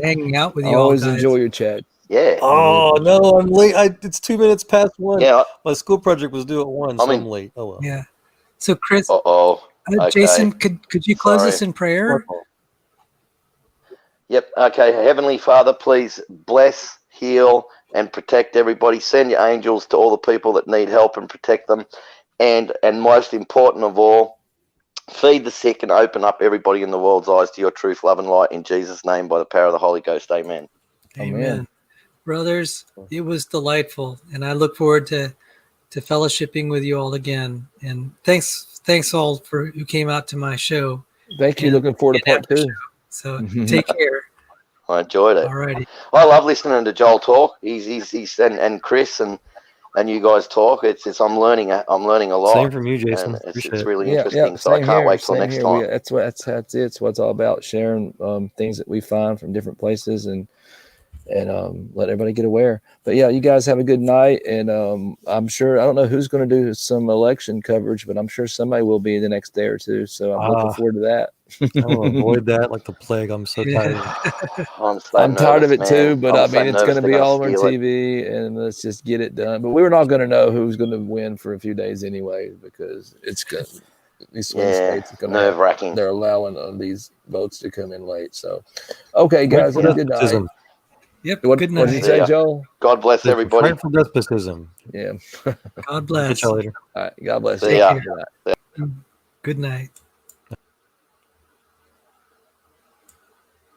hanging out with
I
you all
always
guys.
enjoy your chat.
Yeah.
Oh no, I'm late. It's 2 minutes past 1.
Yeah.
My school project was due at 1, so I'm late. Oh well.
Yeah. So Chris,
Uh-oh. Okay.
Jason, could you close
Sorry.
us in prayer?
Yep. Okay. Heavenly Father, please bless, heal, and protect everybody. Send your angels to all the people that need help and protect them. And most important of all, feed the sick and open up everybody in the world's eyes to your truth, love, and light in Jesus' name by the power of the Holy Ghost. Amen.
Amen. Brothers, it was delightful, and I look forward to fellowshipping with you all again. And thanks all for who came out to my show.
Thank you. Looking forward to part 2.
So take care.
I enjoyed it.
Alrighty.
I love listening to Joel talk. He's and Chris and you guys talk. It's I'm learning a lot.
Same from you, Jason.
And
Appreciate
it's
it.
really interesting. So I can't wait till next time.
That's it. It's what it's all about, sharing things that we find from different places and let everybody get aware. But yeah, you guys have a good night, and I'm sure, I don't know who's going to do some election coverage, but I'm sure somebody will be the next day or two. So I'm looking forward to that.
I will avoid that like the plague. I'm so tired.
I'm
tired of it too, but I mean, it's going to be all over
it.
TV, and let's just get it done. But we're not going to know who's going to win for a few days anyway, because it's good. These swing states are
nerve-wracking.
They're allowing these votes to come in late. So, okay, guys, have a good night.
Yep.
What
good night.
did you say, Joel?
God bless everybody.
Pray for despotism.
Yeah.
God bless.
Catch you later.
All right. God bless.
See ya.
Good night.